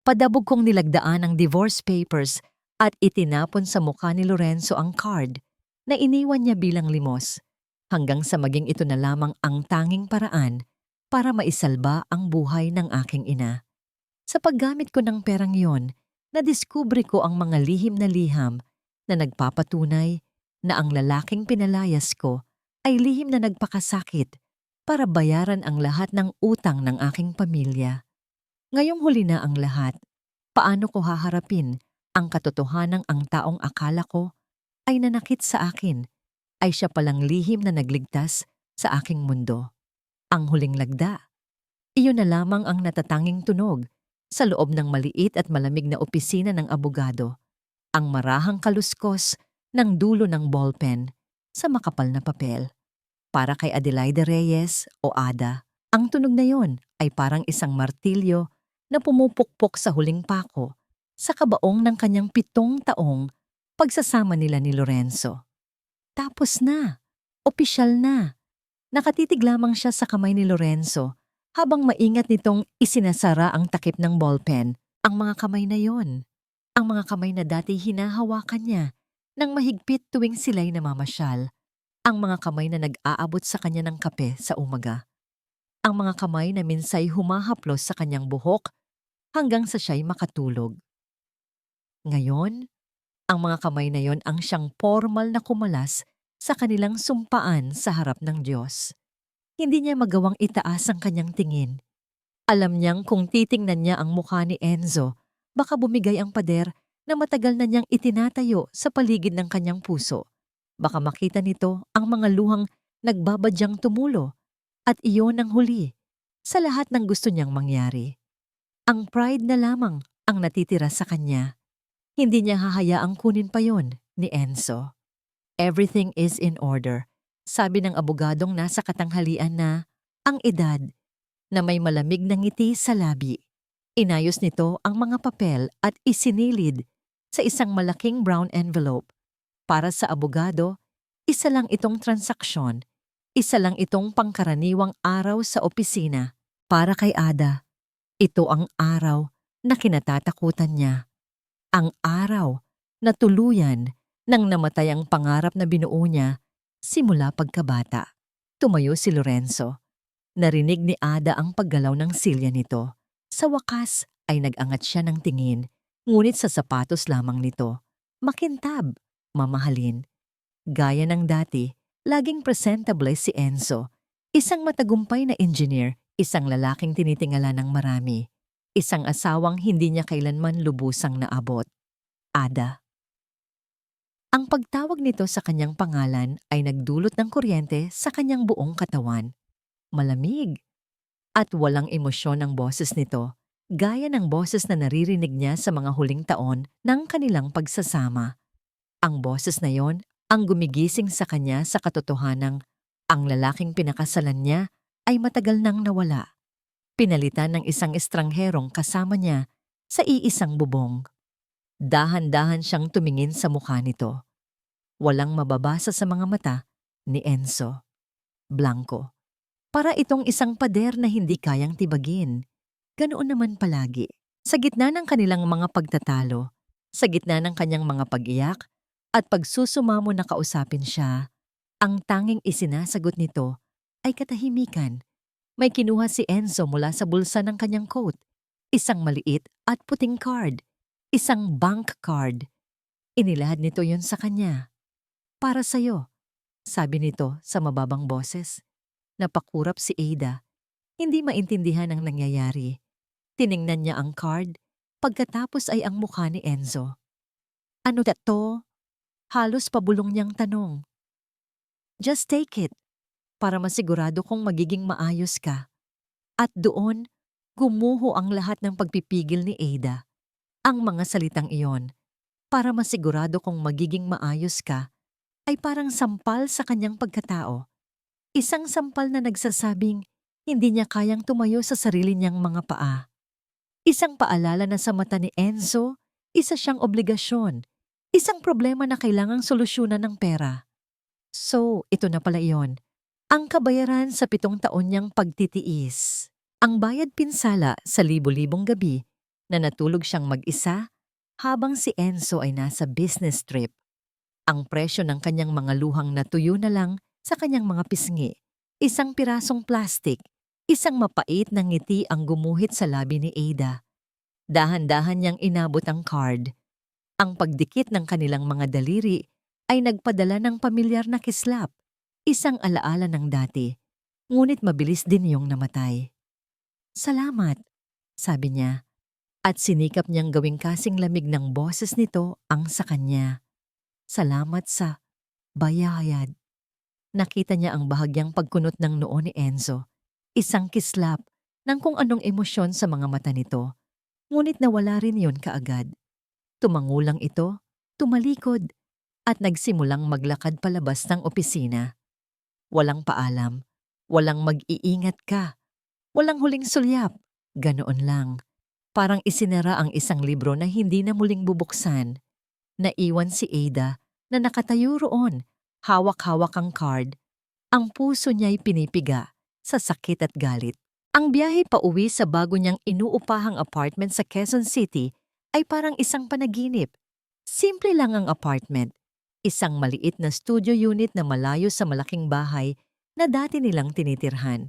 Padabog kong nilagdaan ang divorce papers at itinapon sa mukha ni Lorenzo ang card na iniwan niya bilang limos hanggang sa maging ito na lamang ang tanging paraan para maisalba ang buhay ng aking ina. Sa paggamit ko ng perang yon, nadiskubre ko ang mga lihim na nagpapatunay na ang lalaking pinalayas ko ay lihim na nagpakasakit para bayaran ang lahat ng utang ng aking pamilya. Ngayong huli na ang lahat, paano ko haharapin ang katotohanang ang taong akala ko ay nanakit sa akin ay siya palang lihim na nagligtas sa aking mundo. Ang huling lagda, iyon na lamang ang natatanging tunog sa loob ng maliit at malamig na opisina ng abogado, ang marahang kaluskos ng dulo ng ballpen sa makapal na papel. Para kay Adelaide Reyes o Ada, ang tunog na yon ay parang isang martilyo na pumupukpok sa huling pako sa kabaong ng kanyang 7 taong pagsasama nila ni Lorenzo. Tapos na, opisyal na. Nakatitig lamang siya sa kamay ni Lorenzo habang maingat nitong isinasara ang takip ng ballpen, ang mga kamay na yon. Ang mga kamay na dati hinahawakan niya ng mahigpit tuwing sila'y namamasyal. Ang mga kamay na nag-aabot sa kanya ng kape sa umaga. Ang mga kamay na minsay humahaplos sa kanyang buhok hanggang sa siya'y makatulog. Ngayon, ang mga kamay na yon ang siyang formal na kumalas sa kanilang sumpaan sa harap ng Diyos. Hindi niya magawang itaas ang kanyang tingin. Alam niyang kung titingnan niya ang mukha ni Enzo, baka bumigay ang pader na matagal na niyang itinatayo sa paligid ng kanyang puso. Baka makita nito ang mga luhang nagbabadyang tumulo at iyon ang huli sa lahat ng gusto niyang mangyari. Ang pride na lamang ang natitira sa kanya. Hindi niya hahayaang kunin pa yon ni Enzo. Everything is in order, sabi ng abogadong nasa katanghalian na ang edad na may malamig na ngiti sa labi. Inayos nito ang mga papel at isinilid sa isang malaking brown envelope. Para sa abogado, isa lang itong transaksyon, isa lang itong pangkaraniwang araw sa opisina. Para kay Ada, ito ang araw na kinatatakutan niya. Ang araw na tuluyan nang namatay ang pangarap na binuo niya simula pagkabata. Tumayo si Lorenzo. Narinig ni Ada ang paggalaw ng silya nito. Sa wakas ay nag-angat siya ng tingin, ngunit sa sapatos lamang nito. Makintab, mamahalin. Gaya ng dati, laging presentable si Enzo. Isang matagumpay na engineer, isang lalaking tinitingala ng marami. Isang asawang hindi niya kailanman lubusang naabot. Ada. Ang pagtawag nito sa kanyang pangalan ay nagdulot ng kuryente sa kanyang buong katawan. Malamig at walang emosyon ang boses nito, gaya ng boses na naririnig niya sa mga huling taon ng kanilang pagsasama. Ang boses na yon ang gumigising sa kanya sa katotohanang ang lalaking pinakasalan niya ay matagal nang nawala. Pinalitan ng isang estrangherong kasama niya sa iisang bubong. Dahan-dahan siyang tumingin sa mukha nito. Walang mababasa sa mga mata ni Enzo. Blanco. Para itong isang pader na hindi kayang tibagin. Ganoon naman palagi. Sa gitna ng kanilang mga pagtatalo, sa gitna ng kanyang mga pag-iyak at pagsusumamo na kausapin siya, ang tanging isinasagot nito ay katahimikan. May kinuha si Enzo mula sa bulsa ng kanyang coat. Isang maliit at puting card. Isang bank card. Inilahad nito yon sa kanya. Para sa'yo, sabi nito sa mababang boses. Napakurap si Ada. Hindi maintindihan ang nangyayari. Tiningnan niya ang card, pagkatapos ay ang mukha ni Enzo. Ano to? Halos pabulong niyang tanong. Just take it, para masigurado kong magiging maayos ka. At doon, gumuho ang lahat ng pagpipigil ni Ada. Ang mga salitang iyon, para masigurado kong magiging maayos ka, ay parang sampal sa kanyang pagkatao. Isang sampal na nagsasabing hindi niya kayang tumayo sa sarili niyang mga paa. Isang paalala na sa mata ni Enzo, isa siyang obligasyon. Isang problema na kailangang solusyonan ng pera. So, ito na pala iyon. Ang kabayaran sa 7 taon niyang pagtitiis. Ang bayad pinsala sa libo-libong gabi na natulog siyang mag-isa habang si Enzo ay nasa business trip. Ang presyo ng kanyang mga luhang natuyo na lang sa kanyang mga pisngi. Isang pirasong plastik, isang mapait na ngiti ang gumuhit sa labi ni Ada. Dahan-dahan niyang inabot ang card. Ang pagdikit ng kanilang mga daliri ay nagpadala ng pamilyar na kislap, isang alaala ng dati, ngunit mabilis din niyong namatay. "Salamat," sabi niya, at sinikap niyang gawing kasing lamig ng boses nito ang sa kanya. "Salamat sa bayayad." Nakita niya ang bahagyang pagkunot ng noo ni Enzo, isang kislap ng kung anong emosyon sa mga mata nito, ngunit nawala rin yon kaagad. Tumangulang ito, tumalikod, at nagsimulang maglakad palabas ng opisina. Walang paalam, walang mag-iingat ka, walang huling sulyap, ganoon lang. Parang isinara ang isang libro na hindi na muling bubuksan. Naiwan si Ada na nakatayo roon, hawak-hawak ang card. Ang puso niya'y pinipiga sa sakit at galit. Ang biyahe pauwi sa bago niyang inuupahang apartment sa Quezon City ay parang isang panaginip. Simple lang ang apartment. Isang maliit na studio unit na malayo sa malaking bahay na dati nilang tinitirhan.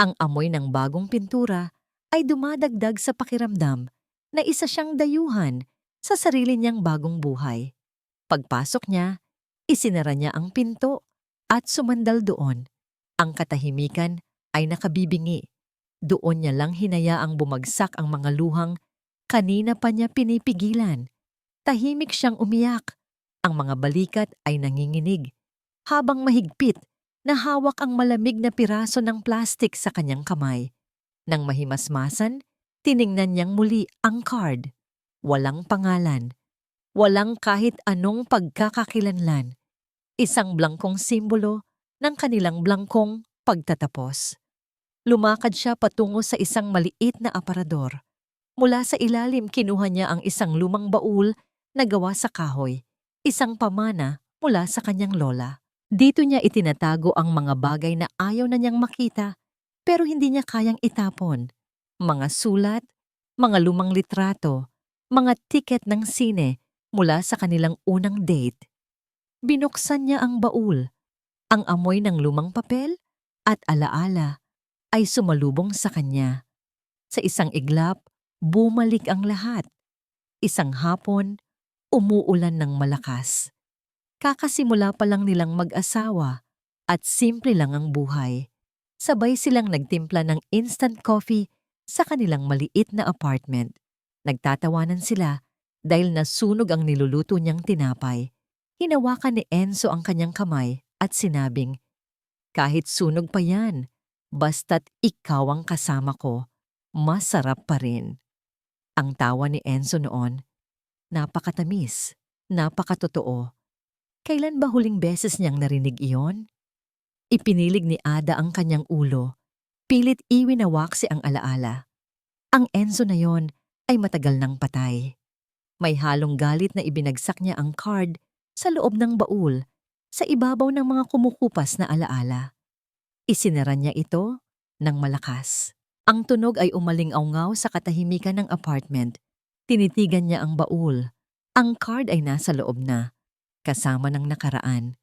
Ang amoy ng bagong pintura ay dumadagdag sa pakiramdam na isa siyang dayuhan sa sarili niyang bagong buhay. Pagpasok niya, isinara niya ang pinto at sumandal doon. Ang katahimikan ay nakabibingi. Doon niya lang hinayaang bumagsak ang mga luhang kanina pa niya pinipigilan. Tahimik siyang umiyak. Ang mga balikat ay nanginginig habang mahigpit na hawak ang malamig na piraso ng plastik sa kanyang kamay. Nang mahimasmasan, tiningnan niyang muli ang card. Walang pangalan. Walang kahit anong pagkakakilanlan. Isang blangkong simbolo ng kanilang blangkong pagtatapos. Lumakad siya patungo sa isang maliit na aparador. Mula sa ilalim kinuha niya ang isang lumang baul na gawa sa kahoy, isang pamana mula sa kanyang lola. Dito niya itinatago ang mga bagay na ayaw na niyang makita pero hindi niya kayang itapon. Mga sulat, mga lumang litrato, mga tiket ng sine mula sa kanilang unang date. Binuksan niya ang baul. Ang amoy ng lumang papel at alaala ay sumalubong sa kanya. Sa isang iglap, bumalik ang lahat. Isang hapon, umuulan ng malakas. Kakasimula pa lang nilang mag-asawa at simple lang ang buhay. Sabay silang nagtimpla ng instant coffee sa kanilang maliit na apartment. Nagtatawanan sila dahil nasunog ang niluluto niyang tinapay. Hinawakan ni Enzo ang kanyang kamay at sinabing, "Kahit sunog pa yan, basta't ikaw ang kasama ko, masarap pa rin." Ang tawa ni Enzo noon, napakatamis, napakatotoo. Kailan ba huling beses niyang narinig iyon? Ipinilig ni Ada ang kanyang ulo, pilit iwinawaksi ang alaala. Ang Enzo na yon ay matagal nang patay. May halong galit na ibinagsak niya ang card sa loob ng baul, sa ibabaw ng mga kumukupas na alaala. Isinara niya ito ng malakas. Ang tunog ay umaling-awngaw sa katahimikan ng apartment. Tinitigan niya ang baul. Ang card ay nasa loob na, kasama ng nakaraan.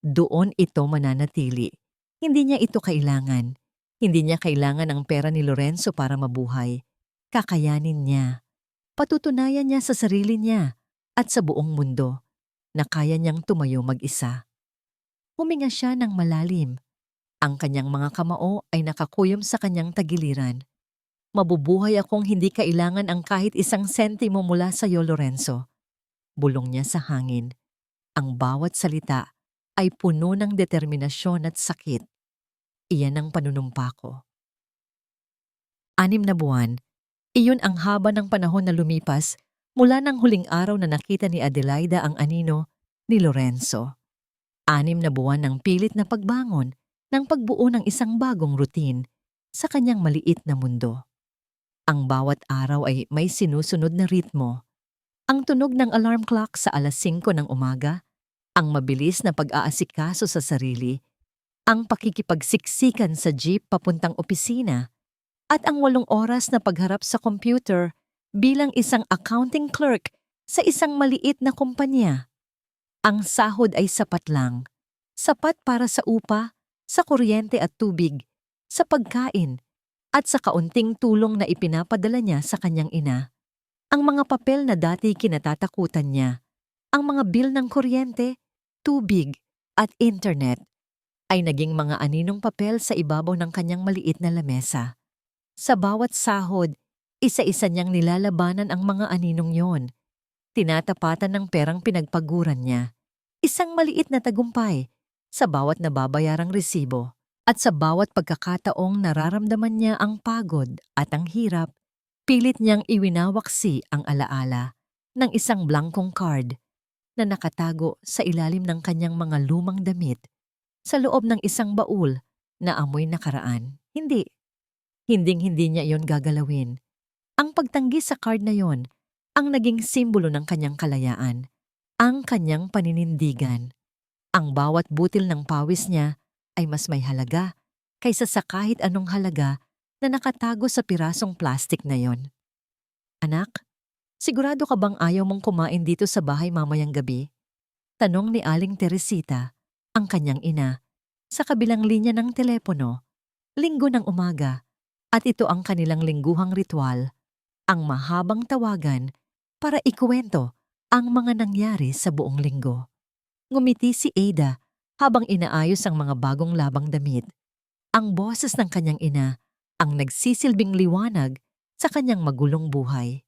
Doon ito mananatili. Hindi niya ito kailangan. Hindi niya kailangan ang pera ni Lorenzo para mabuhay. Kakayanin niya. Patutunayan niya sa sarili niya at sa buong mundo na kaya niyang tumayo mag-isa. Huminga siya ng malalim. Ang kanyang mga kamao ay nakakuyom sa kanyang tagiliran. "Mabubuhay akong hindi kailangan ang kahit isang sentimo mula sa iyo, Lorenzo." Bulong niya sa hangin. Ang bawat salita ay puno ng determinasyon at sakit. Iyan ang panunumpa ko. 6 na buwan. Iyon ang haba ng panahon na lumipas mula ng huling araw na nakita ni Adelaida ang anino ni Lorenzo. 6 na buwan ng pilit na pagbangon ng pagbuo ng isang bagong routine sa kanyang maliit na mundo. Ang bawat araw ay may sinusunod na ritmo. Ang tunog ng alarm clock sa 5:00 ng umaga, ang mabilis na pag-aasikaso sa sarili, ang pakikipagsiksikan sa jeep papuntang opisina, at ang 8 oras na pagharap sa computer bilang isang accounting clerk sa isang maliit na kumpanya. Ang sahod ay sapat lang. Sapat para sa upa, sa kuryente at tubig, sa pagkain, at sa kaunting tulong na ipinapadala niya sa kanyang ina. Ang mga papel na dati kinatatakutan niya, ang mga bill ng kuryente, tubig, at internet, ay naging mga aninong papel sa ibabaw ng kanyang maliit na lamesa. Sa bawat sahod, isa-isa niyang nilalabanan ang mga aninong yon. Tinatapatan ng perang pinagpaguran niya. Isang maliit na tagumpay sa bawat nababayarang resibo. At sa bawat pagkakataong nararamdaman niya ang pagod at ang hirap, pilit niyang iwinawaksi ang alaala ng isang blankong card na nakatago sa ilalim ng kanyang mga lumang damit sa loob ng isang baul na amoy nakaraan. Hinding-hindi niya iyon gagalawin. Ang pagtanggi sa card na yon ang naging simbolo ng kanyang kalayaan, ang kanyang paninindigan. Ang bawat butil ng pawis niya ay mas may halaga kaysa sa kahit anong halaga na nakatago sa pirasong plastik na yon. Anak, sigurado ka bang ayaw mong kumain dito sa bahay mamayang gabi? Tanong ni Aling Teresita, ang kanyang ina, sa kabilang linya ng telepono, linggo ng umaga, at ito ang kanilang lingguhang ritual, ang mahabang tawagan para ikuwento ang mga nangyari sa buong linggo. Ngumiti si Ada habang inaayos ang mga bagong labang damit. Ang boses ng kanyang ina ang nagsisilbing liwanag sa kanyang magulong buhay.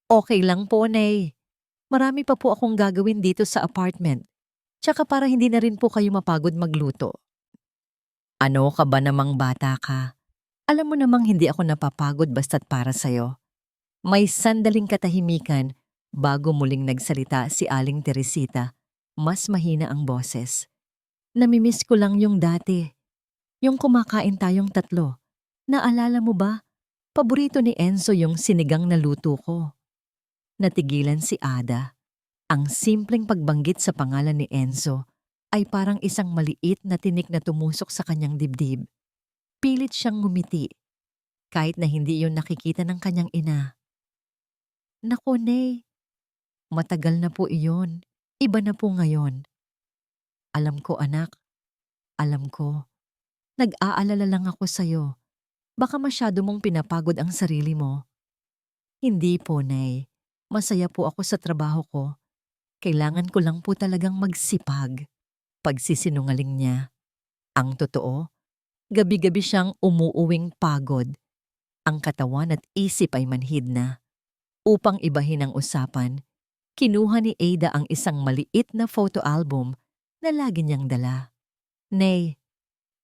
Okay lang po, Nay. Marami pa po akong gagawin dito sa apartment. Tsaka para hindi na rin po kayo mapagod magluto. Ano ka ba namang bata ka? Alam mo namang hindi ako napapagod basta't para sa'yo. May sandaling katahimikan bago muling nagsalita si Aling Teresita. Mas mahina ang boses. Namimiss ko lang yung dati. Yung kumakain tayong tatlo. Naalala mo ba? Paborito ni Enzo yung sinigang na luto ko. Natigilan si Ada. Ang simpleng pagbanggit sa pangalan ni Enzo ay parang isang maliit na tinik na tumusok sa kanyang dibdib. Pilit siyang ngumiti, kahit na hindi iyon nakikita ng kanyang ina. Naku, Nay, matagal na po iyon. Iba na po ngayon. Alam ko, anak. Alam ko. Nag-aalala lang ako sa'yo. Baka masyado mong pinapagod ang sarili mo. Hindi po, Nay. Masaya po ako sa trabaho ko. Kailangan ko lang po talagang magsipag. Pagsisinungaling niya. Ang totoo, gabi-gabi siyang umuuwing pagod. Ang katawan at isip ay manhid na. Upang ibahin ang usapan, kinuha ni Ada ang isang maliit na photo album na lagi niyang dala. Nay,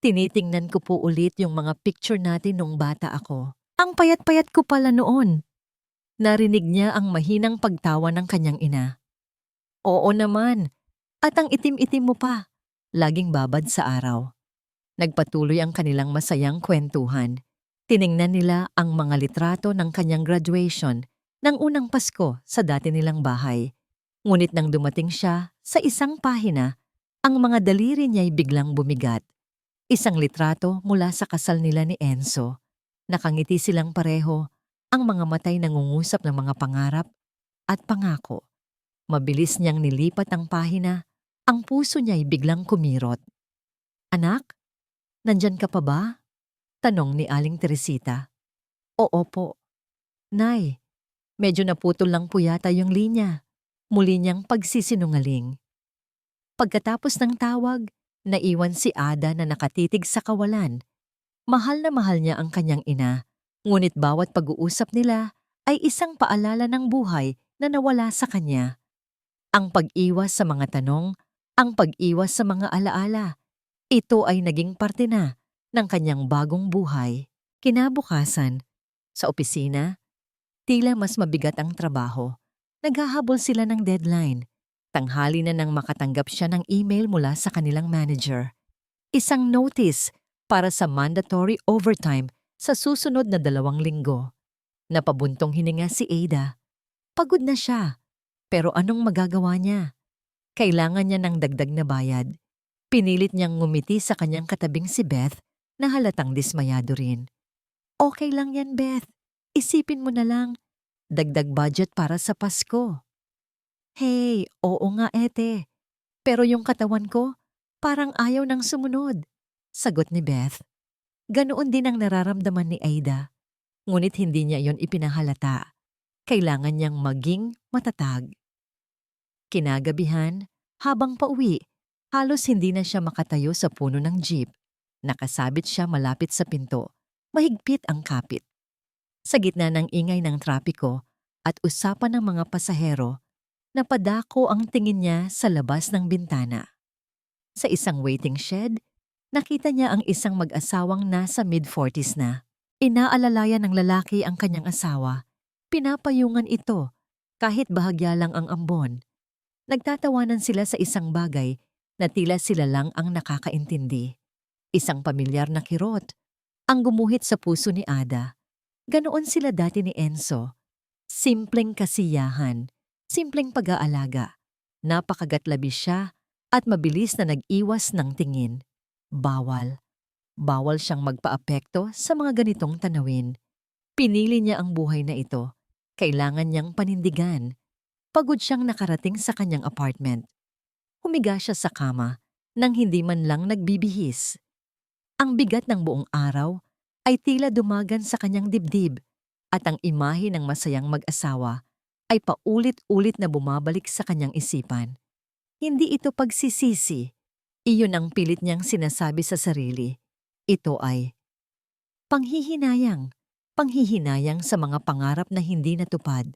tinitingnan ko po ulit yung mga picture natin nung bata ako. Ang payat-payat ko pala noon. Narinig niya ang mahinang pagtawa ng kanyang ina. Oo naman, at ang itim-itim mo pa, laging babad sa araw. Nagpatuloy ang kanilang masayang kwentuhan. Tiningnan nila ang mga litrato ng kanyang graduation ng unang Pasko sa dati nilang bahay. Ngunit nang dumating siya sa isang pahina, ang mga daliri niya'y biglang bumigat. Isang litrato mula sa kasal nila ni Enzo. Nakangiti silang pareho, ang mga matay nangungusap ng mga pangarap at pangako. Mabilis niyang nilipat ang pahina, ang puso niya'y biglang kumirot. Anak, nandyan ka pa ba? Tanong ni Aling Teresita. Oo po. Nay, medyo naputol lang po yata yung linya. Muli niyang pagsisinungaling. Pagkatapos ng tawag, naiwan si Ada na nakatitig sa kawalan. Mahal na mahal niya ang kanyang ina, ngunit bawat pag-uusap nila ay isang paalala ng buhay na nawala sa kanya. Ang pag-iwas sa mga tanong, ang pag-iwas sa mga alaala, ito ay naging parte na ng kanyang bagong buhay. Kinabukasan, sa opisina, tila mas mabigat ang trabaho. Naghahabol sila ng deadline. Tanghali na nang makatanggap siya ng email mula sa kanilang manager. Isang notice para sa mandatory overtime sa susunod na 2 linggo. Napabuntong hininga si Ada. Pagod na siya, pero anong magagawa niya? Kailangan niya ng dagdag na bayad. Pinilit niyang ngumiti sa kanyang katabing si Beth na halatang dismayado rin. Okay lang yan, Beth. Isipin mo na lang, dagdag budget para sa Pasko. Hey, oo nga ete. Pero yung katawan ko, parang ayaw nang sumunod. Sagot ni Beth. Ganoon din ang nararamdaman ni Aida. Ngunit hindi niya yon ipinahalata. Kailangan niyang maging matatag. Kinagabihan, habang pauwi, halos hindi na siya makatayo sa puno ng jeep. Nakasabit siya malapit sa pinto. Mahigpit ang kapit. Sa gitna ng ingay ng trapiko at usapan ng mga pasahero, napadako ang tingin niya sa labas ng bintana. Sa isang waiting shed, nakita niya ang isang mag-asawang nasa mid-40s na. Inaalalayan ng lalaki ang kanyang asawa. Pinapayungan ito kahit bahagya lang ang ambon. Nagtatawanan sila sa isang bagay na tila sila lang ang nakakaintindi. Isang pamilyar na kirot ang gumuhit sa puso ni Ada. Ganoon sila dati ni Enzo. Simpleng kasiyahan, simpleng pag-aalaga. Napakagatlabi siya at mabilis na nag-iwas ng tingin. Bawal. Bawal siyang magpaapekto sa mga ganitong tanawin. Pinili niya ang buhay na ito. Kailangan niyang panindigan. Pagod siyang nakarating sa kanyang apartment. Humiga siya sa kama nang hindi man lang nagbibihis. Ang bigat ng buong araw ay tila dumagan sa kanyang dibdib at ang imahe ng masayang mag-asawa ay paulit-ulit na bumabalik sa kanyang isipan. Hindi ito pagsisisi. Iyon ang pilit niyang sinasabi sa sarili. Ito ay panghihinayang. Panghihinayang sa mga pangarap na hindi natupad,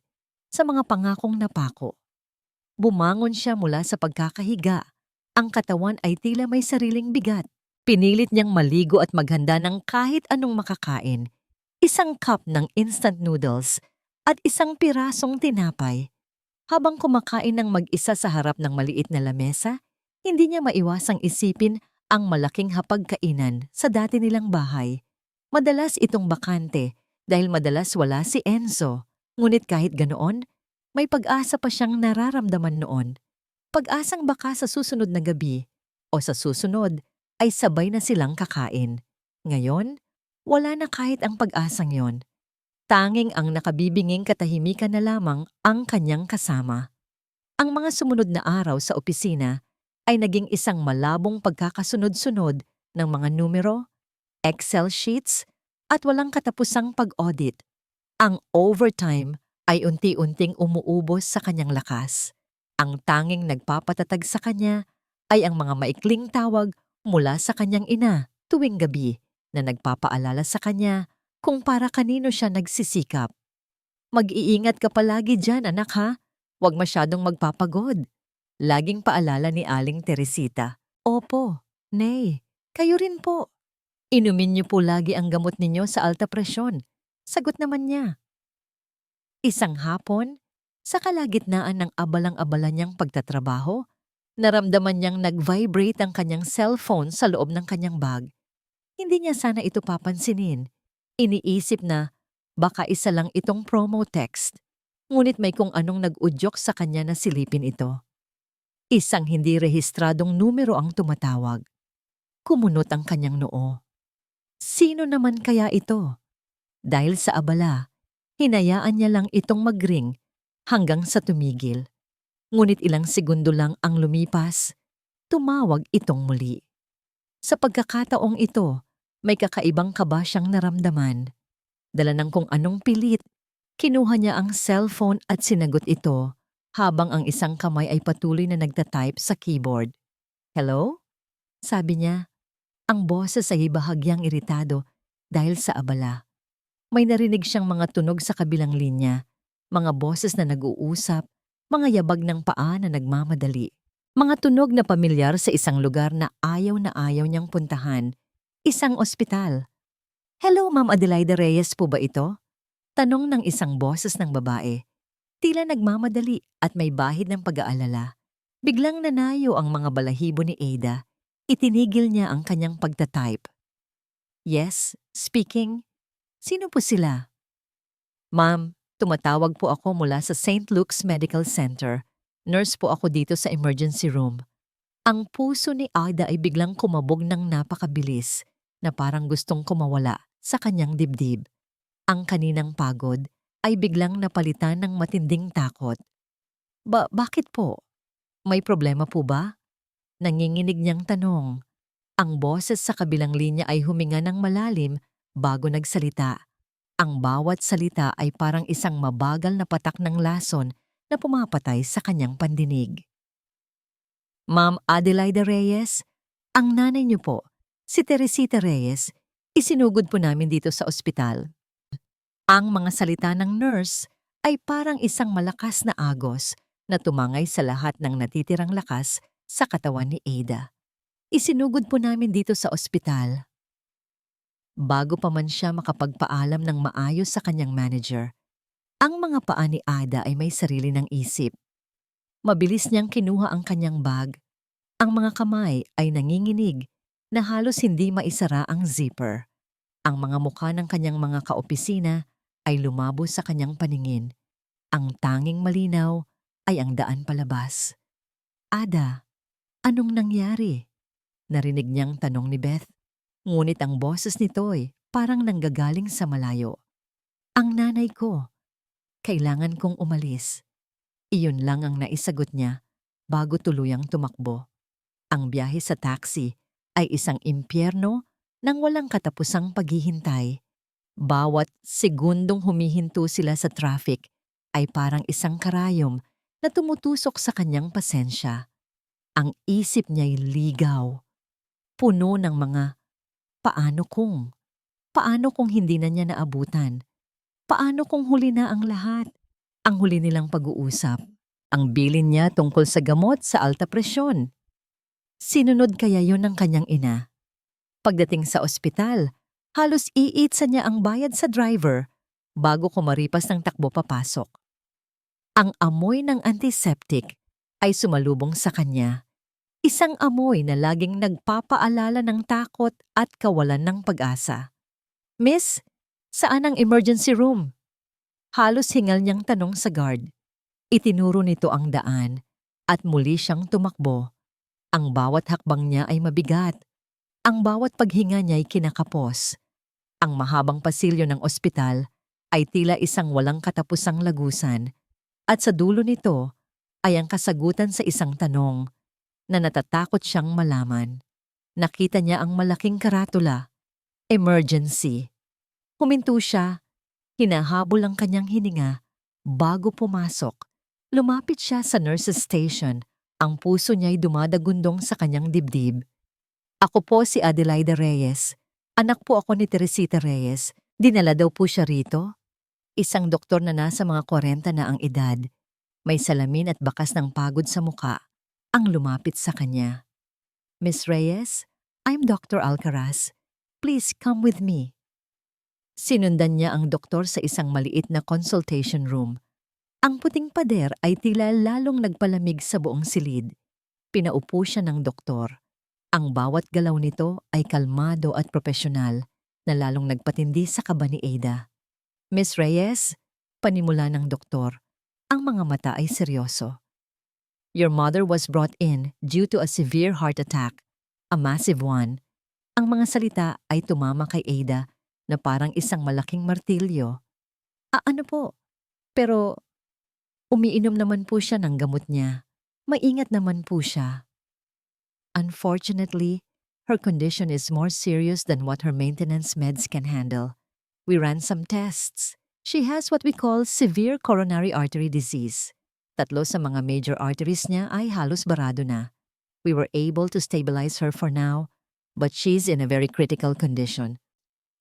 sa mga pangakong napako. Bumangon siya mula sa pagkakahiga. Ang katawan ay tila may sariling bigat. Pinilit niyang maligo at maghanda ng kahit anong makakain. Isang cup ng instant noodles at isang pirasong tinapay. Habang kumakain ng mag-isa sa harap ng maliit na lamesa, hindi niya maiwasang isipin ang malaking hapagkainan sa dati nilang bahay. Madalas itong bakante dahil madalas wala si Enzo. Ngunit kahit ganoon, may pag-asa pa siyang nararamdaman noon. Pag-asang baka sa susunod na gabi o sa susunod ay sabay na silang kakain. Ngayon, wala na kahit ang pag-asang yon. Tanging ang nakabibinging katahimikan na lamang ang kanyang kasama. Ang mga sumunod na araw sa opisina ay naging isang malabong pagkakasunod-sunod ng mga numero, Excel sheets, at walang katapusang pag-audit. Ang overtime ay unti-unting umuubos sa kanyang lakas. Ang tanging nagpapatatag sa kanya ay ang mga maikling tawag mula sa kanyang ina tuwing gabi na nagpapaalala sa kanya kung para kanino siya nagsisikap. Mag-iingat ka palagi dyan, anak ha. Huwag masyadong magpapagod. Laging paalala ni Aling Teresita. Opo, Nay, kayo rin po. Inumin niyo po lagi ang gamot ninyo sa alta presyon. Sagot naman niya. Isang hapon, sa kalagitnaan ng abalang-abala niyang pagtatrabaho, naramdaman niyang nag-vibrate ang kanyang cellphone sa loob ng kanyang bag. Hindi niya sana ito papansinin. Iniisip na baka isa lang itong promo text. Ngunit may kung anong nag-udyok sa kanya na silipin ito. Isang hindi rehistradong numero ang tumatawag. Kumunot ang kanyang noo. Sino naman kaya ito? Dahil sa abala, hinayaan niya lang itong mag-ring hanggang sa tumigil. Ngunit ilang segundo lang ang lumipas, tumawag itong muli. Sa pagkakataong ito, may kakaibang kaba siyang naramdaman. Dala ng kung anong pilit, kinuha niya ang cellphone at sinagot ito habang ang isang kamay ay patuloy na nagtatype sa keyboard. Hello? Sabi niya. Ang boses ay bahagyang iritado dahil sa abala. May narinig siyang mga tunog sa kabilang linya, mga boses na nag-uusap, mga yabag ng paa na nagmamadali. Mga tunog na pamilyar sa isang lugar na ayaw niyang puntahan, isang ospital. Hello, Ma'am Adelaida Reyes po ba ito? Tanong ng isang boses ng babae. Tila nagmamadali at may bahid ng pag-aalala. Biglang nanayo ang mga balahibo ni Ada. Itinigil niya ang kanyang pagtatype. Yes, speaking. Sino po sila? Ma'am, tumatawag po ako mula sa St. Luke's Medical Center. Nurse po ako dito sa emergency room. Ang puso ni Ada ay biglang kumabog ng napakabilis na parang gustong kumawala sa kanyang dibdib. Ang kaninang pagod ay biglang napalitan ng matinding takot. Bakit po? May problema po ba? Nanginginig niyang tanong. Ang boses sa kabilang linya ay huminga ng malalim bago nagsalita. Ang bawat salita ay parang isang mabagal na patak ng lason na pumapatay sa kanyang pandinig. Ma'am Adelaida Reyes, ang nanay niyo po, si Teresita Reyes, isinugod po namin dito sa ospital. Ang mga salita ng nurse ay parang isang malakas na agos na tumangay sa lahat ng natitirang lakas sa katawan ni Ada. Isinugod po namin dito sa ospital. Bago pa man siya makapagpaalam ng maayos sa kanyang manager, ang mga paa ni Ada ay may sarili ng isip. Mabilis niyang kinuha ang kanyang bag. Ang mga kamay ay nanginginig na halos hindi maisara ang zipper. Ang mga mukha ng kanyang mga kaopisina ay lumabo sa kanyang paningin. Ang tanging malinaw ay ang daan palabas. Ada, anong nangyari? Narinig niyang tanong ni Beth. Ngunit ang boses nito ay parang nanggagaling sa malayo. Ang nanay ko. Kailangan kong umalis. Iyon lang ang naisagot niya bago tuluyang tumakbo. Ang biyahe sa taxi ay isang impyerno ng walang katapusang paghihintay. Bawat segundong humihinto sila sa traffic ay parang isang karayom na tumutusok sa kanyang pasensya. Ang isip niya'y ligaw. Puno ng mga paano kung hindi na niya naabutan? Paano kung huli na ang lahat? Ang huli nilang pag-uusap. Ang bilin niya tungkol sa gamot sa alta presyon. Sinunod kaya yon ng kanyang ina. Pagdating sa ospital, halos iitsa niya ang bayad sa driver bago kumaripas ng takbo papasok. Ang amoy ng antiseptic ay sumalubong sa kanya. Isang amoy na laging nagpapaalala ng takot at kawalan ng pag-asa. Miss, saan ang emergency room? Halos hingal niyang tanong sa guard. Itinuro nito ang daan at muli siyang tumakbo. Ang bawat hakbang niya ay mabigat. Ang bawat paghinga niya ay kinakapos. Ang mahabang pasilyo ng ospital ay tila isang walang katapusang lagusan at sa dulo nito ay ang kasagutan sa isang tanong na natatakot siyang malaman. Nakita niya ang malaking karatula, emergency. Huminto siya, hinahabol ang kanyang hininga bago pumasok. Lumapit siya sa nurse's station. Ang puso niya'y dumadagundong sa kanyang dibdib. Ako po si Adelaida Reyes. Anak po ako ni Teresita Reyes. Dinala daw po siya rito. Isang doktor na nasa mga 40 na ang edad. May salamin at bakas ng pagod sa muka. Ang lumapit sa kanya. Miss Reyes, I'm Dr. Alcaraz. Please come with me. Sinundan niya ang doktor sa isang maliit na consultation room. Ang puting pader ay tila lalong nagpalamig sa buong silid. Pinaupo siya ng doktor. Ang bawat galaw nito ay kalmado at propesyonal na lalong nagpatindi sa kaba ni Ada. Miss Reyes, panimula ng doktor, ang mga mata ay seryoso. Your mother was brought in due to a severe heart attack, a massive one. Ang mga salita ay tumama kay Ada na parang isang malaking martilyo. Ano po? Pero umiinom naman po siya ng gamot niya. Maingat naman po siya. Unfortunately, her condition is more serious than what her maintenance meds can handle. We ran some tests. She has what we call severe coronary artery disease. 3 sa mga major arteries niya ay halos barado na. We were able to stabilize her for now, but she's in a very critical condition.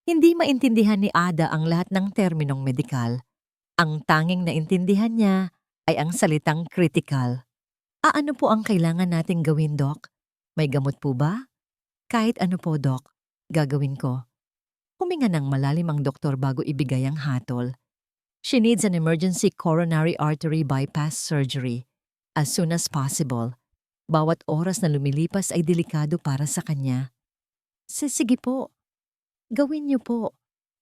Hindi maintindihan ni Ada ang lahat ng terminong medikal. Ang tanging naintindihan niya ay ang salitang critical. Ano po ang kailangan nating gawin, Doc? May gamot po ba? Kahit ano po, Doc, gagawin ko. Huminga ng malalim ang doktor bago ibigay ang hatol. She needs an emergency coronary artery bypass surgery as soon as possible. Bawat oras na lumilipas ay delikado para sa kanya. Sige po. Gawin niyo po.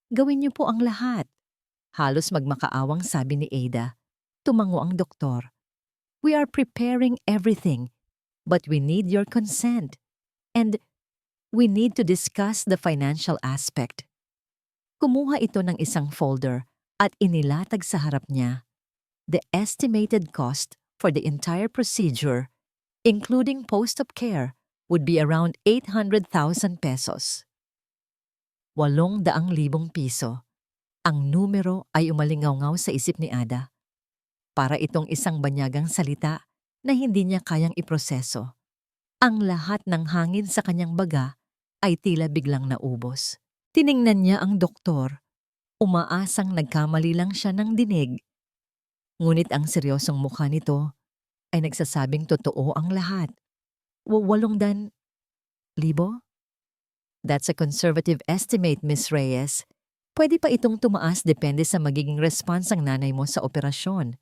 Gawin niyo po ang lahat. Halos magmakaawang sabi ni Ada. Tumango ang doktor. We are preparing everything, but we need your consent. And we need to discuss the financial aspect. Kumuha ito ng isang folder at inilatag sa harap niya. The estimated cost for the entire procedure, including post-op care, would be around 800,000 pesos. 800,000 piso. Ang numero ay umalingaw-ngaw sa isip ni Ada. Para itong isang banyagang salita na hindi niya kayang iproseso. Ang lahat ng hangin sa kanyang baga ay tila biglang naubos. Tiningnan niya ang doktor. Umaasang nagkamali lang siya ng dinig. Ngunit ang seryosong mukha nito ay nagsasabing totoo ang lahat. 800,000? That's a conservative estimate, Miss Reyes. Pwede pa itong tumaas depende sa magiging response ng nanay mo sa operasyon.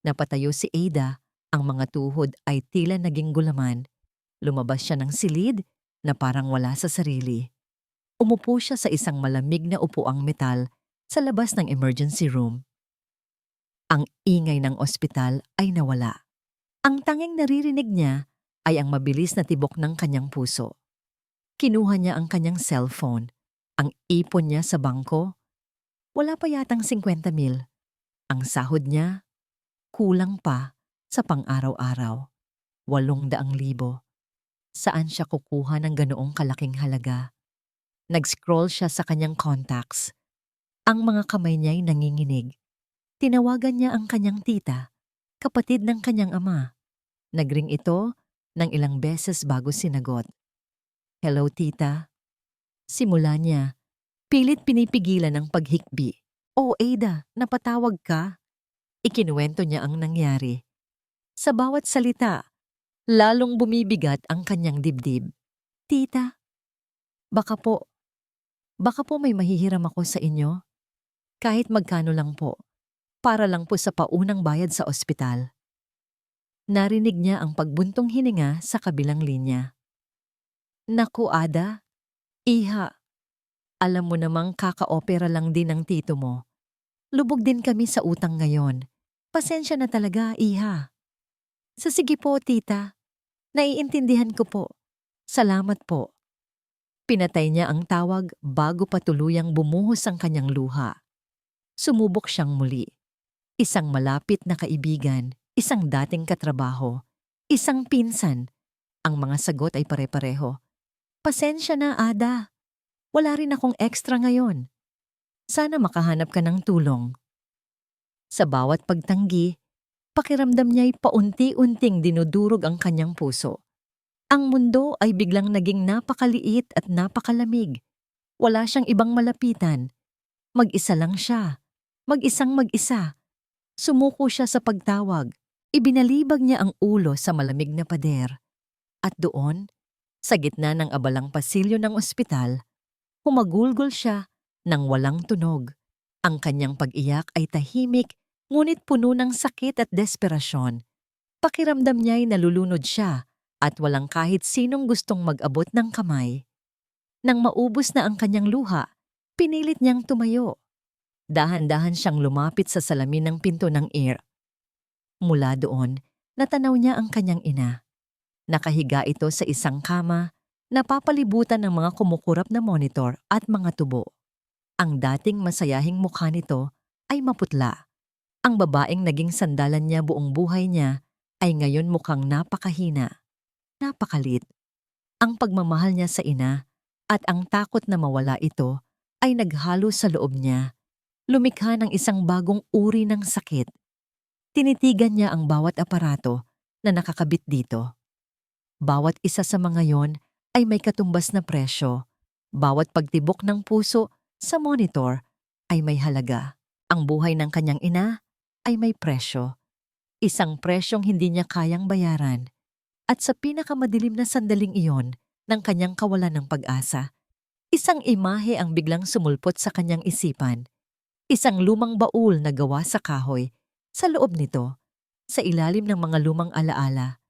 Napatayo si Ada, ang mga tuhod ay tila naging gulaman. Lumabas siya ng silid na parang wala sa sarili. Umupo siya sa isang malamig na upuang metal sa labas ng emergency room. Ang ingay ng ospital ay nawala. Ang tanging naririnig niya ay ang mabilis na tibok ng kanyang puso. Kinuha niya ang kanyang cellphone. Ang ipon niya sa bangko, wala pa yatang 50,000. Ang sahod niya, kulang pa sa pang-araw-araw. 800,000. Saan siya kukuha ng ganoong kalaking halaga? Nag-scroll siya sa kanyang contacts. Ang mga kamay niya'y nanginginig. Tinawagan niya ang kanyang tita, kapatid ng kanyang ama. Nagring ito ng ilang beses bago sinagot. Hello, tita. Simula niya, pilit pinipigilan ang paghikbi. Oh, Ada, napatawag ka? Ikinuwento niya ang nangyari. Sa bawat salita, lalong bumibigat ang kanyang dibdib. Tita, baka po may mahihiram ako sa inyo? Kahit magkano lang po, para lang po sa paunang bayad sa ospital. Narinig niya ang pagbuntong hininga sa kabilang linya. Naku, Ada, iha, alam mo namang kaka-opera lang din ng tito mo. Lubog din kami sa utang ngayon. Pasensya na talaga, iha. Sige po, tita. Naiintindihan ko po. Salamat po. Pinatay niya ang tawag bago pa tuluyang bumuhos ang kanyang luha. Sumubok siyang muli. Isang malapit na kaibigan, isang dating katrabaho, isang pinsan. Ang mga sagot ay pare-pareho. Pasensya na, Ada. Wala rin akong extra ngayon. Sana makahanap ka ng tulong. Sa bawat pagtanggi, pakiramdam niya'y paunti-unting dinudurog ang kanyang puso. Ang mundo ay biglang naging napakaliit at napakalamig. Wala siyang ibang malapitan. Mag-isa lang siya. Mag-isang mag-isa. Sumuko siya sa pagtawag. Ibinalibag niya ang ulo sa malamig na pader. At doon, sa gitna ng abalang pasilyo ng ospital, humagulgol siya nang walang tunog. Ang kanyang pag-iyak ay tahimik ngunit puno ng sakit at desperasyon. Pakiramdam niya'y nalulunod siya at walang kahit sinong gustong mag-abot ng kamay. Nang maubos na ang kanyang luha, pinilit niyang tumayo. Dahan-dahan siyang lumapit sa salamin ng pinto ng ER. Mula doon, natanaw niya ang kanyang ina. Nakahiga ito sa isang kama, napapalibutan ng mga kumukurap na monitor at mga tubo. Ang dating masayahing mukha nito ay maputla. Ang babaeng naging sandalan niya buong buhay niya ay ngayon mukhang napakahina, napakalit. Ang pagmamahal niya sa ina at ang takot na mawala ito ay naghalo sa loob niya. Lumikha ng isang bagong uri ng sakit. Tinitigan niya ang bawat aparato na nakakabit dito. Bawat isa sa mga yon ay may katumbas na presyo. Bawat pagtibok ng puso sa monitor ay may halaga. Ang buhay ng kanyang ina ay may presyo. Isang presyong hindi niya kayang bayaran. At sa pinakamadilim na sandaling iyon ng kanyang kawalan ng pag-asa, isang imahe ang biglang sumulpot sa kanyang isipan. Isang lumang baul na gawa sa kahoy. Sa loob nito, sa ilalim ng mga lumang alaala,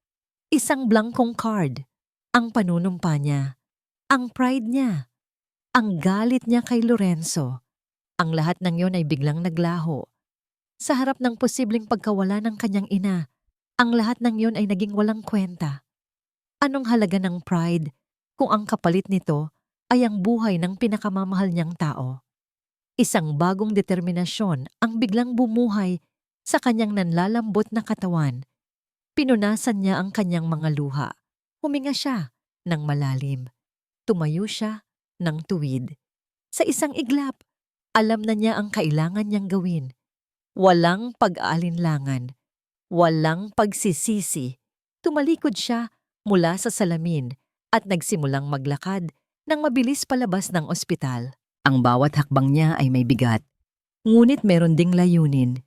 isang blankong card, ang panunumpa niya, ang pride niya, ang galit niya kay Lorenzo. Ang lahat ng yon ay biglang naglaho. Sa harap ng posibleng pagkawala ng kanyang ina, ang lahat ng yon ay naging walang kwenta. Anong halaga ng pride kung ang kapalit nito ay ang buhay ng pinakamamahal niyang tao? Isang bagong determinasyon ang biglang bumuhay sa kanyang nanlalambot na katawan. Pinunasan niya ang kanyang mga luha. Huminga siya ng malalim. Tumayo siya ng tuwid. Sa isang iglap, alam na niya ang kailangan niyang gawin. Walang pag-aalinlangan. Walang pagsisisi. Tumalikod siya mula sa salamin at nagsimulang maglakad nang mabilis palabas ng ospital. Ang bawat hakbang niya ay may bigat, ngunit meron ding layunin.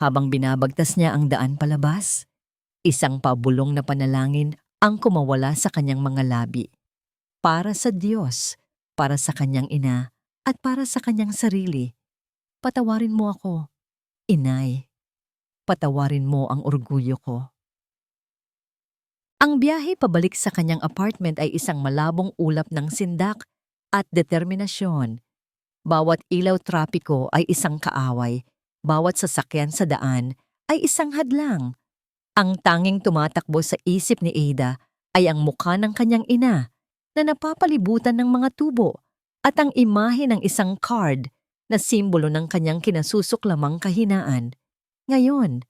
Habang binabagtas niya ang daan palabas, isang pabulong na panalangin ang kumawala sa kanyang mga labi. Para sa Diyos, para sa kanyang ina, at para sa kanyang sarili. Patawarin mo ako, Inay. Patawarin mo ang orgulyo ko. Ang biyahe pabalik sa kanyang apartment ay isang malabong ulap ng sindak at determinasyon. Bawat ilaw trapiko ay isang kaaway, bawat sasakyan sa daan ay isang hadlang. Ang tanging tumatakbo sa isip ni Ada ay ang mukha ng kanyang ina na napapalibutan ng mga tubo at ang imahe ng isang card na simbolo ng kanyang kinasusuklamang kahinaan. Ngayon,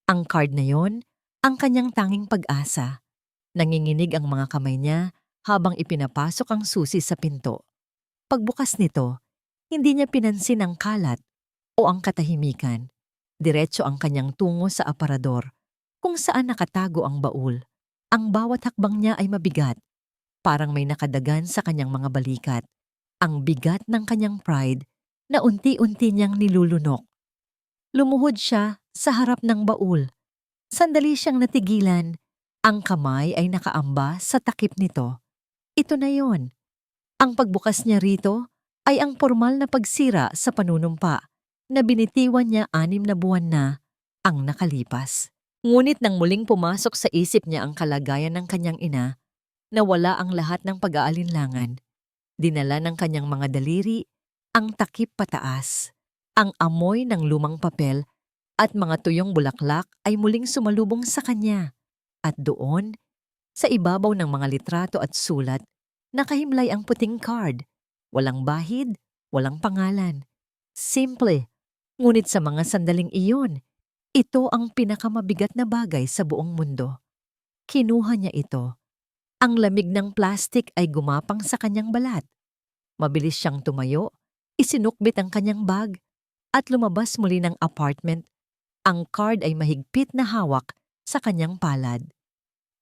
ang card na yon ang kanyang tanging pag-asa. Nanginginig ang mga kamay niya habang ipinapasok ang susi sa pinto. Pagbukas nito, hindi niya pinansin ang kalat o ang katahimikan. Diretso ang kanyang tungo sa aparador, kung saan nakatago ang baul. Ang bawat hakbang niya ay mabigat, parang may nakadagan sa kanyang mga balikat. Ang bigat ng kanyang pride na unti-unti niyang nilulunok. Lumuhod siya sa harap ng baul. Sandali siyang natigilan. Ang kamay ay nakaamba sa takip nito. Ito na yon. Ang pagbukas niya rito ay ang formal na pagsira sa panunumpa na binitiwan niya 6 na buwan na ang nakalipas. Ngunit nang muling pumasok sa isip niya ang kalagayan ng kanyang ina, nawala ang lahat ng pag-aalinlangan. Dinala ng kanyang mga daliri ang takip pataas. Ang amoy ng lumang papel at mga tuyong bulaklak ay muling sumalubong sa kanya. At doon, sa ibabaw ng mga litrato at sulat, nakahimlay ang puting card. Walang bahid, walang pangalan. Simple, ngunit sa mga sandaling iyon, ito ang pinakamabigat na bagay sa buong mundo. Kinuha niya ito. Ang lamig ng plastik ay gumapang sa kanyang balat. Mabilis siyang tumayo, isinukbit ang kanyang bag, at lumabas muli ng apartment. Ang card ay mahigpit na hawak sa kanyang palad.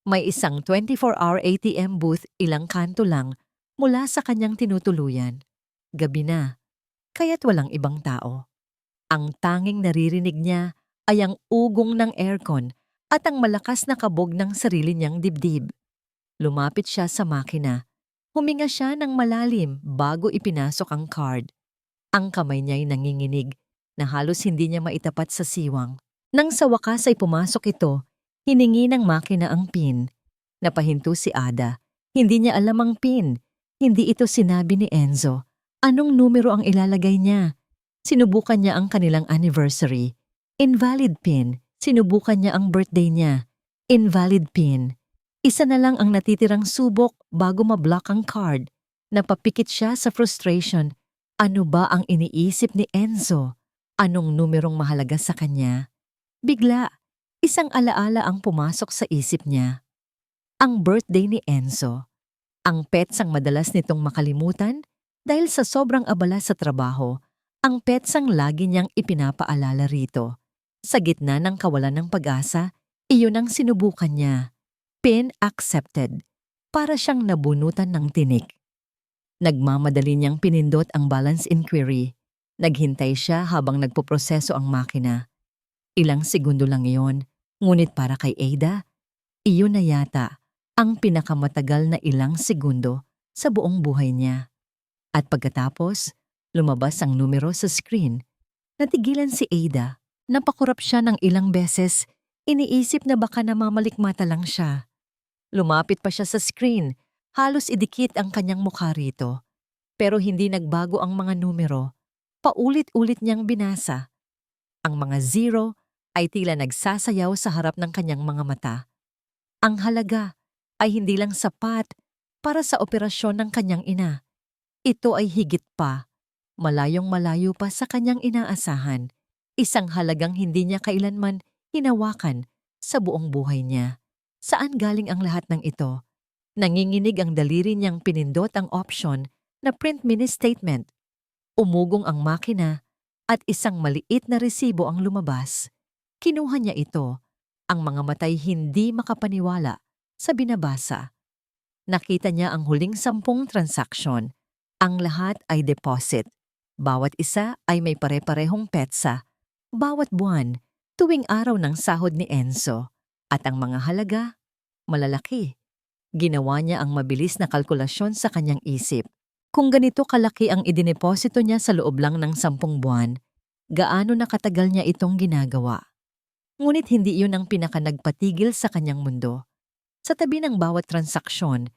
May isang 24-hour ATM booth ilang kanto lang mula sa kanyang tinutuluyan. Gabi na, kaya't walang ibang tao. Ang tanging naririnig niya ay ang ugong ng aircon at ang malakas na kabog ng sarili niyang dibdib. Lumapit siya sa makina. Huminga siya ng malalim bago ipinasok ang card. Ang kamay niya'y nanginginig na halos hindi niya maitapat sa siwang. Nang sa wakas ay pumasok ito, hiningi ng makina ang PIN. Napahinto si Ada. Hindi niya alam ang PIN. Hindi ito sinabi ni Enzo. Anong numero ang ilalagay niya? Sinubukan niya ang kanilang anniversary. Invalid PIN. Sinubukan niya ang birthday niya. Invalid PIN. Isa na lang ang natitirang subok bago mablock ang card. Napapikit siya sa frustration. Ano ba ang iniisip ni Enzo? Anong numerong mahalaga sa kanya? Bigla, isang alaala ang pumasok sa isip niya. Ang birthday ni Enzo. Ang petsang madalas nitong makalimutan dahil sa sobrang abala sa trabaho, ang petsang lagi niyang ipinapaalala rito. Sa gitna ng kawalan ng pag-asa, iyon ang sinubukan niya. PIN accepted. Para siyang nabunutan ng tinik. Nagmamadali niyang pinindot ang balance inquiry. Naghintay siya habang nagpoproseso ang makina. Ilang segundo lang iyon, ngunit para kay Ada, iyon na yata ang pinakamatagal na ilang segundo sa buong buhay niya. At pagkatapos, lumabas ang numero sa screen. Natigilan si Ada. Napakurap siya ng ilang beses. Iniisip na baka namamalikmata lang siya. Lumapit pa siya sa screen. Halos idikit ang kanyang mukha rito. Pero hindi nagbago ang mga numero. Paulit-ulit niyang binasa. Ang mga zero ay tila nagsasayaw sa harap ng kanyang mga mata. Ang halaga ay hindi lang sapat para sa operasyon ng kanyang ina. Ito ay higit pa. malayong-malayo pa sa kanyang inaasahan, isang halagang hindi niya kailanman hinawakan sa buong buhay niya. Saan galing ang lahat ng ito? Nanginginig ang daliri niyang pinindot ang option na print mini statement. Umugong ang makina at isang maliit na resibo ang lumabas. Kinuha niya ito, ang mga matay hindi makapaniwala sa binabasa. Nakita niya ang huling 10 transaksyon. Ang lahat ay deposit. Bawat isa ay may pare-parehong petsa. Bawat buwan, tuwing araw ng sahod ni Enzo. At ang mga halaga, malalaki. Ginawa niya ang mabilis na kalkulasyon sa kanyang isip. Kung ganito kalaki ang idineposito niya sa loob lang ng 10 buwan, gaano na katagal niya itong ginagawa? Ngunit hindi iyon ang pinakanagpatigil sa kanyang mundo. Sa tabi ng bawat transaksyon,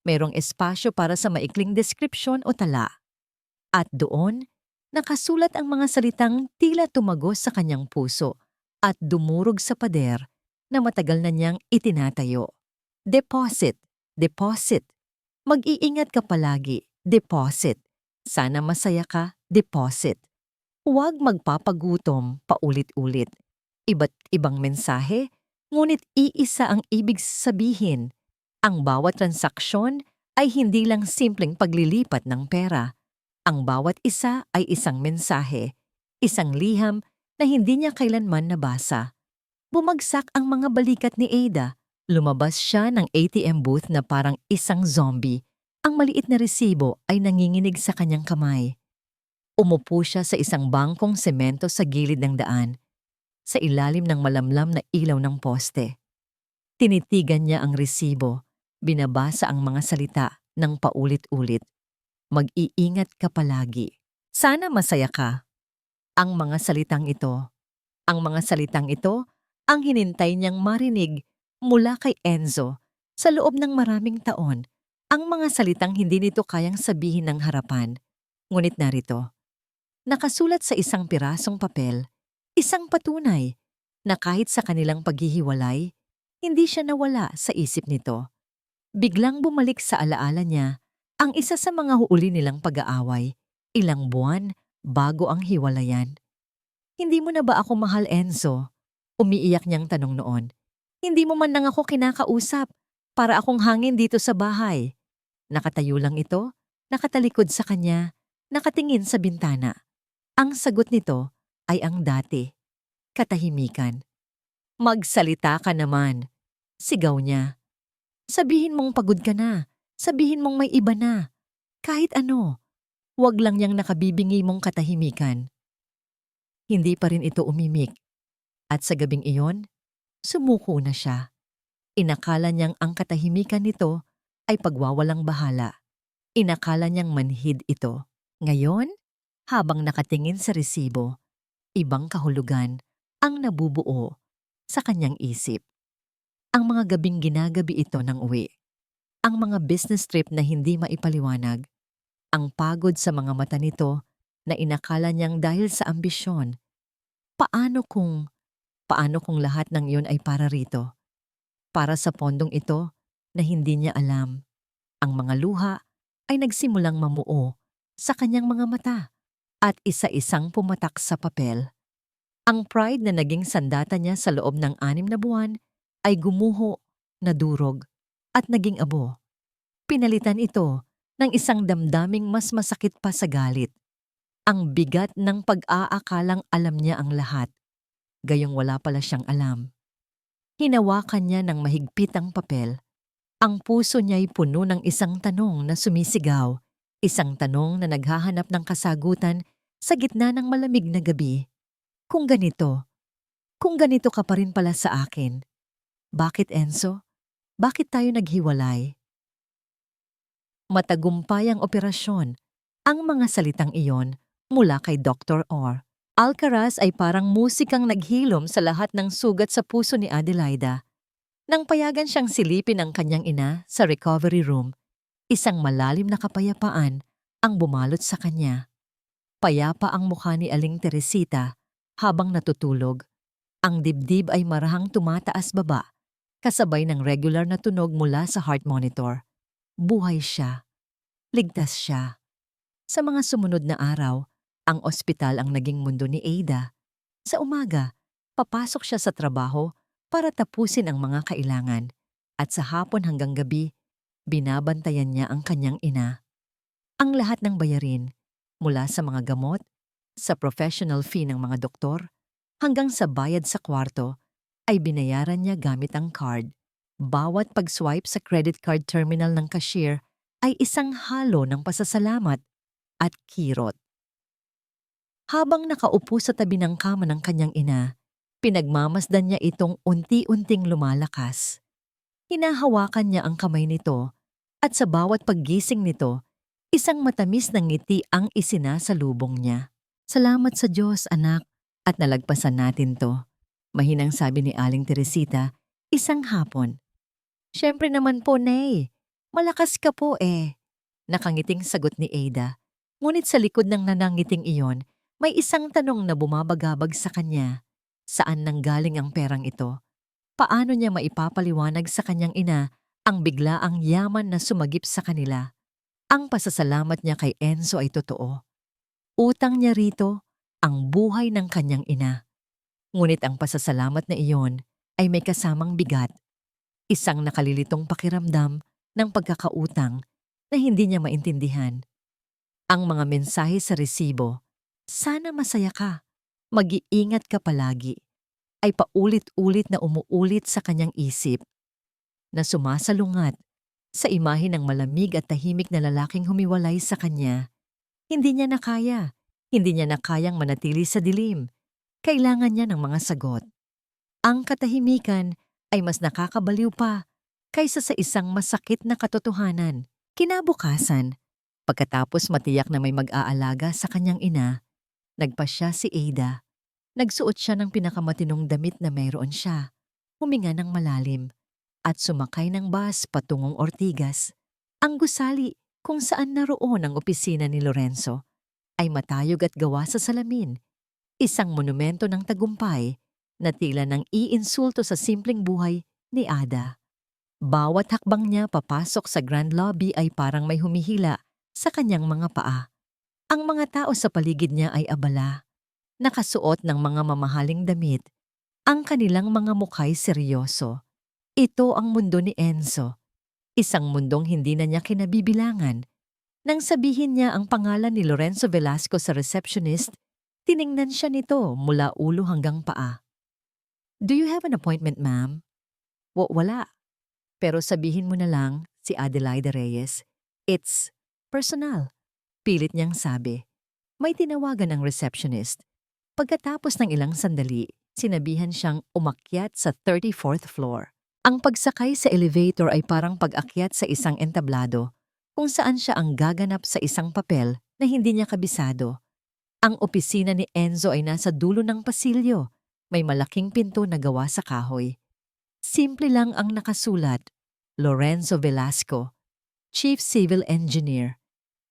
mayroong espasyo para sa maikling deskripsyon o tala. At doon, nakasulat ang mga salitang tila tumagos sa kanyang puso at dumurog sa pader na matagal na niyang itinatayo. Deposit, deposit. Mag-iingat ka palagi, deposit. Sana masaya ka, deposit. Huwag magpapagutom paulit-ulit. Iba't ibang mensahe, ngunit iisa ang ibig sabihin. Ang bawat transaksyon ay hindi lang simpleng paglilipat ng pera. Ang bawat isa ay isang mensahe, isang liham na hindi niya kailanman nabasa. Bumagsak ang mga balikat ni Ada. Lumabas siya ng ATM booth na parang isang zombie. Ang maliit na resibo ay nanginginig sa kanyang kamay. Umupo siya sa isang bangkong semento sa gilid ng daan, sa ilalim ng malamlam na ilaw ng poste. Tinitigan niya ang resibo, binabasa ang mga salita ng paulit-ulit. Mag-iingat ka palagi. Sana masaya ka. Ang mga salitang ito, ang hinintay niyang marinig mula kay Enzo sa loob ng maraming taon. Ang mga salitang hindi nito kayang sabihin ng harapan. Ngunit narito, nakasulat sa isang pirasong papel, isang patunay na kahit sa kanilang paghihiwalay, hindi siya nawala sa isip nito. Biglang bumalik sa alaala niya ang isa sa mga huuli nilang pag-aaway, ilang buwan bago ang hiwalayan. Hindi mo na ba ako mahal, Enzo? Umiiyak niyang tanong noon. Hindi mo man lang ako kinakausap, para akong hangin dito sa bahay. Nakatayo lang ito, nakatalikod sa kanya, nakatingin sa bintana. Ang sagot nito ay ang dati, katahimikan. Magsalita ka naman, sigaw niya. Sabihin mong pagod ka na, sabihin mong may iba na. Kahit ano, wag lang yang nakabibingi mong katahimikan. Hindi pa rin ito umimik. At sa gabing iyon, sumuko na siya. Inakala niyang ang katahimikan nito ay pagwawalang bahala. Inakala niyang manhid ito. Ngayon, habang nakatingin sa resibo, ibang kahulugan ang nabubuo sa kanyang isip. Ang mga gabing ginagabi ito ng uwi. Ang mga business trip na hindi maipaliwanag. Ang pagod sa mga mata nito na inakala niyang dahil sa ambisyon. Paano kung lahat ng iyon ay para rito? Para sa pondong ito na hindi niya alam. Ang mga luha ay nagsimulang mamuo sa kanyang mga mata at isa-isang pumatak sa papel. Ang pride na naging sandata niya sa loob ng 6 na buwan ay gumuho, nadurog, at naging abo. Pinalitan ito ng isang damdaming mas masakit pa sa galit. Ang bigat ng pag-aakalang alam niya ang lahat, gayong wala pala siyang alam. Hinawakan niya ng mahigpit ang papel. Ang puso niya'y puno ng isang tanong na sumisigaw, isang tanong na naghahanap ng kasagutan sa gitna ng malamig na gabi. Kung ganito ka pa rin pala sa akin. Bakit, Enzo? Bakit tayo naghiwalay? Matagumpay ang operasyon. Ang mga salitang iyon mula kay Dr. Orr. Alcaraz ay parang musikang naghilom sa lahat ng sugat sa puso ni Adelaida. Nang payagan siyang silipin ang kanyang ina sa recovery room, isang malalim na kapayapaan ang bumalot sa kanya. Payapa ang mukha ni Aling Teresita habang natutulog. Ang dibdib ay marahang tumataas baba, kasabay ng regular na tunog mula sa heart monitor. Buhay siya. Ligtas siya. Sa mga sumunod na araw, Ang ospital ang naging mundo ni Ada. Sa umaga, papasok siya sa trabaho para tapusin ang mga kailangan. At sa hapon hanggang gabi, binabantayan niya ang kanyang ina. Ang lahat ng bayarin, mula sa mga gamot, sa professional fee ng mga doktor, hanggang sa bayad sa kwarto, ay binayaran niya gamit ang card. Bawat pag-swipe sa credit card terminal ng cashier ay isang halo ng pasasalamat at kirot. Habang nakaupo sa tabi ng kama ng kanyang ina, pinagmamasdan niya itong unti-unting lumalakas. Hinahawakan niya ang kamay nito at sa bawat paggising nito, isang matamis na ngiti ang isinasalubong niya. Salamat sa Diyos, anak, at nalagpasan natin to. Mahinang sabi ni Aling Teresita, isang hapon. Siyempre naman po, Nay. Malakas ka po eh. Nakangiting sagot ni Ada. Ngunit sa likod ng nanangiting iyon, may isang tanong na bumabagabag sa kanya. Saan nanggaling ang perang ito? Paano niya maipapaliwanag sa kanyang ina ang biglaang yaman na sumagip sa kanila? Ang pasasalamat niya kay Enzo ay totoo. Utang niya rito ang buhay ng kanyang ina. Ngunit ang pasasalamat na iyon ay may kasamang bigat. Isang nakalilitong pakiramdam ng pagkakautang na hindi niya maintindihan. Ang mga mensahe sa resibo, sana masaya ka, mag-iingat ka palagi, ay paulit-ulit na umuulit sa kanyang isip na sumasalungat sa imahe ng malamig at tahimik na lalaking humiwalay sa kanya. Hindi niya nakaya, hindi niya nakayang manatili sa dilim. Kailangan niya ng mga sagot. Ang katahimikan ay mas nakakabaliw pa kaysa sa isang masakit na katotohanan. Kinabukasan, pagkatapos matiyak na may mag-aalaga sa kanyang ina, nagpasya si Ada. Nagsuot siya ng pinakamatinong damit na mayroon siya, huminga ng malalim, at sumakay ng bus patungong Ortigas. Ang gusali kung saan naroon ang opisina ni Lorenzo ay matayog at gawa sa salamin, isang monumento ng tagumpay na tila nang iinsulto sa simpleng buhay ni Ada. Bawat hakbang niya papasok sa grand lobby ay parang may humihila sa kanyang mga paa. Ang mga tao sa paligid niya ay abala, nakasuot ng mga mamahaling damit. Ang kanilang mga mukha'y seryoso. Ito ang mundo ni Enzo, isang mundong hindi na niya kinabibilangan. Nang sabihin niya ang pangalan ni Lorenzo Velasco sa receptionist, tiningnan siya nito mula ulo hanggang paa. Do you have an appointment, ma'am? Wala. Pero sabihin mo na lang si Adelaida Reyes. It's personal. Pilit niyang sabi. May tinawagan ang receptionist. Pagkatapos ng ilang sandali, sinabihan siyang umakyat sa 34th floor. Ang pagsakay sa elevator ay parang pag-akyat sa isang entablado, kung saan siya ang gaganap sa isang papel na hindi niya kabisado. Ang opisina ni Enzo ay nasa dulo ng pasilyo. May malaking pinto na gawa sa kahoy. Simple lang ang nakasulat, Lorenzo Velasco, Chief Civil Engineer.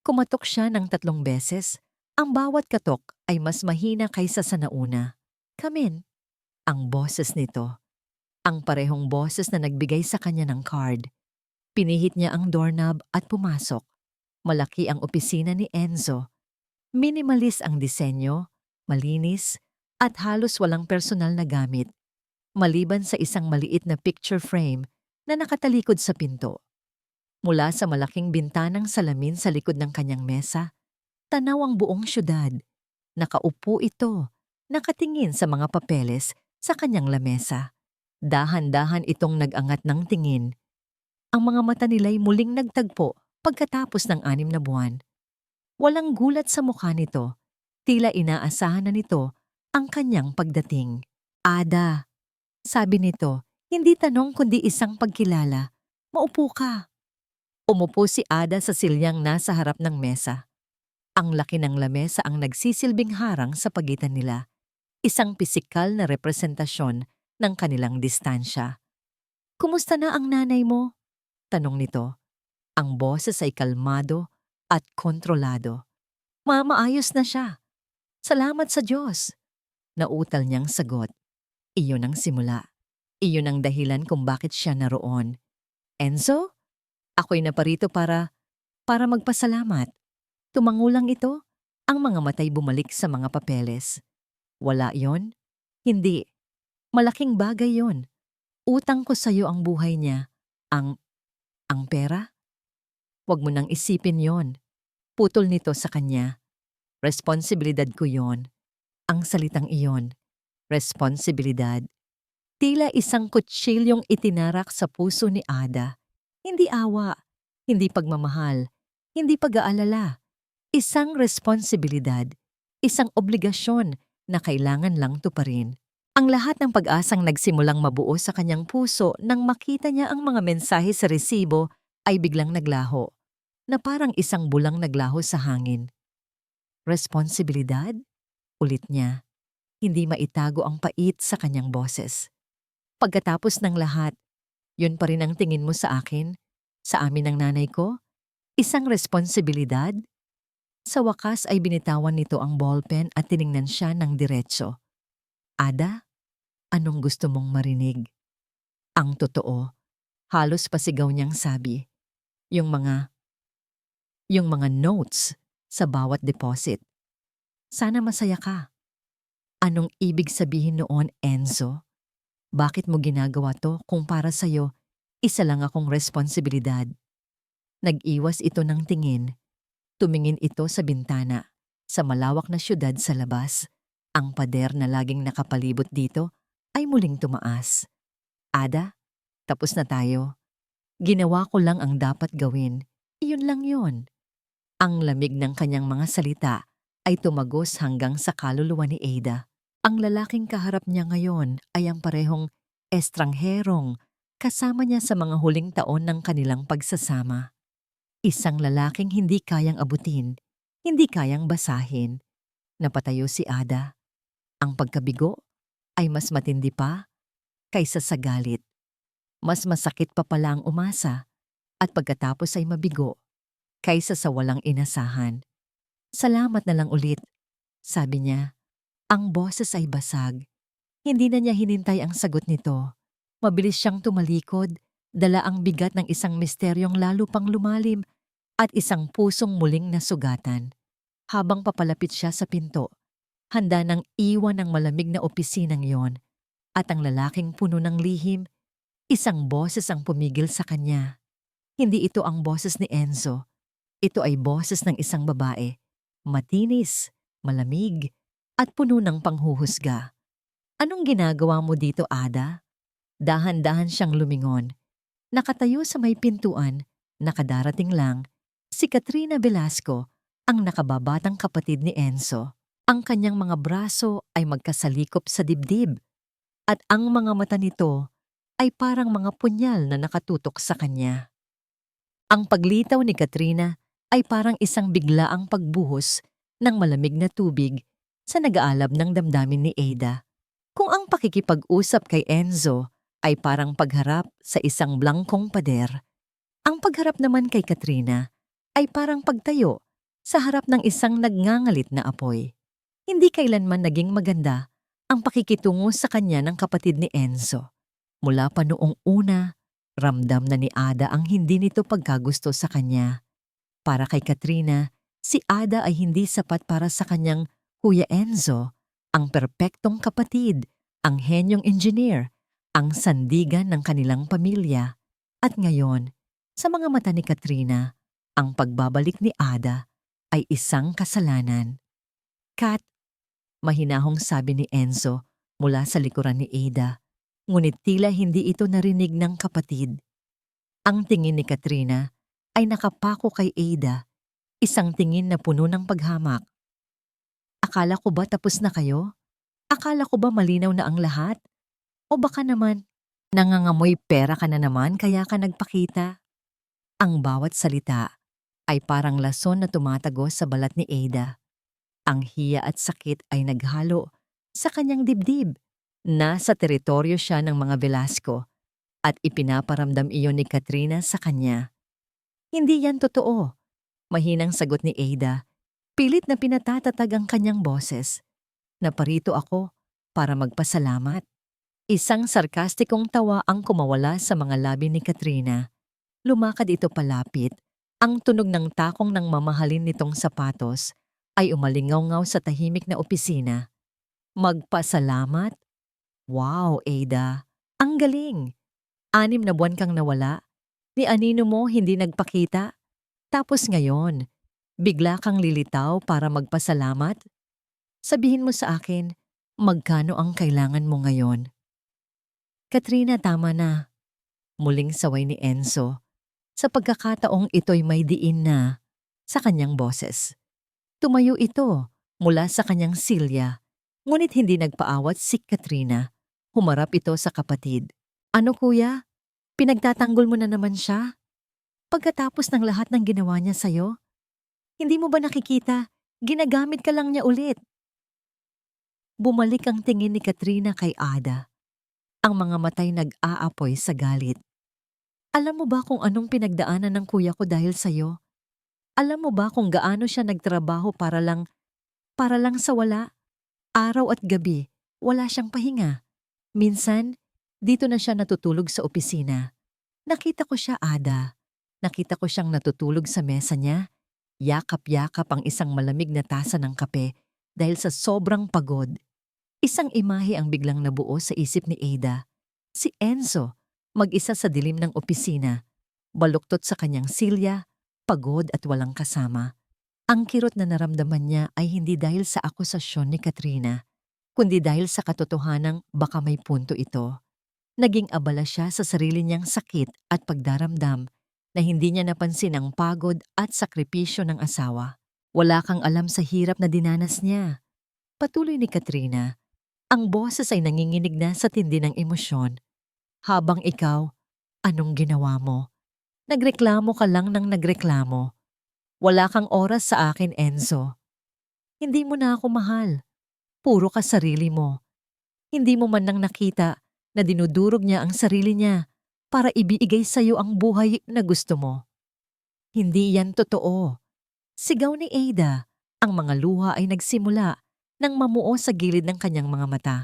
Kumatok siya ng 3 beses. Ang bawat katok ay mas mahina kaysa sa nauna. Come in. Ang boses nito. Ang parehong boses na nagbigay sa kanya ng card. Pinihit niya ang doorknob at pumasok. Malaki ang opisina ni Enzo. Minimalist ang disenyo, malinis, at halos walang personal na gamit, maliban sa isang maliit na picture frame na nakatalikod sa pinto. Mula sa malaking bintanang salamin sa likod ng kanyang mesa, tanaw ang buong syudad. Nakaupo ito, nakatingin sa mga papeles sa kanyang lamesa. Dahan-dahan itong nag-angat ng tingin. Ang mga mata nila'y muling nagtagpo pagkatapos ng 6 na buwan. Walang gulat sa mukha nito, tila inaasahan na nito ang kanyang pagdating. Ada, sabi nito, hindi tanong kundi isang pagkilala. Maupo ka. Umupo si Ada sa silyang nasa harap ng mesa. Ang laki ng lamesa ang nagsisilbing harang sa pagitan nila. Isang pisikal na representasyon ng kanilang distansya. Kumusta na ang nanay mo? Tanong nito. Ang boses ay kalmado at kontrolado. Maayos na siya. Salamat sa Diyos. Nautal niyang sagot. Iyon ang simula. Iyon ang dahilan kung bakit siya naroon. Enzo? Ako'y naparito para magpasalamat. Tumangulang ito Ang mga matay bumalik sa mga papeles. Wala yon? Hindi. Malaking bagay yon. Utang ko sa'yo ang buhay niya. Ang pera? Huwag mo nang isipin yon. Putol nito sa kanya. Responsibilidad ko yon. Ang salitang iyon. Responsibilidad. Tila isang kutsilyong itinarak sa puso ni Ada. Hindi awa, hindi pagmamahal, hindi pag-aalala. Isang responsibilidad, isang obligasyon na kailangan lang tuparin. Ang lahat ng pag-asang nagsimulang mabuo sa kanyang puso nang makita niya ang mga mensahe sa resibo ay biglang naglaho, na parang isang bulang naglaho sa hangin. Responsibilidad? Ulit niya. Hindi maitago ang pait sa kanyang boses. Pagkatapos ng lahat, yun pa rin ang tingin mo sa akin, sa amin ng nanay ko? Isang responsibilidad? Sa wakas ay binitawan nito ang ballpen at tiningnan siya ng diretso. Ada, anong gusto mong marinig? Ang totoo, halos pasigaw niyang sabi. Yung mga notes sa bawat deposit. Sana masaya ka. Anong ibig sabihin noon, Enzo? Bakit mo ginagawa to kung para sa'yo, isa lang akong responsibilidad? Nag-iwas ito ng tingin. Tumingin ito sa bintana, sa malawak na syudad sa labas. Ang pader na laging nakapalibot dito ay muling tumaas. Ada, tapos na tayo. Ginawa ko lang ang dapat gawin. Iyon lang yon. Ang lamig ng kanyang mga salita ay tumagos hanggang sa kaluluwa ni Ada. Ang lalaking kaharap niya ngayon ay ang parehong estrangherong kasama niya sa mga huling taon ng kanilang pagsasama. Isang lalaking hindi kayang abutin, hindi kayang basahin. Napatayo si Ada. Ang pagkabigo ay mas matindi pa kaysa sa galit. Mas masakit pa pala ang umasa at pagkatapos ay mabigo kaysa sa walang inasahan. Salamat na lang ulit, sabi niya. Ang boses ay basag. Hindi na niya hinintay ang sagot nito. Mabilis siyang tumalikod, dala ang bigat ng isang misteryong lalo pang lumalim at isang pusong muling nasugatan. Habang papalapit siya sa pinto, handa nang iwan ang malamig na opisinang yon at ang lalaking puno ng lihim, isang boses ang pumigil sa kanya. Hindi ito ang boses ni Enzo. Ito ay boses ng isang babae. Matinis, malamig, at puno ng panghuhusga. Anong ginagawa mo dito, Ada? Dahan-dahan siyang lumingon. Nakatayo sa may pintuan, nakadarating lang, si Katrina Velasco, ang nakababatang kapatid ni Enzo. Ang kanyang mga braso ay magkasalikop sa dibdib, at ang mga mata nito ay parang mga punyal na nakatutok sa kanya. Ang paglitaw ni Katrina ay parang isang biglaang pagbuhos ng malamig na tubig sa nag-aalab ng damdamin ni Ada. Kung ang pakikipag-usap kay Enzo ay parang pagharap sa isang blangkong pader, ang pagharap naman kay Katrina ay parang pagtayo sa harap ng isang nagngangalit na apoy. Hindi kailanman naging maganda ang pakikitungo sa kanya ng kapatid ni Enzo. Mula pa noong una, ramdam na ni Ada ang hindi nito pagkagusto sa kanya. Para kay Katrina, si Ada ay hindi sapat para sa kanyang Kuya Enzo, ang perpektong kapatid, ang henyong engineer, ang sandigan ng kanilang pamilya. At ngayon, sa mga mata ni Katrina, ang pagbabalik ni Ada ay isang kasalanan. Kat, mahinahong sabi ni Enzo mula sa likuran ni Ada, ngunit tila hindi ito narinig ng kapatid. Ang tingin ni Katrina ay nakapako kay Ada, isang tingin na puno ng paghamak. Akala ko ba tapos na kayo? Akala ko ba malinaw na ang lahat? O baka naman, nangangamoy pera ka na naman kaya ka nagpakita? Ang bawat salita ay parang lason na tumatagos sa balat ni Ada. Ang hiya at sakit ay naghalo sa kanyang dibdib. Nasa teritoryo siya ng mga Velasco at ipinaparamdam iyon ni Katrina sa kanya. Hindi yan totoo. Mahinang sagot ni Ada. Pilit na pinatatatag ang kanyang boses. Naparito ako para magpasalamat. Isang sarkastikong tawa ang kumawala sa mga labi ni Katrina. Lumakad ito palapit. Ang tunog ng takong ng mamahalin nitong sapatos ay umalingaw-ngaw sa tahimik na opisina. Magpasalamat? Wow, Ada. Ang galing! 6 na buwan kang nawala. Ni anino mo hindi nagpakita. Tapos ngayon, bigla kang lilitaw para magpasalamat? Sabihin mo sa akin, magkano ang kailangan mo ngayon? Katrina, tama na. Muling saway ni Enzo. Sa pagkakataong ito'y may diin na sa kanyang boses. Tumayo ito mula sa kanyang silya, ngunit hindi nagpaawat si Katrina. Humarap ito sa kapatid. Ano kuya? Pinagtatanggol mo na naman siya? Pagkatapos ng lahat ng ginawa niya sa'yo? Hindi mo ba nakikita? Ginagamit ka lang niya ulit. Bumalik ang tingin ni Katrina kay Ada. Ang mga matay nag-aapoy sa galit. Alam mo ba kung anong pinagdaanan ng kuya ko dahil sa'yo? Alam mo ba kung gaano siya nagtrabaho para lang sa wala? Araw at gabi, wala siyang pahinga. Minsan, dito na siya natutulog sa opisina. Nakita ko siya, Ada. Nakita ko siyang natutulog sa mesa niya. Yakap-yakap ang isang malamig na tasa ng kape dahil sa sobrang pagod. Isang imahe ang biglang nabuo sa isip ni Ada. Si Enzo, mag-isa sa dilim ng opisina, baluktot sa kanyang silya, pagod at walang kasama. Ang kirot na naramdaman niya ay hindi dahil sa akusasyon ni Katrina, kundi dahil sa katotohanang baka may punto ito. Naging abala siya sa sarili niyang sakit at pagdaramdam na hindi niya napansin ang pagod at sakripisyo ng asawa. Wala kang alam sa hirap na dinanas niya. Patuloy ni Katrina, ang boses ay nanginginig na sa tindi ng emosyon. Habang ikaw, anong ginawa mo? Nagreklamo ka lang ng nagreklamo. Wala kang oras sa akin, Enzo. Hindi mo na ako mahal. Puro ka sarili mo. Hindi mo man lang nakita na dinudurog niya ang sarili niya para ibigay sa'yo ang buhay na gusto mo. Hindi yan totoo. Sigaw ni Ada. Ang mga luha ay nagsimula nang mamuo sa gilid ng kanyang mga mata.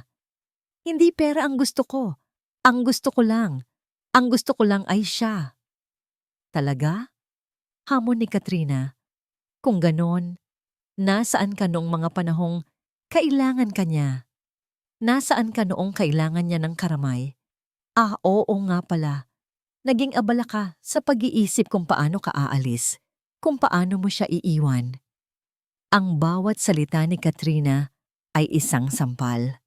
Hindi pera ang gusto ko. Ang gusto ko lang. Ang gusto ko lang ay siya. Talaga? Hamon ni Katrina. Kung ganon, nasaan ka noong mga panahong kailangan ka niya? Nasaan ka noong kailangan niya ng karamay? Ah, oo nga pala. Naging abala ka sa pag-iisip kung paano ka aalis, kung paano mo siya iiwan. Ang bawat salita ni Katrina ay isang sampal.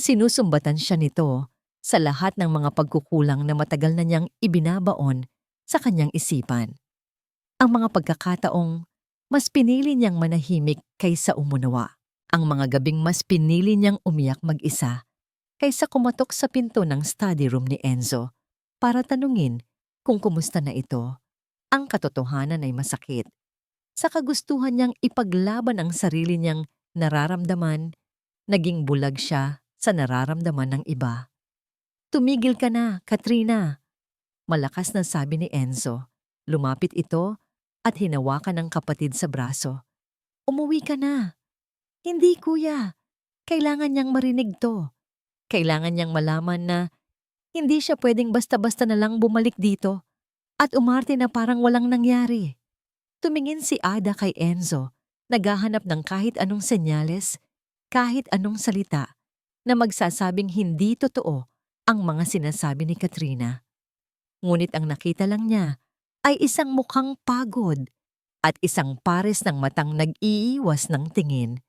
Sinusumbatan siya nito sa lahat ng mga pagkukulang na matagal na niyang ibinabaon sa kanyang isipan. Ang mga pagkakataong mas pinili niyang manahimik kaysa umunawa. Ang mga gabing mas pinili niyang umiyak mag-isa kaysa kumatok sa pinto ng study room ni Enzo para tanungin kung kumusta na ito. Ang katotohanan ay masakit. Sa kagustuhan niyang ipaglaban ang sarili niyang nararamdaman, naging bulag siya sa nararamdaman ng iba. Tumigil ka na, Katrina. Malakas na sabi ni Enzo. Lumapit ito at hinawakan ng kapatid sa braso. Umuwi ka na. Hindi kuya. Kailangan niyang marinig to. Kailangan niyang malaman na hindi siya pwedeng basta-basta na lang bumalik dito at umarte na parang walang nangyari. Tumingin si Ada kay Enzo, naghahanap ng kahit anong senyales, kahit anong salita na magsasabing hindi totoo ang mga sinasabi ni Katrina. Ngunit ang nakita lang niya ay isang mukhang pagod at isang pares ng matang nag-iiwas ng tingin.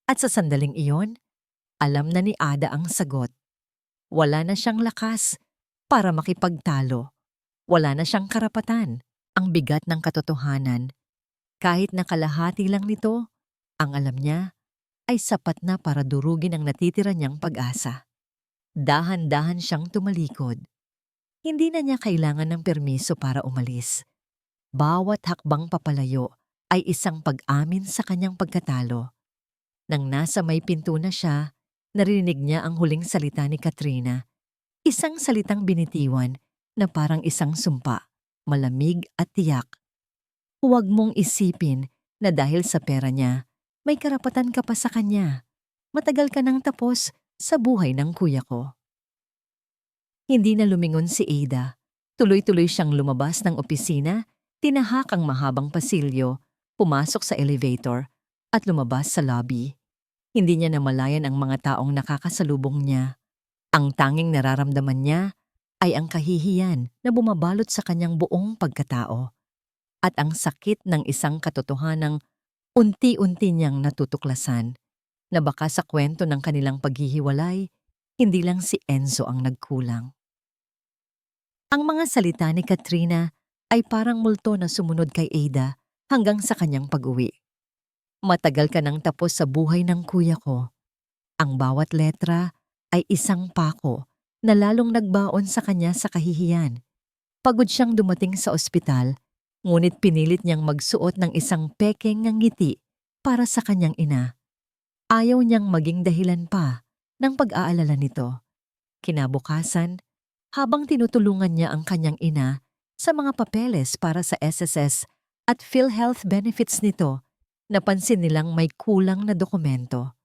At sa sandaling iyon, alam na ni Ada ang sagot. Wala na siyang lakas para makipagtalo. Wala na siyang karapatan. Ang bigat ng katotohanan. Kahit na kalahati lang nito, ang alam niya ay sapat na para durugin ang natitira niyang pag-asa. Dahan-dahan siyang tumalikod. Hindi na niya kailangan ng permiso para umalis. Bawat hakbang papalayo ay isang pag-amin sa kanyang pagkatalo. Nang nasa may pinto na siya, narinig niya ang huling salita ni Katrina. Isang salitang binitiwan na parang isang sumpa. Malamig at tiyak. Huwag mong isipin na dahil sa pera niya, may karapatan ka pa sa kanya. Matagal ka nang tapos sa buhay ng kuya ko. Hindi na lumingon si Ada. Tuloy-tuloy siyang lumabas ng opisina, tinahak ang mahabang pasilyo, pumasok sa elevator, at lumabas sa lobby. Hindi niya namalayan ang mga taong nakakasalubong niya. Ang tanging nararamdaman niya ay ang kahihiyan na bumabalot sa kanyang buong pagkatao at ang sakit ng isang katotohanang unti-unti niyang natutuklasan na baka sa kwento ng kanilang paghihiwalay, hindi lang si Enzo ang nagkulang. Ang mga salita ni Katrina ay parang multo na sumunod kay Ada hanggang sa kanyang pag-uwi. Matagal ka nang tapos sa buhay ng kuya ko. Ang bawat letra ay isang pako na lalong nagbaon sa kanya sa kahihiyan. Pagod siyang dumating sa ospital, ngunit pinilit niyang magsuot ng isang pekeng ng ngiti para sa kanyang ina. Ayaw niyang maging dahilan pa ng pag-aalala nito. Kinabukasan, habang tinutulungan niya ang kanyang ina sa mga papeles para sa SSS at PhilHealth benefits nito, napansin nilang may kulang na dokumento.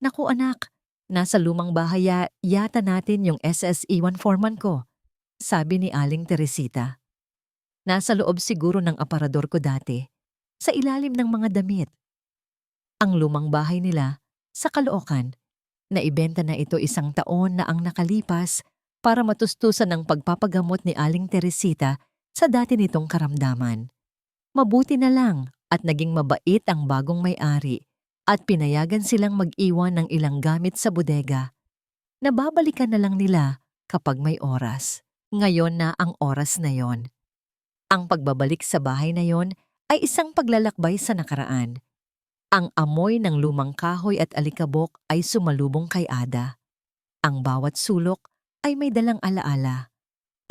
Naku anak, nasa lumang bahay yata natin yung SSE1 foreman ko, sabi ni Aling Teresita. Nasa loob siguro ng aparador ko dati, sa ilalim ng mga damit. Ang lumang bahay nila, sa Caloocan, naibenta na ito 1 taon na ang nakalipas para matustusan ng pagpapagamot ni Aling Teresita sa dati nitong karamdaman. Mabuti na lang at naging mabait ang bagong may-ari at pinayagan silang mag-iwan ng ilang gamit sa bodega. Nababalikan na lang nila kapag may oras. Ngayon na ang oras na yon. Ang pagbabalik sa bahay na yon ay isang paglalakbay sa nakaraan. Ang amoy ng lumang kahoy at alikabok ay sumalubong kay Ada. Ang bawat sulok ay may dalang alaala.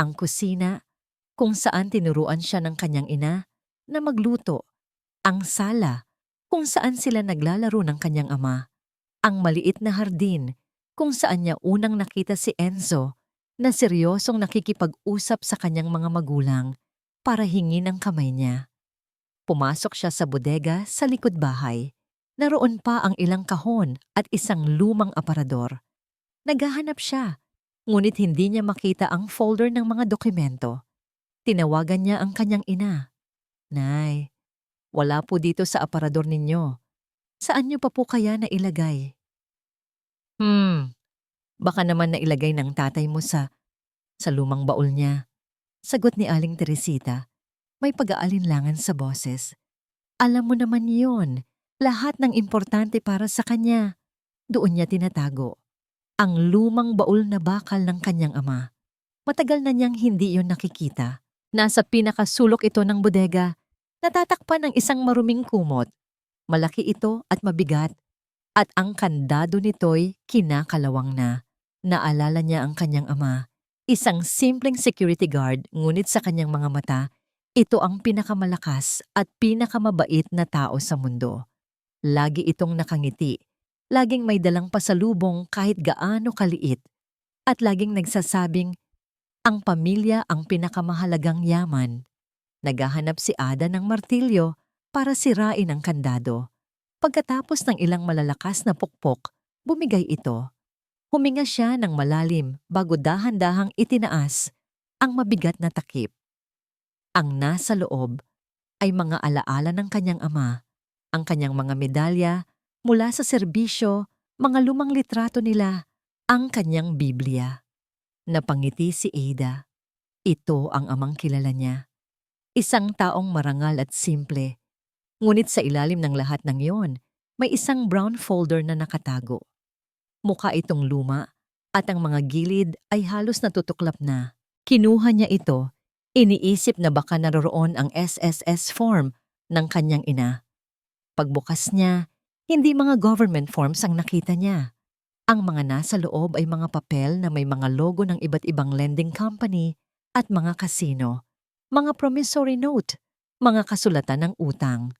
Ang kusina, kung saan tinuruan siya ng kanyang ina na magluto. Ang sala, kung saan sila naglalaro ng kanyang ama. Ang maliit na hardin, kung saan niya unang nakita si Enzo na seryosong nakikipag-usap sa kanyang mga magulang para hingin ang kamay niya. Pumasok siya sa bodega sa likod bahay. Naroon pa ang ilang kahon at isang lumang aparador. Naghahanap siya, ngunit hindi niya makita ang folder ng mga dokumento. Tinawagan niya ang kanyang ina. Nay, wala po dito sa aparador ninyo. Saan niyo pa po kaya nailagay? Baka naman nailagay ng tatay mo sa lumang baul niya. Sagot ni Aling Teresita. May pag-aalinlangan sa boses. Alam mo naman yon, lahat ng importante para sa kanya. Doon niya tinatago. Ang lumang baul na bakal ng kanyang ama. Matagal na niyang hindi yon nakikita. Nasa pinakasulok ito ng bodega. Natatakpan ng isang maruming kumot. Malaki ito at mabigat. At ang kandado nito'y kinakalawang na. Naalala niya ang kanyang ama. Isang simpleng security guard, ngunit sa kanyang mga mata, ito ang pinakamalakas at pinakamabait na tao sa mundo. Lagi itong nakangiti, laging may dalang pasalubong kahit gaano kaliit, at laging nagsasabing, ang pamilya ang pinakamahalagang yaman. Naghahanap si Ada ng martilyo para sirain ang kandado. Pagkatapos ng ilang malalakas na pukpok, bumigay ito. Huminga siya ng malalim bago dahan-dahang itinaas ang mabigat na takip. Ang nasa loob ay mga alaala ng kanyang ama, ang kanyang mga medalya mula sa serbisyo, mga lumang litrato nila, ang kanyang Biblia. Napangiti si Ada. Ito ang amang kilala niya. Isang taong marangal at simple. Ngunit sa ilalim ng lahat ng iyon, may isang brown folder na nakatago. Mukha itong luma at ang mga gilid ay halos natutuklap na. Kinuha niya ito, iniisip na baka naroroon ang SSS form ng kanyang ina. Pagbukas niya, hindi mga government forms ang nakita niya. Ang mga nasa loob ay mga papel na may mga logo ng iba't ibang lending company at mga kasino, mga promissory note, mga kasulatan ng utang.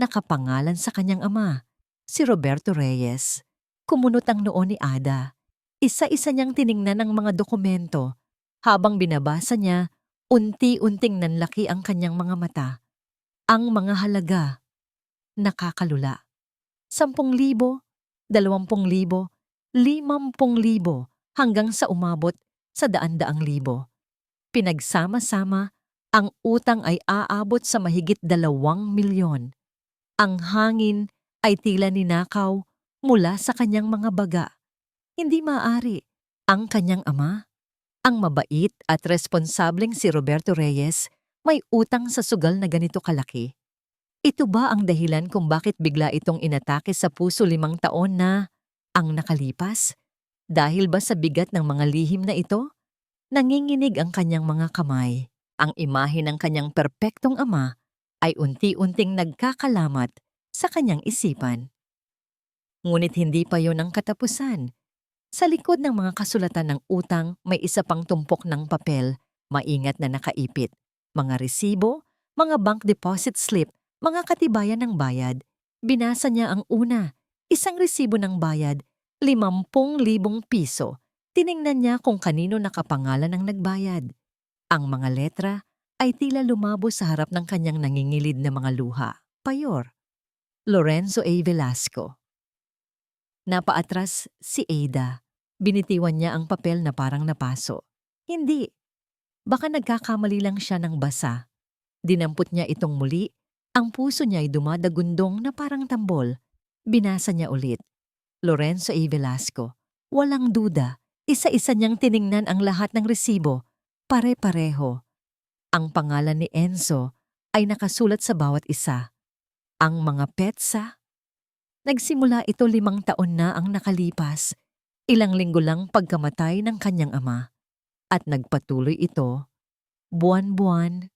Nakapangalan sa kanyang ama, si Roberto Reyes. Kumunot ang noo ni Ada. Isa-isa niyang tiningnan ang mga dokumento. Habang binabasa niya, unti-unting nanlaki ang kanyang mga mata. Ang mga halaga. Nakakalula. 10,000, 20,000, 50,000 hanggang sa umabot sa daan-daang libo. Pinagsama-sama, ang utang ay aabot sa mahigit 2 milyon. Ang hangin ay tila ninakaw mula sa kanyang mga baga. Hindi maaari. Ang kanyang ama, ang mabait at responsableng si Roberto Reyes, may utang sa sugal na ganito kalaki. Ito ba ang dahilan kung bakit bigla itong inatake sa puso 5 taon na ang nakalipas? Dahil ba sa bigat ng mga lihim na ito? Nanginginig ang kanyang mga kamay. Ang imahe ng kanyang perpektong ama ay unti-unting nagkakalamat sa kanyang isipan. Ngunit hindi pa yon ang katapusan. Sa likod ng mga kasulatan ng utang, may isa pang tumpok ng papel, maingat na nakaipit. Mga resibo, mga bank deposit slip, mga katibayan ng bayad. Binasa niya ang una, isang resibo ng bayad, 50,000 piso. Tiningnan niya kung kanino nakapangalan ang nagbayad. Ang mga letra ay tila lumabo sa harap ng kanyang nangingilid na mga luha. Payor, Lorenzo A. Velasco. Napaatras si Ada. Binitiwan niya ang papel na parang napaso. Hindi. Baka nagkakamali lang siya ng basa. Dinampot niya itong muli. Ang puso niya ay dumadagundong na parang tambol. Binasa niya ulit. Lorenzo A. Velasco. Walang duda. Isa-isa niyang tiningnan ang lahat ng resibo. Pare-pareho. Ang pangalan ni Enzo ay nakasulat sa bawat isa. Ang mga petsa. Nagsimula ito 5 taon na ang nakalipas. Ilang linggo lang pagkamatay ng kanyang ama. At nagpatuloy ito, buwan-buwan,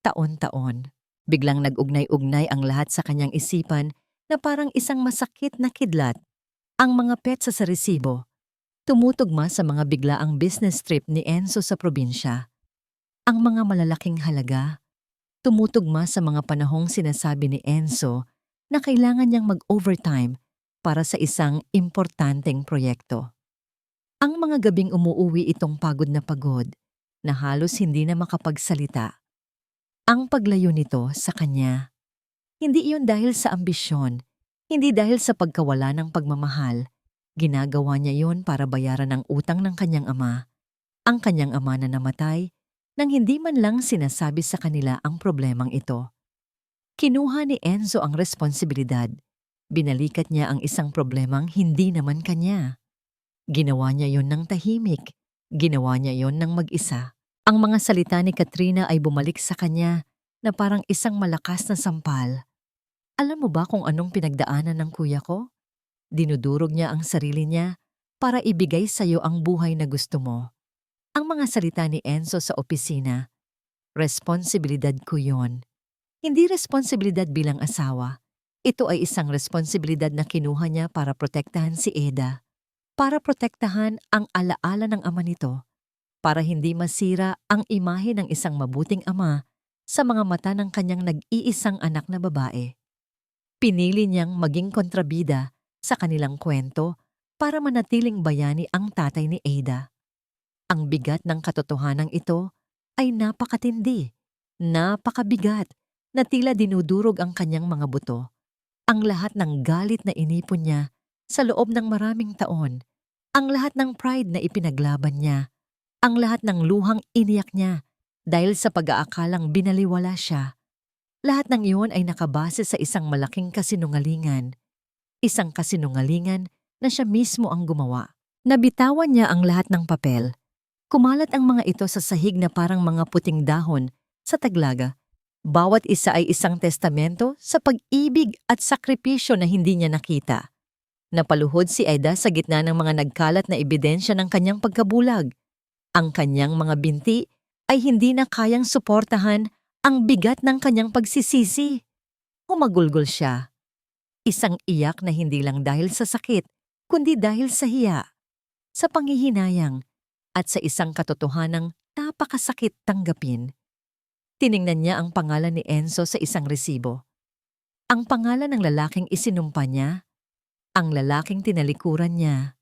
taon-taon. Biglang nag-ugnay-ugnay ang lahat sa kanyang isipan na parang isang masakit na kidlat. Ang mga petsa sa resibo, tumutugma sa mga biglaang business trip ni Enzo sa probinsya. Ang mga malalaking halaga, tumutugma sa mga panahong sinasabi ni Enzo na kailangan niyang mag-overtime para sa isang importanteng proyekto. Ang mga gabing umuuwi itong pagod na halos hindi na makapagsalita. Ang paglayo nito sa kanya, hindi iyon dahil sa ambisyon, hindi dahil sa pagkawala ng pagmamahal. Ginagawa niya iyon para bayaran ang utang ng kanyang ama. Ang kanyang ama na namatay nang hindi man lang sinasabi sa kanila ang problemang ito. Kinuha ni Enzo ang responsibilidad. Binalikat niya ang isang problemang hindi naman kanya. Ginawa niya yon ng tahimik. Ginawa niya yon ng mag-isa. Ang mga salita ni Katrina ay bumalik sa kanya na parang isang malakas na sampal. Alam mo ba kung anong pinagdaanan ng kuya ko? Dinudurog niya ang sarili niya para ibigay sa iyo ang buhay na gusto mo. Ang mga salita ni Enzo sa opisina, responsibilidad ko yon. Hindi responsibilidad bilang asawa. Ito ay isang responsibilidad na kinuha niya para protektahan si Ada. Para protektahan ang alaala ng ama nito. Para hindi masira ang imahe ng isang mabuting ama sa mga mata ng kanyang nag-iisang anak na babae. Pinili niyang maging kontrabida sa kanilang kwento para manatiling bayani ang tatay ni Ada. Ang bigat ng katotohanan ito ay napakatindi, napakabigat, na tila dinudurog ang kanyang mga buto. Ang lahat ng galit na inipon niya sa loob ng maraming taon, ang lahat ng pride na ipinaglaban niya, ang lahat ng luhang iniyak niya dahil sa pag-aakalang binaliwala siya. Lahat ng iyon ay nakabase sa isang malaking kasinungalingan. Isang kasinungalingan na siya mismo ang gumawa. Nabitawan niya ang lahat ng papel. Kumalat ang mga ito sa sahig na parang mga puting dahon sa taglaga. Bawat isa ay isang testamento sa pag-ibig at sakripisyo na hindi niya nakita. Napaluhod si Eda sa gitna ng mga nagkalat na ebidensya ng kanyang pagkabulag. Ang kanyang mga binti ay hindi na kayang suportahan ang bigat ng kanyang pagsisisi. Humagulgol siya. Isang iyak na hindi lang dahil sa sakit, kundi dahil sa hiya, sa panghihinayang, at sa isang katotohanang napakasakit tanggapin. Tiningnan niya ang pangalan ni Enzo sa isang resibo. Ang pangalan ng lalaking isinumpa niya, ang lalaking tinalikuran niya,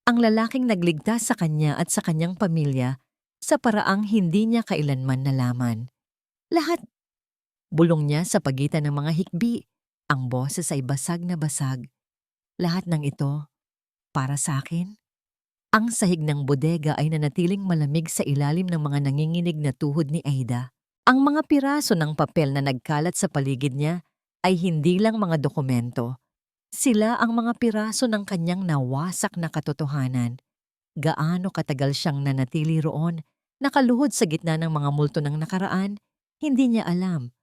ang lalaking nagligtas sa kanya at sa kanyang pamilya sa paraang hindi niya kailanman nalaman. Lahat. Bulong niya sa pagitan ng mga hikbi, ang boses ay basag na basag. Lahat ng ito, para sa akin. Ang sahig ng bodega ay nanatiling malamig sa ilalim ng mga nanginginig na tuhod ni Ada. Ang mga piraso ng papel na nagkalat sa paligid niya ay hindi lang mga dokumento. Sila ang mga piraso ng kanyang nawasak na katotohanan. Gaano katagal siyang nanatili roon, nakaluhod sa gitna ng mga multo ng nakaraan, hindi niya alam.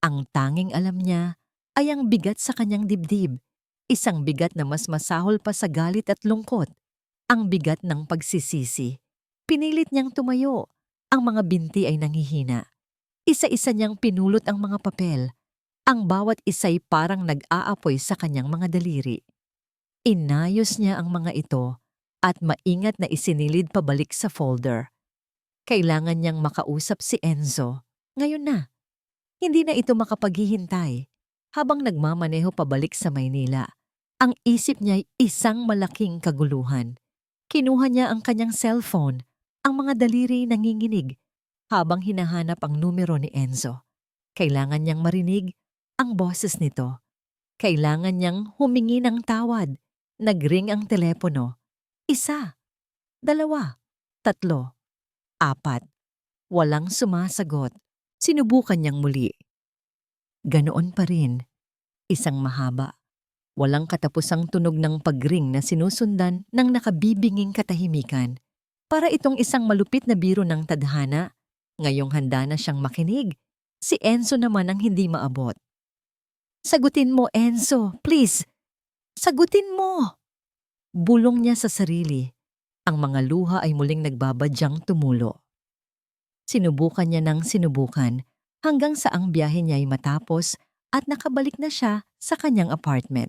Ang tanging alam niya ay ang bigat sa kanyang dibdib, isang bigat na mas masahol pa sa galit at lungkot, ang bigat ng pagsisisi. Pinilit niyang tumayo, ang mga binti ay nanghihina. Isa-isa niyang pinulot ang mga papel, ang bawat isa'y parang nag-aapoy sa kanyang mga daliri. Inayos niya ang mga ito at maingat na isinilid pabalik sa folder. Kailangan niyang makausap si Enzo. Ngayon na. Hindi na ito makapaghihintay. Habang nagmamaneho pabalik sa Maynila, ang isip niya'y isang malaking kaguluhan. Kinuha niya ang kanyang cellphone, ang mga daliri nanginginig, habang hinahanap ang numero ni Enzo. Kailangan niyang marinig ang boses nito. Kailangan niyang humingi ng tawad. Nagring ang telepono. 1, 2, 3, 4. Walang sumasagot. Sinubukan niyang muli. Ganoon pa rin. Isang mahaba. Walang katapusang tunog ng pagring na sinusundan ng nakabibinging katahimikan. Para itong isang malupit na biro ng tadhana. Ngayong handa na siyang makinig. Si Enzo naman ang hindi maabot. Sagutin mo, Enzo. Please. Sagutin mo. Bulong niya sa sarili. Ang mga luha ay muling nagbabadyang tumulo. Sinubukan niya ng sinubukan hanggang sa ang biyahe niya ay matapos at nakabalik na siya sa kanyang apartment.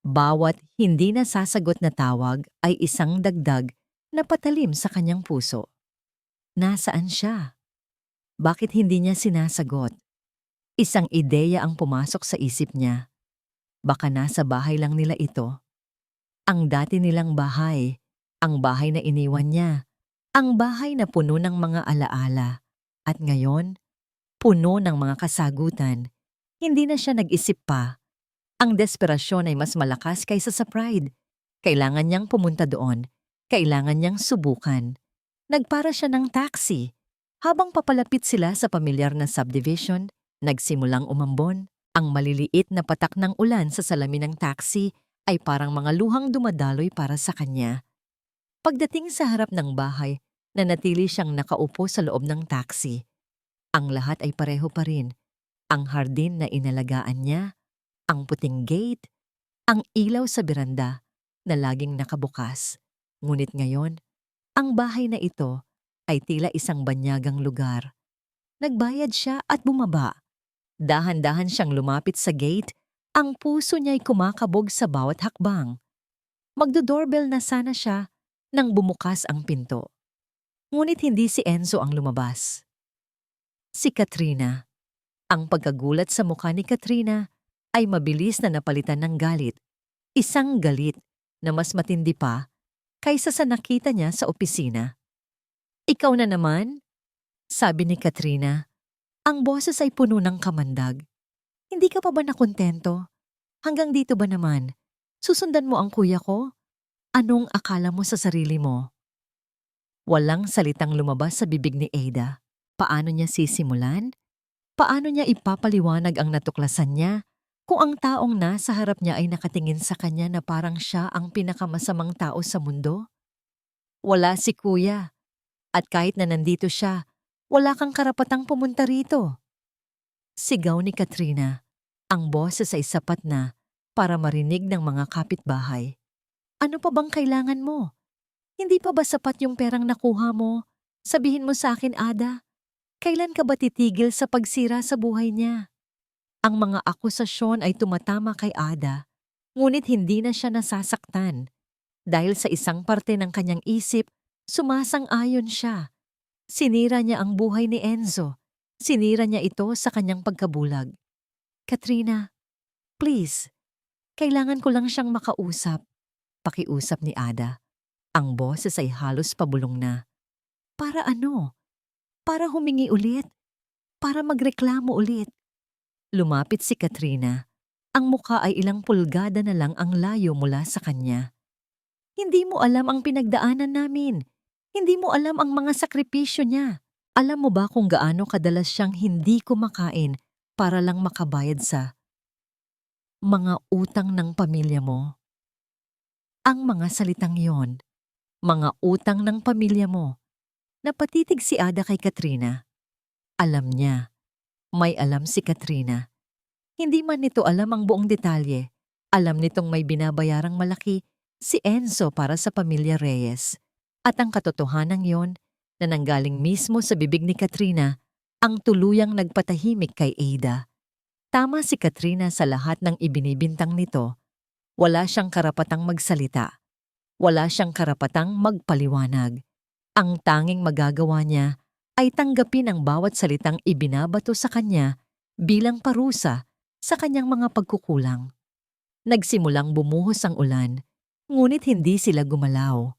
Bawat hindi nasasagot na tawag ay isang dagdag na patalim sa kanyang puso. Nasaan siya? Bakit hindi niya sinasagot? Isang ideya ang pumasok sa isip niya. Baka nasa bahay lang nila ito. Ang dati nilang bahay, ang bahay na iniwan niya, ang bahay na puno ng mga alaala. At ngayon, puno ng mga kasagutan. Hindi na siya nag-isip pa. Ang desperasyon ay mas malakas kaysa sa pride. Kailangan niyang pumunta doon. Kailangan niyang subukan. Nagpara siya ng taxi. Habang papalapit sila sa pamilyar na subdivision, nagsimulang umambon. Ang maliliit na patak ng ulan sa salamin ng taxi ay parang mga luhang dumadaloy para sa kanya. Pagdating sa harap ng bahay, nanatili siyang nakaupo sa loob ng taxi. Ang lahat ay pareho pa rin. Ang hardin na inalagaan niya, ang puting gate, ang ilaw sa beranda na laging nakabukas. Ngunit ngayon, ang bahay na ito ay tila isang banyagang lugar. Nagbayad siya at bumaba. Dahan-dahan siyang lumapit sa gate, ang puso niya'y kumakabog sa bawat hakbang. Magdo-doorbell na sana siya nang bumukas ang pinto. Ngunit hindi si Enzo ang lumabas. Si Katrina. Ang pagkagulat sa mukha ni Katrina ay mabilis na napalitan ng galit. Isang galit na mas matindi pa kaysa sa nakita niya sa opisina. Ikaw na naman? Sabi ni Katrina. Ang boses ay puno ng kamandag. Hindi ka pa ba nakontento? Hanggang dito ba naman? Susundan mo ang kuya ko? Anong akala mo sa sarili mo? Walang salitang lumabas sa bibig ni Ada. Paano niya sisimulan? Paano niya ipapaliwanag ang natuklasan niya kung ang taong nasa harap niya ay nakatingin sa kanya na parang siya ang pinakamasamang tao sa mundo? Wala si kuya. At kahit na nandito siya, wala kang karapatang pumunta rito. Sigaw ni Katrina. Ang boses ay sapat na para marinig ng mga kapitbahay. Ano pa bang kailangan mo? Hindi pa ba sapat yung perang nakuha mo? Sabihin mo sa akin, Ada. Kailan ka ba titigil sa pagsira sa buhay niya? Ang mga akusasyon ay tumatama kay Ada, ngunit hindi na siya nasasaktan. Dahil sa isang parte ng kanyang isip, sumasang-ayon siya. Sinira niya ang buhay ni Enzo. Sinira niya ito sa kanyang pagkabulag. Katrina, please, kailangan ko lang siyang makausap. Pakiusap ni Ada. Ang boses ay halos pabulong na. Para ano? Para humingi ulit? Para magreklamo ulit? Lumapit si Katrina. Ang mukha ay ilang pulgada na lang ang layo mula sa kanya. Hindi mo alam ang pinagdaanan namin. Hindi mo alam ang mga sakripisyo niya. Alam mo ba kung gaano kadalas siyang hindi kumakain para lang makabayad sa... mga utang ng pamilya mo. Ang mga salitang yon, mga utang ng pamilya mo, napatitig si Ada kay Katrina. Alam niya, may alam si Katrina. Hindi man nito alam ang buong detalye. Alam nitong may binabayarang malaki si Enzo para sa pamilya Reyes. At ang katotohanan yon na nanggaling mismo sa bibig ni Katrina ang tuluyang nagpatahimik kay Ada. Tama si Katrina sa lahat ng ibinibintang nito. Wala siyang karapatang magsalita. Wala siyang karapatang magpaliwanag. Ang tanging magagawa niya ay tanggapin ang bawat salitang ibinabato sa kanya bilang parusa sa kanyang mga pagkukulang. Nagsimulang bumuhos ang ulan, ngunit hindi sila gumalaw.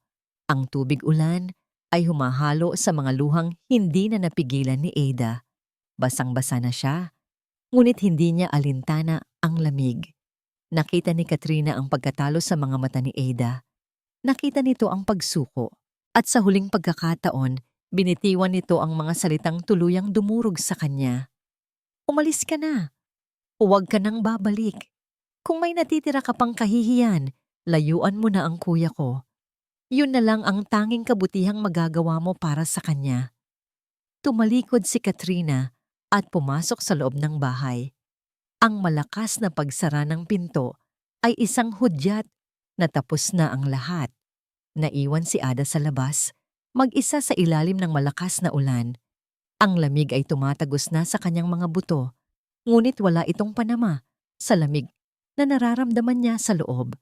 Ang tubig ulan ay humahalo sa mga luhang hindi na napigilan ni Ada. Basang-basa na siya, ngunit hindi niya alintana ang lamig. Nakita ni Katrina ang pagkatalo sa mga mata ni Ada. Nakita nito ang pagsuko. At sa huling pagkakataon, binitiwan nito ang mga salitang tuluyang dumurog sa kanya. Umalis ka na. Huwag ka nang babalik. Kung may natitira ka pang kahihiyan, layuan mo na ang kuya ko. Yun na lang ang tanging kabutihang magagawa mo para sa kanya. Tumalikod si Katrina at pumasok sa loob ng bahay. Ang malakas na pagsara ng pinto ay isang hudyat na tapos na ang lahat. Naiwan si Ada sa labas, mag-isa sa ilalim ng malakas na ulan. Ang lamig ay tumatagos na sa kanyang mga buto, ngunit wala itong panama sa lamig na nararamdaman niya sa loob.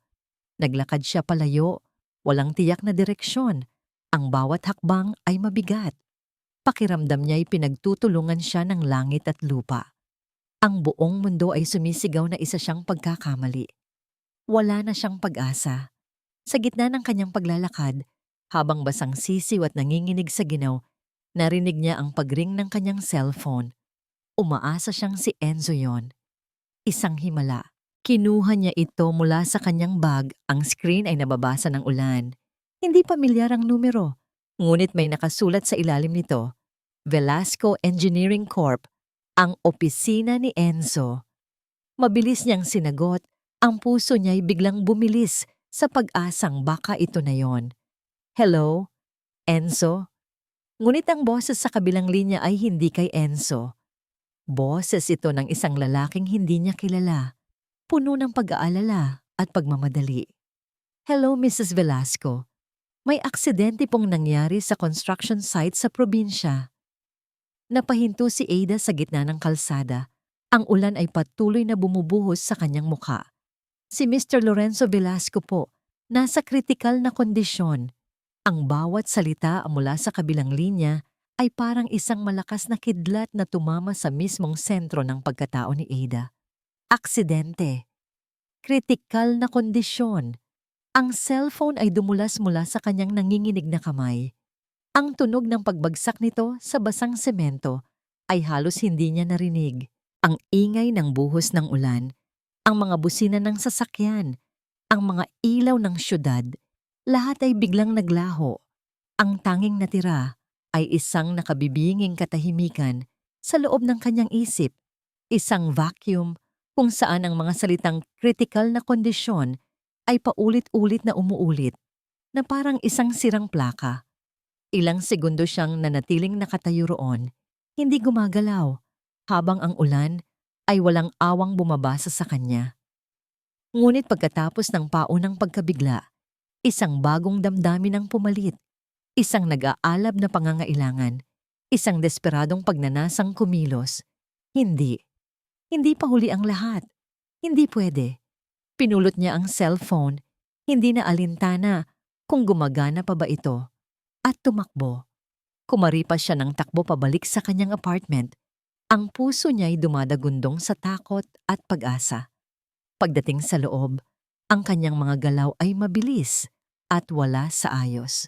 Naglakad siya palayo, walang tiyak na direksyon. Ang bawat hakbang ay mabigat. Pakiramdam niya ay pinagtutulungan siya ng langit at lupa. Ang buong mundo ay sumisigaw na isa siyang pagkakamali. Wala na siyang pag-asa. Sa gitna ng kanyang paglalakad, habang basang sisiw at nanginginig sa ginaw, narinig niya ang pagring ng kanyang cellphone. Umaasa siyang si Enzo yon. Isang himala. Kinuha niya ito mula sa kanyang bag. Ang screen ay nababasa ng ulan. Hindi pamilyar ang numero, ngunit may nakasulat sa ilalim nito, Velasco Engineering Corp., ang opisina ni Enzo. Mabilis niyang sinagot, ang puso niya ay biglang bumilis sa pag-asang baka ito na yon. Hello, Enzo? Ngunit ang boses sa kabilang linya ay hindi kay Enzo. Boses ito ng isang lalaking hindi niya kilala, puno ng pag-aalala at pagmamadali. Hello, Mrs. Velasco. May aksidente pong nangyari sa construction site sa probinsya. Napahinto si Ada sa gitna ng kalsada. Ang ulan ay patuloy na bumubuhos sa kanyang mukha. Si Mr. Lorenzo Velasco po, nasa kritikal na kondisyon. Ang bawat salita mula sa kabilang linya ay parang isang malakas na kidlat na tumama sa mismong sentro ng pagkatao ni Ada. Aksidente. Kritikal na kondisyon. Ang cellphone ay dumulas mula sa kanyang nanginginig na kamay. Ang tunog ng pagbagsak nito sa basang semento ay halos hindi niya narinig. Ang ingay ng buhos ng ulan, ang mga busina ng sasakyan, ang mga ilaw ng syudad, lahat ay biglang naglaho. Ang tanging natira ay isang nakabibinging katahimikan sa loob ng kanyang isip, isang vacuum kung saan ang mga salitang kritikal na kondisyon ay paulit-ulit na umuulit, na parang isang sirang plaka. Ilang segundo siyang nanatiling nakatayo roon, hindi gumagalaw, habang ang ulan ay walang awang bumabasa sa kanya. Ngunit pagkatapos ng paunang pagkabigla, isang bagong damdamin ang pumalit, isang nag-aalab na pangangailangan, isang desperadong pagnanasang kumilos. Hindi pa huli ang lahat. Hindi pwede. Pinulot niya ang cellphone, hindi na alintana kung gumagana pa ba ito, at tumakbo. Kumaripas siya ng takbo pabalik sa kanyang apartment. Ang puso niya ay dumadagundong sa takot at pag-asa. Pagdating sa loob, ang kanyang mga galaw ay mabilis at wala sa ayos.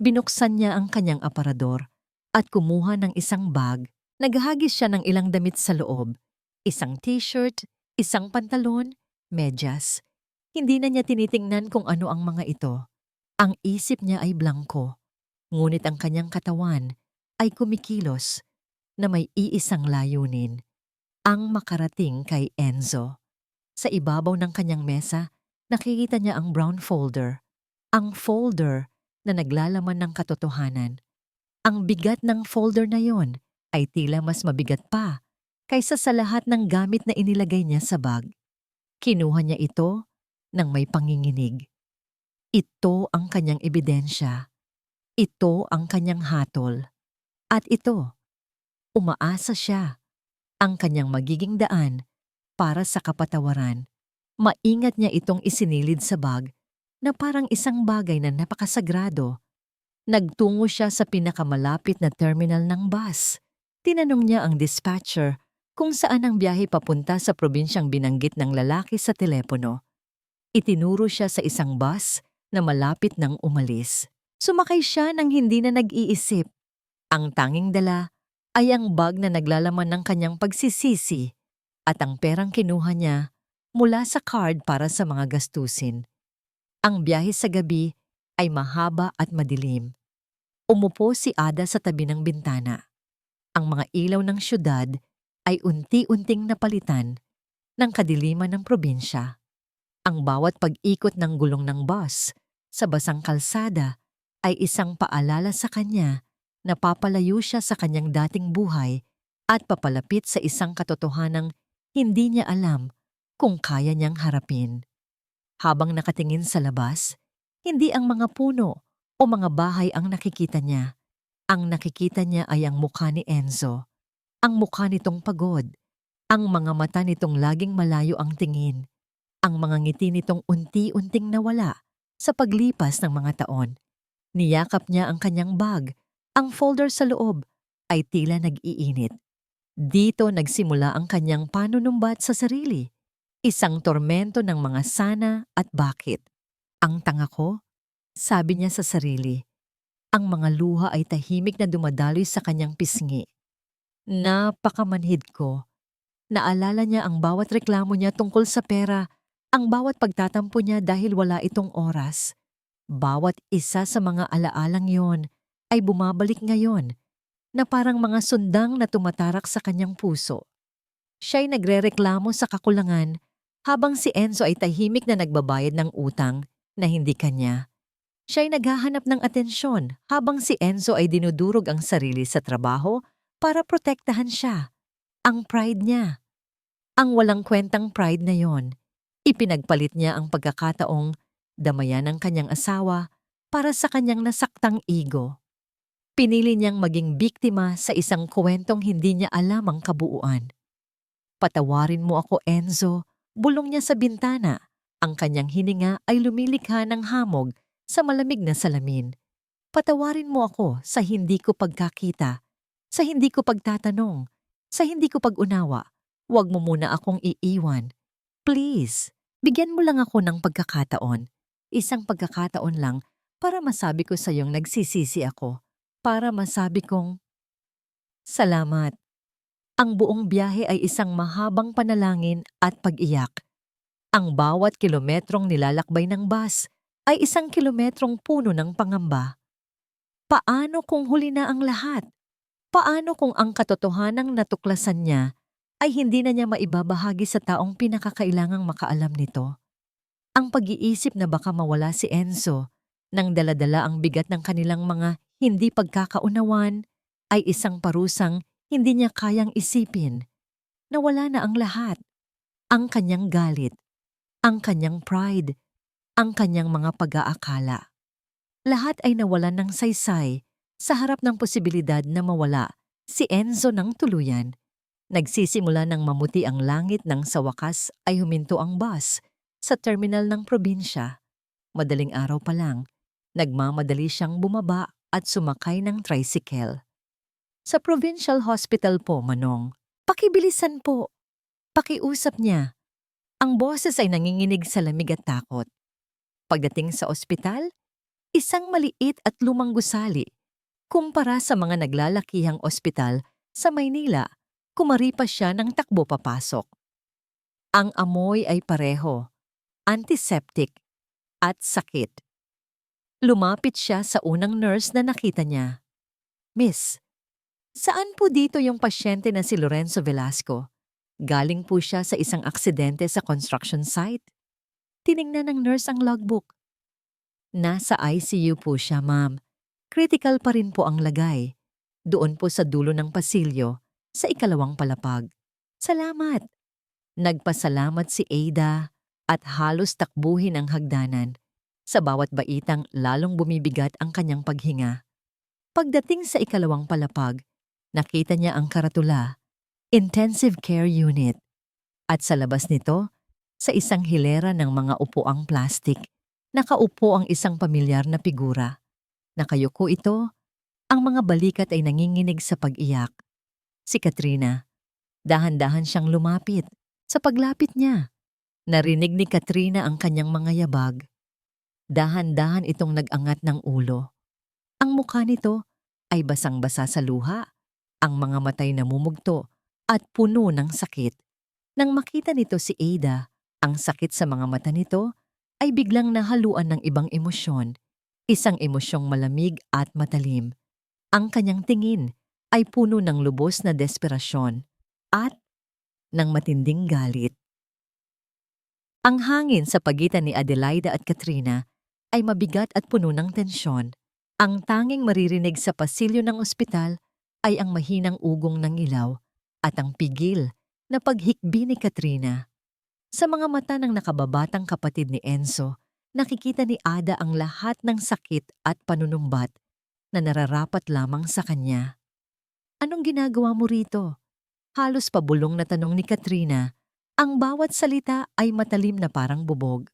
Binuksan niya ang kanyang aparador at kumuha ng isang bag. Naghahagis siya ng ilang damit sa loob. Isang t-shirt, isang pantalon, medyas. Hindi na niya tinitingnan kung ano ang mga ito. Ang isip niya ay blangko, ngunit ang kanyang katawan ay kumikilos na may iisang layunin, ang makarating kay Enzo. Sa ibabaw ng kanyang mesa, nakikita niya ang brown folder. Ang folder na naglalaman ng katotohanan. Ang bigat ng folder na yon ay tila mas mabigat pa kaysa sa lahat ng gamit na inilagay niya sa bag. Kinuha niya ito ng may panginginig. Ito ang kanyang ebidensya. Ito ang kanyang hatol. At ito, umaasa siya, ang kanyang magiging daan para sa kapatawaran. Maingat niya itong isinilid sa bag na parang isang bagay na napakasagrado. Nagtungo siya sa pinakamalapit na terminal ng bus. Tinanong niya ang dispatcher kung saan ang biyahe papunta sa probinsyang binanggit ng lalaki sa telepono. Itinuro siya sa isang bus na malapit nang umalis. Sumakay siya nang hindi na nag-iisip. Ang tanging dala ay ang bag na naglalaman ng kanyang pagsisisi at ang perang kinuha niya mula sa card para sa mga gastusin. Ang biyahe sa gabi ay mahaba at madilim. Umupo si Ada sa tabi ng bintana. Ang mga ilaw ng syudad ay unti-unting napalitan ng kadiliman ng probinsya. Ang bawat pag-ikot ng gulong ng bus sa basang kalsada ay isang paalala sa kanya na papalayo siya sa kanyang dating buhay at papalapit sa isang katotohanang hindi niya alam kung kaya niyang harapin. Habang nakatingin sa labas, hindi ang mga puno o mga bahay ang nakikita niya. Ang nakikita niya ay ang mukha ni Enzo. Ang mukha nitong pagod. Ang mga mata nitong laging malayo ang tingin. Ang mga ngiti nitong unti-unting nawala sa paglipas ng mga taon. Niyakap niya ang kanyang bag. Ang folder sa loob ay tila nag-iinit. Dito nagsimula ang kanyang panunumbat sa sarili. Isang tormento ng mga sana at bakit. Ang tanga ko, sabi niya sa sarili. Ang mga luha ay tahimik na dumadaloy sa kanyang pisngi. Napakamanhid ko. Naalala niya ang bawat reklamo niya tungkol sa pera, ang bawat pagtatampo niya dahil wala itong oras. Bawat isa sa mga alaalang yon ay bumabalik ngayon na parang mga sundang na tumatarak sa kanyang puso. Siya'y nagrereklamo sa kakulangan habang si Enzo ay tahimik na nagbabayad ng utang na hindi kanya. Siya'y naghahanap ng atensyon habang si Enzo ay dinudurog ang sarili sa trabaho para protektahan siya. Ang pride niya. Ang walang kwentang pride na yon. Ipinagpalit niya ang pagkakataong damayan ng kanyang asawa para sa kanyang nasaktang ego. Pinili niyang maging biktima sa isang kwentong hindi niya alam ang kabuuan. Patawarin mo ako, Enzo, bulong niya sa bintana. Ang kanyang hininga ay lumilikha ng hamog sa malamig na salamin. Patawarin mo ako sa hindi ko pagkakita, sa hindi ko pagtatanong, sa hindi ko pag-unawa. Huwag mo muna akong iiwan. Please, bigyan mo lang ako ng pagkakataon. Isang pagkakataon lang para masabi ko sa iyong nagsisisi ako. Para masabi kong, salamat. Ang buong biyahe ay isang mahabang panalangin at pag-iyak. Ang bawat kilometrong nilalakbay ng bus ay isang kilometrong puno ng pangamba. Paano kung huli na ang lahat? Paano kung ang katotohanang natuklasan niya ay hindi na niya maibabahagi sa taong pinakakailangang makaalam nito? Ang pag-iisip na baka mawala si Enzo nang daladala ang bigat ng kanilang mga hindi pagkakaunawan ay isang parusang hindi niya kayang isipin. Nawala na ang lahat. Ang kanyang galit, ang kanyang pride, ang kanyang mga pag-aakala. Lahat ay nawalan ng saysay sa harap ng posibilidad na mawala si Enzo ng tuluyan. Nagsisimula ng mamuti ang langit nang sa wakas ay huminto ang bus sa terminal ng probinsya. Madaling araw pa lang, nagmamadali siyang bumaba at sumakay ng tricycle. Sa provincial hospital po, Manong. Pakibilisan po. Pakiusap niya. Ang boses ay nanginginig sa lamig at takot. Pagdating sa ospital, isang maliit at lumang gusali. Kumpara sa mga naglalakihang ospital sa Maynila, kumaripas siya ng takbo papasok. Ang amoy ay pareho, antiseptic at sakit. Lumapit siya sa unang nurse na nakita niya. Miss, saan po dito yung pasyente na si Lorenzo Velasco? Galing po siya sa isang aksidente sa construction site. Tiningnan ng nurse ang logbook. Nasa ICU po siya, ma'am. Critical pa rin po ang lagay. Doon po sa dulo ng pasilyo, sa ikalawang palapag. Salamat! Nagpasalamat si Ada at halos takbuhin ang hagdanan. Sa bawat baitang lalong bumibigat ang kanyang paghinga. Pagdating sa ikalawang palapag, nakita niya ang karatula, Intensive Care Unit. At sa labas nito, sa isang hilera ng mga upuang plastik, nakaupo ang isang pamilyar na figura. Nakayuko ito, ang mga balikat ay nanginginig sa pag-iyak. Si Katrina. Dahan-dahan siyang lumapit. Sa paglapit niya, narinig ni Katrina ang kanyang mga yabag. Dahan-dahan itong nag-angat ng ulo. Ang mukha nito ay basang-basa sa luha, ang mga matay namumugto at puno ng sakit. Nang makita nito si Ada, ang sakit sa mga mata nito ay biglang nahaluan ng ibang emosyon. Isang emosyong malamig at matalim. Ang kanyang tingin ay puno ng lubos na desperasyon at ng matinding galit. Ang hangin sa pagitan ni Adelaida at Katrina ay mabigat at puno ng tensyon. Ang tanging maririnig sa pasilyo ng ospital ay ang mahinang ugong ng ilaw at ang pigil na paghikbi ni Katrina. Sa mga mata ng nakababatang kapatid ni Enzo, nakikita ni Ada ang lahat ng sakit at panunumbat na nararapat lamang sa kanya. Anong ginagawa mo rito? Halos pabulong na tanong ni Katrina. Ang bawat salita ay matalim na parang bubog.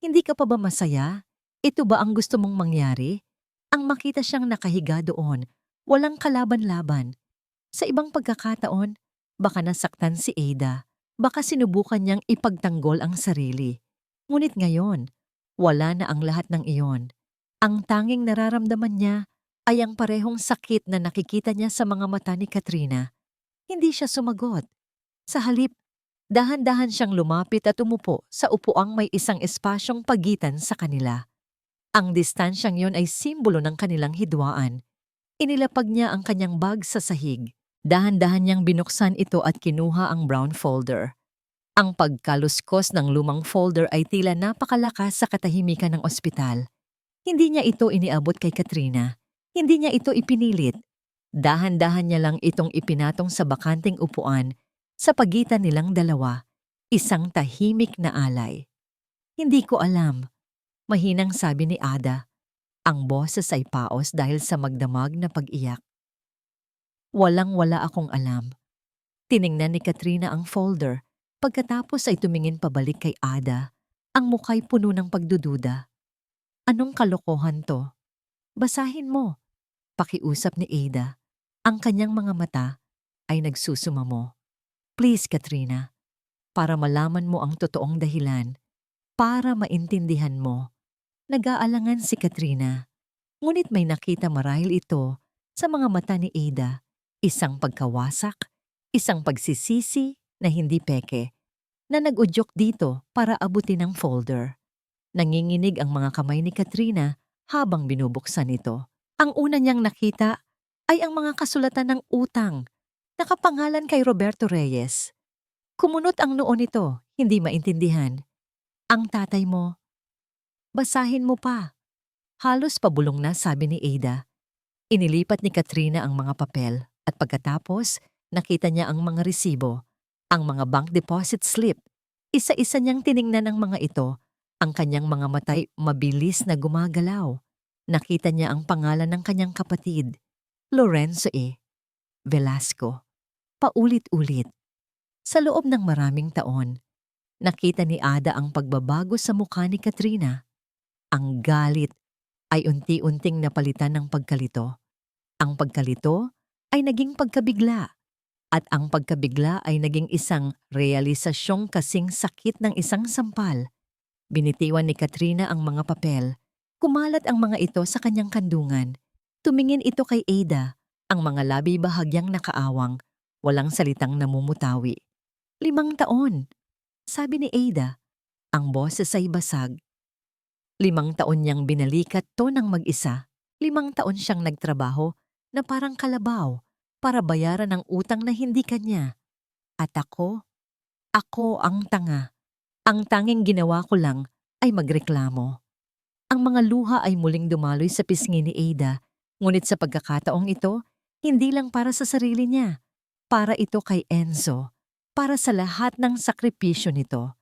Hindi ka pa ba masaya? Ito ba ang gusto mong mangyari? Ang makita siyang nakahiga doon, walang kalaban-laban. Sa ibang pagkakataon, baka nasaktan si Ada. Baka sinubukan niyang ipagtanggol ang sarili. Ngunit ngayon, wala na ang lahat ng iyon. Ang tanging nararamdaman niya ay ang parehong sakit na nakikita niya sa mga mata ni Katrina. Hindi siya sumagot. Sa halip, dahan-dahan siyang lumapit at umupo sa upuang may isang espasyong pagitan sa kanila. Ang distansyang yon ay simbolo ng kanilang hidwaan. Inilapag niya ang kanyang bag sa sahig. Dahan-dahan niyang binuksan ito at kinuha ang brown folder. Ang pagkaluskos ng lumang folder ay tila napakalakas sa katahimikan ng ospital. Hindi niya ito iniabot kay Katrina. Hindi niya ito ipinilit. Dahan-dahan niya lang itong ipinatong sa bakanting upuan sa pagitan nilang dalawa, isang tahimik na alay. Hindi ko alam, mahinang sabi ni Ada. Ang boses ay paos dahil sa magdamag na pag-iyak. Walang-wala akong alam. Tiningnan ni Katrina ang folder, pagkatapos ay tumingin pabalik kay Ada. Ang mukha'y puno ng pagdududa. Anong kalokohan to? Basahin mo. Pakiusap ni Ada. Ang kanyang mga mata ay nagsusumamo. Please, Katrina, para malaman mo ang totoong dahilan, para maintindihan mo. Nag-aalangan si Katrina. Ngunit may nakita marahil ito sa mga mata ni Ada. Isang pagkawasak, isang pagsisisi na hindi peke, na nag-udyok dito para abutin ang folder. Nanginginig ang mga kamay ni Katrina habang binubuksan ito. Ang una niyang nakita ay ang mga kasulatan ng utang, nakapangalan kay Roberto Reyes. Kumunot ang noo nito, hindi maintindihan. Ang tatay mo. Basahin mo pa. Halos pabulong na sabi ni Ada. Inilipat ni Katrina ang mga papel at pagkatapos nakita niya ang mga resibo, ang mga bank deposit slip. Isa-isa niyang tiningnan ang mga ito. Ang kanyang mga matay mabilis na gumagalaw. Nakita niya ang pangalan ng kanyang kapatid, Lorenzo E. Velasco. Paulit-ulit. Sa loob ng maraming taon, nakita ni Ada ang pagbabago sa mukha ni Katrina. Ang galit ay unti-unting napalitan ng pagkalito. Ang pagkalito ay naging pagkabigla. At ang pagkabigla ay naging isang realisasyong kasing sakit ng isang sampal. Binitiwan ni Katrina ang mga papel. Kumalat ang mga ito sa kanyang kandungan. Tumingin ito kay Ada, ang mga labi bahagyang nakaawang, walang salitang namumutawi. 5 taon, sabi ni Ada. Ang boses ay basag. 5 taon niyang binalikat to ng mag-isa. 5 taon siyang nagtrabaho na parang kalabaw para bayaran ang utang na hindi kanya. At ako ang tanga. Ang tanging ginawa ko lang ay magreklamo. Ang mga luha ay muling dumaloy sa pisngi ni Ada, ngunit sa pagkakataong ito, hindi lang para sa sarili niya. Para ito kay Enzo, para sa lahat ng sakripisyo nito.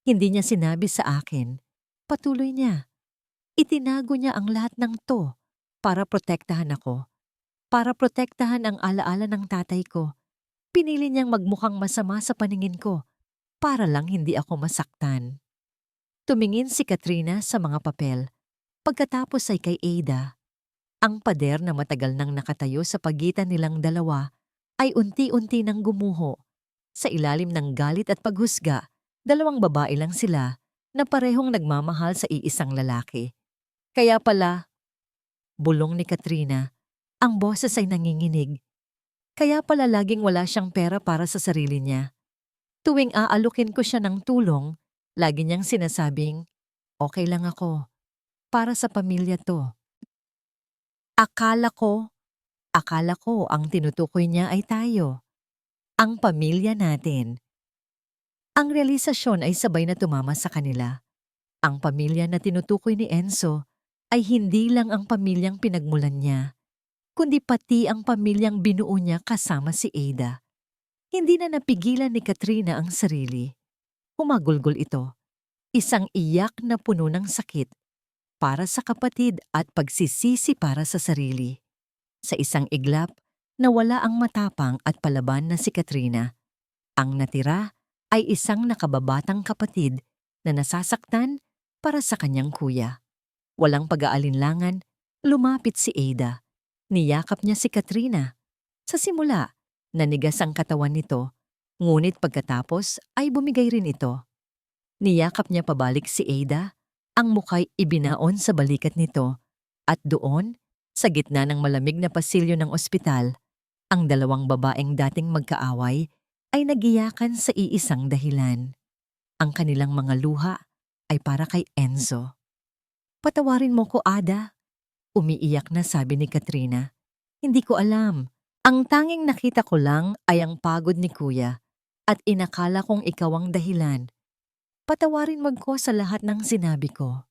Hindi niya sinabi sa akin, patuloy niya. Itinago niya ang lahat ng to para protektahan ako. Para protektahan ang alaala ng tatay ko. Pinili niyang magmukhang masama sa paningin ko para lang hindi ako masaktan. Tumingin si Katrina sa mga papel. Pagkatapos ay kay Ada. Ang pader na matagal nang nakatayo sa pagitan nilang dalawa ay unti-unti nang gumuho. Sa ilalim ng galit at paghusga, dalawang babae lang sila na parehong nagmamahal sa iisang lalaki. Kaya pala, bulong ni Katrina, ang boses ay nanginginig. Kaya pala laging wala siyang pera para sa sarili niya. Tuwing aalukin ko siya ng tulong, lagi niyang sinasabing, okay lang ako, para sa pamilya to. Akala ko ang tinutukoy niya ay tayo. Ang pamilya natin. Ang realisasyon ay sabay na tumama sa kanila. Ang pamilya na tinutukoy ni Enzo ay hindi lang ang pamilyang pinagmulan niya, kundi pati ang pamilyang binuo niya kasama si Ada. Hindi na napigilan ni Katrina ang sarili. Humagulgol ito. Isang iyak na puno ng sakit para sa kapatid at pagsisisi para sa sarili. Sa isang iglap, nawala ang matapang at palaban na si Katrina. Ang natira ay isang nakababatang kapatid na nasasaktan para sa kanyang kuya. Walang pag-aalinlangan, lumapit si Ada. Niyakap niya si Katrina. Sa simula, nanigas ang katawan nito, ngunit pagkatapos ay bumigay rin ito. Niyakap niya pabalik si Ada, ang muka'y ibinaon sa balikat nito, at doon, sa gitna ng malamig na pasilyo ng ospital, ang dalawang babaeng dating magkaaway ay nagiyakan sa iisang dahilan. Ang kanilang mga luha ay para kay Enzo. Patawarin mo ko, Ada. Umiiyak na sabi ni Katrina. Hindi ko alam. Ang tanging nakita ko lang ay ang pagod ni Kuya at inakala kong ikaw ang dahilan. Patawarin mo ko sa lahat ng sinabi ko.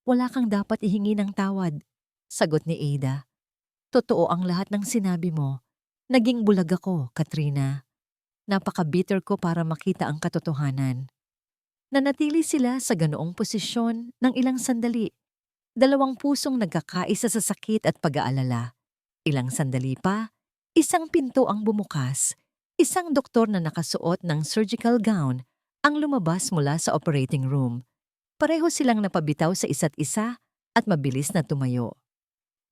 Wala kang dapat ihingi ng tawad, sagot ni Ada. Totoo ang lahat ng sinabi mo. Naging bulag ako, Katrina. Napaka-bitter ko para makita ang katotohanan. Nanatili sila sa ganoong posisyon ng ilang sandali. Dalawang pusong nagkakaisa sa sakit at pag-aalala. Ilang sandali pa, isang pinto ang bumukas. Isang doktor na nakasuot ng surgical gown ang lumabas mula sa operating room. Pareho silang napabitaw sa isa't isa at mabilis na tumayo.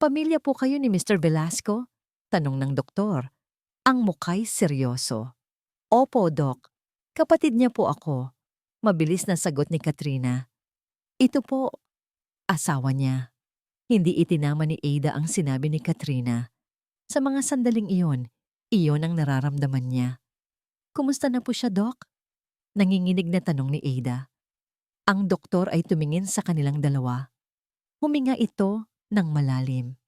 Pamilya po kayo ni Mr. Velasco? Tanong ng doktor. Ang muka'y seryoso. Opo, Doc. Kapatid niya po ako. Mabilis na sagot ni Katrina. Ito po, asawa niya. Hindi itinama ni Ada ang sinabi ni Katrina. Sa mga sandaling iyon ang nararamdaman niya. Kumusta na po siya, Doc? Nanginginig na tanong ni Ada. Ang doktor ay tumingin sa kanilang dalawa. Huminga ito ng malalim.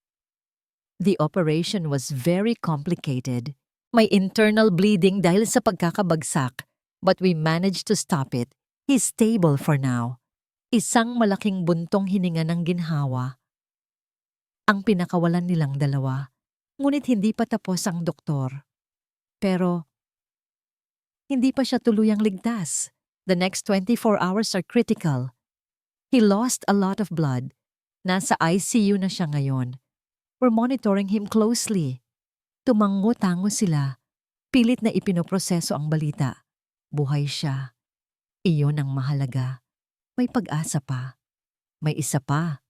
The operation was very complicated. May internal bleeding dahil sa pagkakabagsak, but we managed to stop it. He's stable for now. Isang malaking buntong hininga ng ginhawa. Ang pinakawalan nilang dalawa, ngunit hindi pa tapos ang doktor. Pero, hindi pa siya tuluyang ligtas. The next 24 hours are critical. He lost a lot of blood. Nasa ICU na siya ngayon. We're monitoring him closely. Tumango-tango sila. Pilit na ipinoproseso ang balita. Buhay siya. Iyon ang mahalaga. May pag-asa pa. May isa pa.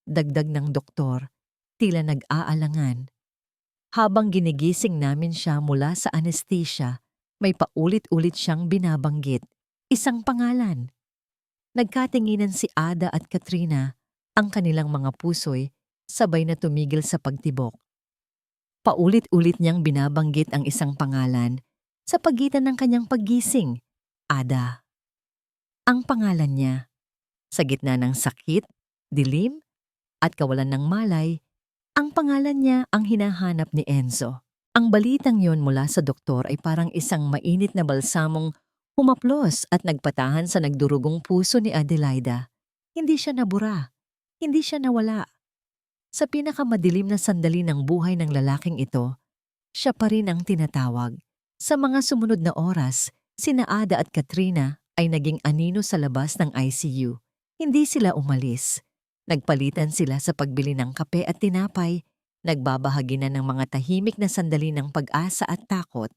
Dagdag ng doktor. Tila nag-aalangan. Habang ginigising namin siya mula sa anesthesia, may paulit-ulit siyang binabanggit. Isang pangalan. Nagkatinginan si Ada at Katrina. Ang kanilang mga puso'y sabay na tumigil sa pagtibok. Paulit-ulit niyang binabanggit ang isang pangalan sa pagitan ng kanyang paggising, Ada. Ang pangalan niya. Sa gitna ng sakit, dilim, at kawalan ng malay, ang pangalan niya ang hinahanap ni Enzo. Ang balitang yon mula sa doktor ay parang isang mainit na balsamong humaplos at nagpatahan sa nagdurugong puso ni Adelaida. Hindi siya nabura. Hindi siya nawala. Sa pinakamadilim na sandali ng buhay ng lalaking ito, siya pa rin ang tinatawag. Sa mga sumunod na oras, sina Ada at Katrina ay naging anino sa labas ng ICU. Hindi sila umalis. Nagpalitan sila sa pagbili ng kape at tinapay, nagbabahagi na ng mga tahimik na sandali ng pag-asa at takot.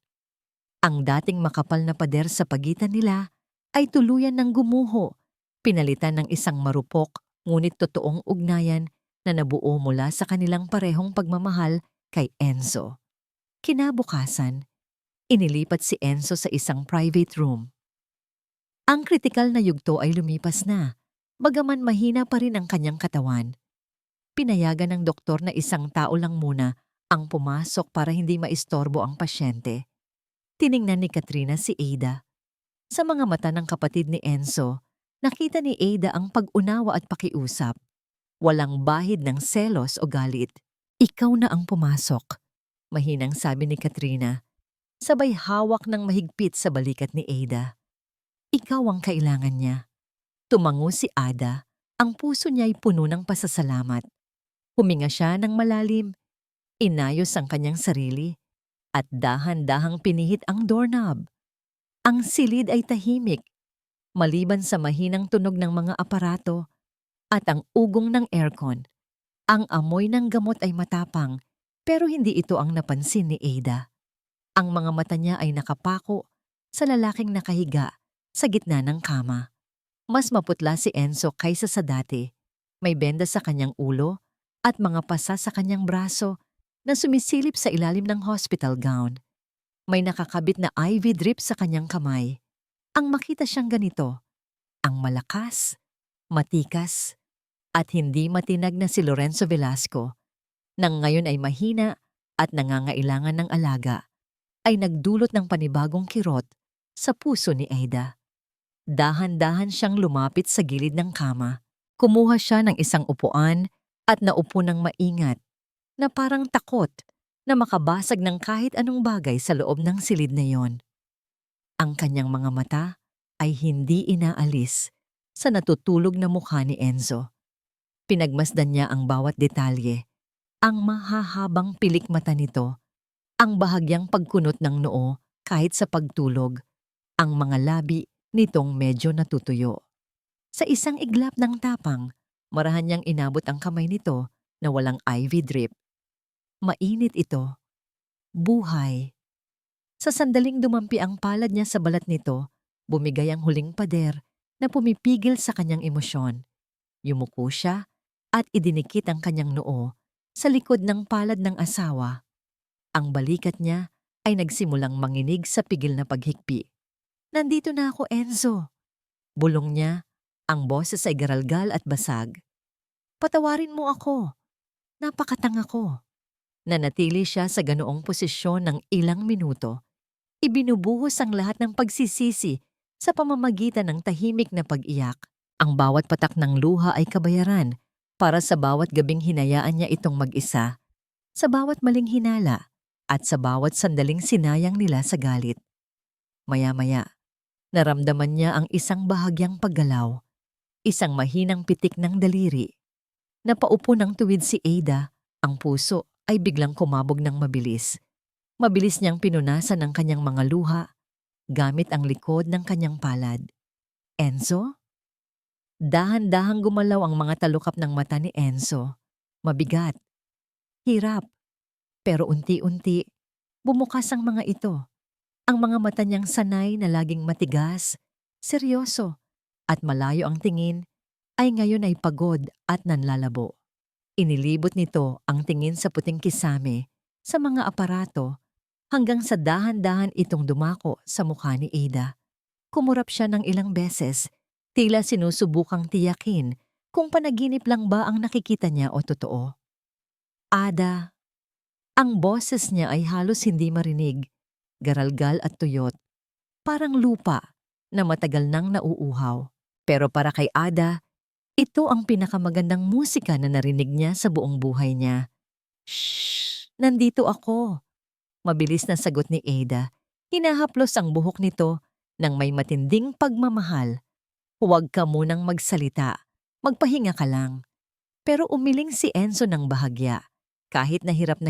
Ang dating makapal na pader sa pagitan nila ay tuluyan ng gumuho, pinalitan ng isang marupok ngunit totoong ugnayan na nabuo mula sa kanilang parehong pagmamahal kay Enzo. Kinabukasan, inilipat si Enzo sa isang private room. Ang kritikal na yugto ay lumipas na, bagaman mahina pa rin ang kanyang katawan. Pinayagan ng doktor na isang tao lang muna ang pumasok para hindi maistorbo ang pasyente. Tiningnan ni Katrina si Ada. Sa mga mata ng kapatid ni Enzo, nakita ni Ada ang pag-unawa at pakiusap. Walang bahid ng selos o galit. Ikaw na ang pumasok, mahinang sabi ni Katrina, sabay hawak ng mahigpit sa balikat ni Ada. Ikaw ang kailangan niya. Tumango si Ada, ang puso niya ay puno ng pasasalamat. Huminga siya ng malalim, inayos ang kanyang sarili, at dahan-dahang pinihit ang doorknob. Ang silid ay tahimik, maliban sa mahinang tunog ng mga aparato at ang ugong ng aircon. Ang amoy ng gamot ay matapang, pero hindi ito ang napansin ni Ada. Ang mga mata niya ay nakapako sa lalaking nakahiga sa gitna ng kama. Mas maputla si Enzo kaysa sa dati. May benda sa kanyang ulo at mga pasa sa kanyang braso na sumisilip sa ilalim ng hospital gown. May nakakabit na IV drip sa kanyang kamay. Ang makita siyang ganito, ang malakas, matikas, at hindi matinag na si Lorenzo Velasco, nang ngayon ay mahina at nangangailangan ng alaga, ay nagdulot ng panibagong kirot sa puso ni Ada. Dahan-dahan siyang lumapit sa gilid ng kama. Kumuha siya ng isang upuan at naupo ng maingat, na parang takot na makabasag ng kahit anong bagay sa loob ng silid na yon. Ang kanyang mga mata ay hindi inaalis sa natutulog na mukha ni Enzo. Pinagmasdan niya ang bawat detalye, ang mahahabang pilik mata nito, ang bahagyang pagkunot ng noo kahit sa pagtulog, ang mga labi nitong medyo natutuyo. Sa isang iglap ng tapang, marahan niyang inabot ang kamay nito na walang IV drip. Mainit ito. Buhay. Sa sandaling dumampi ang palad niya sa balat nito, bumigay ang huling pader na pumipigil sa kanyang emosyon. Yumuko siya at idinikit ang kanyang noo sa likod ng palad ng asawa. Ang balikat niya ay nagsimulang manginig sa pigil na paghikbi. Nandito na ako, Enzo. Bulong niya, ang boses ay garalgal at basag. Patawarin mo ako. Napakatanga ko. Nanatili siya sa ganoong posisyon ng ilang minuto. Ibinubuhos ang lahat ng pagsisisi sa pamamagitan ng tahimik na pag-iyak. Ang bawat patak ng luha ay kabayaran para sa bawat gabing hinayaan niya itong mag-isa, sa bawat maling hinala, at sa bawat sandaling sinayang nila sa galit. Maya-maya, naramdaman niya ang isang bahagyang paggalaw, isang mahinang pitik ng daliri. Napaupo ng tuwid si Ada, ang puso ay biglang kumabog ng mabilis. Mabilis niyang pinunasan ang kanyang mga luha gamit ang likod ng kanyang palad. Enzo? Dahan-dahang gumalaw ang mga talukap ng mata ni Enzo. Mabigat. Hirap. Pero unti-unti, bumukas ang mga ito. Ang mga mata niyang sanay na laging matigas, seryoso, at malayo ang tingin, ay ngayon ay pagod at nanlalabo. Inilibot nito ang tingin sa puting kisame, sa mga aparato, hanggang sa dahan-dahan itong dumako sa mukha ni Ada. Kumurap siya ng ilang beses, tila sinusubukang tiyakin kung panaginip lang ba ang nakikita niya o totoo. Ada. Ang boses niya ay halos hindi marinig, garalgal at tuyot. Parang lupa na matagal nang nauuhaw. Pero para kay Ada, ito ang pinakamagandang musika na narinig niya sa buong buhay niya. Shh! Nandito ako. Mabilis na sagot ni Ada. Hinahaplos ang buhok nito ng may matinding pagmamahal. Huwag ka munang magsalita. Magpahinga ka lang. Pero umiling si Enzo ng bahagya. Kahit na hirap,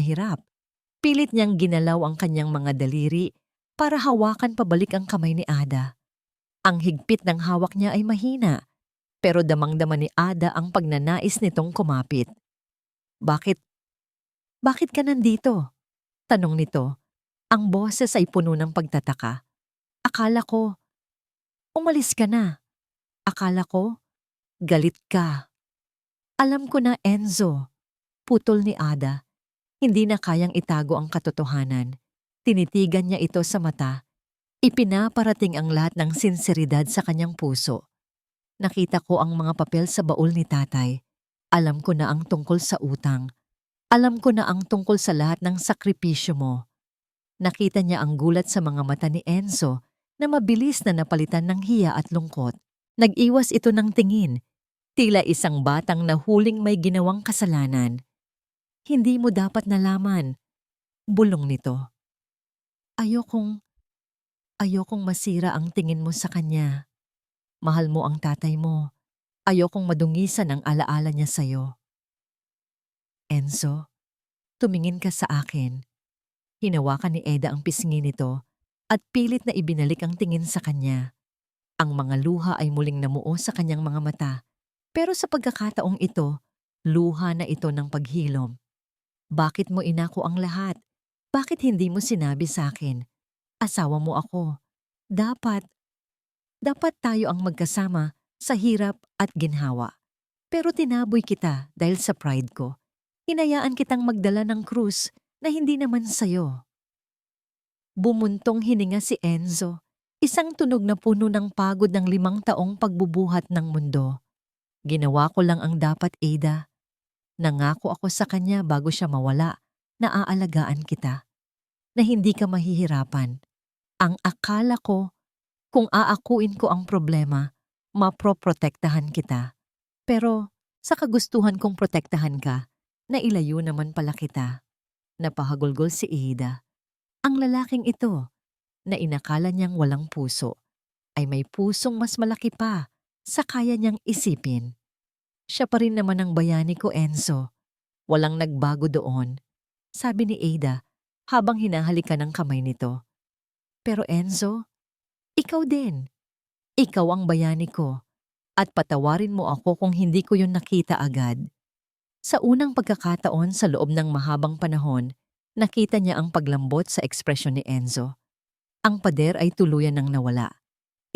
pilit niyang ginalaw ang kanyang mga daliri para hawakan pabalik ang kamay ni Ada. Ang higpit ng hawak niya ay mahina, pero damang-dama ni Ada ang pagnanais nitong kumapit. Bakit? Bakit ka nandito? Tanong nito. Ang boses ay puno ng pagtataka. Akala ko, umalis ka na. Akala ko, galit ka. Alam ko na, Enzo. Putol ni Ada. Hindi na kayang itago ang katotohanan. Tinitigan niya ito sa mata. Ipinaparating ang lahat ng sinseridad sa kanyang puso. Nakita ko ang mga papel sa baul ni tatay. Alam ko na ang tungkol sa utang. Alam ko na ang tungkol sa lahat ng sakripisyo mo. Nakita niya ang gulat sa mga mata ni Enzo na mabilis na napalitan ng hiya at lungkot. Nag-iwas ito ng tingin, tila isang batang na huling may ginawang kasalanan. Hindi mo dapat nalaman, bulong nito. Ayokong masira ang tingin mo sa kanya. Mahal mo ang tatay mo. Ayokong madungisan ang alaala niya sa'yo. Enzo, tumingin ka sa akin. Hinawakan ni Eda ang pisngi nito at pilit na ibinalik ang tingin sa kanya. Ang mga luha ay muling namuo sa kanyang mga mata. Pero sa pagkakataong ito, luha na ito ng paghilom. Bakit mo inako ang lahat? Bakit hindi mo sinabi sa akin? Asawa mo ako. Dapat tayo ang magkasama sa hirap at ginhawa. Pero tinaboy kita dahil sa pride ko. Hinayaan kitang magdala ng krus na hindi naman sayo. Bumuntong hininga si Enzo, isang tunog na puno ng pagod ng 5 taong pagbubuhat ng mundo. Ginawa ko lang ang dapat, Ada. Nangako ako sa kanya bago siya mawala na aalagaan kita. Na hindi ka mahihirapan. Ang akala ko, kung aakuin ko ang problema, maproprotektahan kita. Pero sa kagustuhan kong protektahan ka, nailayo naman pala kita. Napahagulgol si Ada. Ang lalaking ito, na inakala niyang walang puso, ay may pusong mas malaki pa sa kaya niyang isipin. Siya pa rin naman ang bayani ko, Enzo. Walang nagbago doon, sabi ni Ada habang hinahalikan ng kamay nito. Pero Enzo, ikaw din. Ikaw ang bayani ko at patawarin mo ako kung hindi ko yun nakita agad. Sa unang pagkakataon sa loob ng mahabang panahon, nakita niya ang paglambot sa ekspresyon ni Enzo. Ang pader ay tuluyan ng nawala.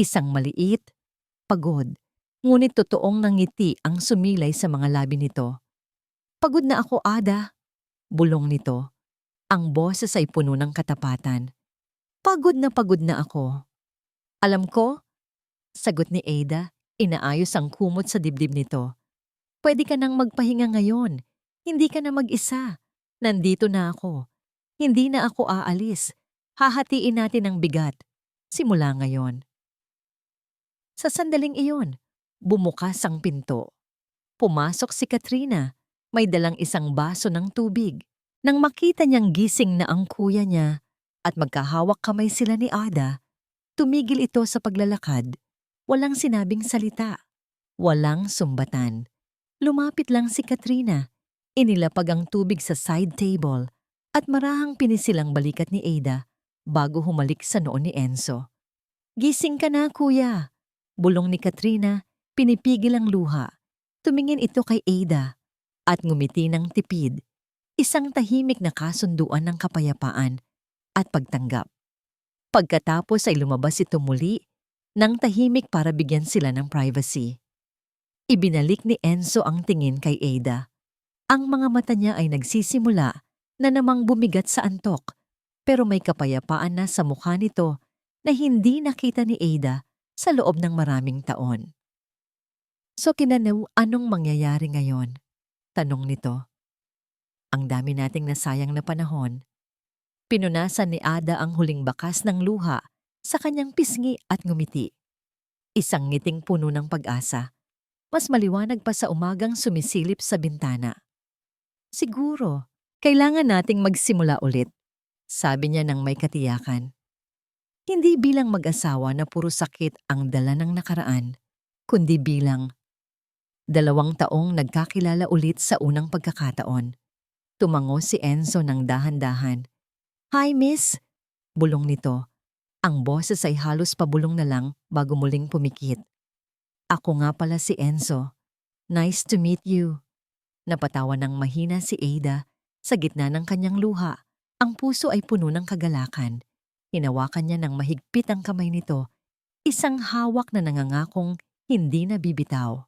Isang maliit, pagod, ngunit totoong nangiti ang sumilay sa mga labi nito. Pagod na ako, Ada, bulong nito. Ang boses ay puno ng katapatan. Pagod na ako. Alam ko, sagot ni Ada, inaayos ang kumot sa dibdib nito. Pwede ka nang magpahinga ngayon. Hindi ka na mag-isa. Nandito na ako. Hindi na ako aalis. Hahatiin natin ang bigat. Simula ngayon. Sa sandaling iyon, bumukas ang pinto. Pumasok si Katrina. May dalang isang baso ng tubig. Nang makita niyang gising na ang kuya niya at magkahawak kamay sila ni Ada, tumigil ito sa paglalakad. Walang sinabing salita. Walang sumbatan. Lumapit lang si Katrina. Inilapag ang tubig sa side table at marahang pinisilang balikat ni Ada bago humalik sa noon ni Enzo. Gising ka na, kuya. Bulong ni Katrina, pinipigil ang luha. Tumingin ito kay Ada at ngumiti ng tipid. Isang tahimik na kasunduan ng kapayapaan at pagtanggap. Pagkatapos ay lumabas ito muli ng tahimik para bigyan sila ng privacy. Ibinalik ni Enzo ang tingin kay Ada. Ang mga mata niya ay nagsisimula na namang bumigat sa antok, pero may kapayapaan na sa mukha nito na hindi nakita ni Ada sa loob ng maraming taon. So Kinanaw, anong mangyayari ngayon? Tanong nito. Ang dami nating nasayang na panahon. Pinunasan ni Ada ang huling bakas ng luha sa kanyang pisngi at ngumiti. Isang ngiting puno ng pag-asa. Mas maliwanag pa sa umagang sumisilip sa bintana. Siguro, kailangan nating magsimula ulit. Sabi niya ng may katiyakan. Hindi bilang mag-asawa na puro sakit ang dala ng nakaraan, kundi bilang 2 taong nagkakilala ulit sa unang pagkakataon. Tumango si Enzo ng dahan-dahan. "Hi, miss!" Bulong nito. Ang boses ay halos pabulong na lang bago muling pumikit. "Ako nga pala si Enzo. Nice to meet you." Napatawa ng mahina si Ada sa gitna ng kanyang luha. Ang puso ay puno ng kagalakan. Hinawakan niya ng mahigpit ang kamay nito, isang hawak na nangangakong hindi na bibitaw.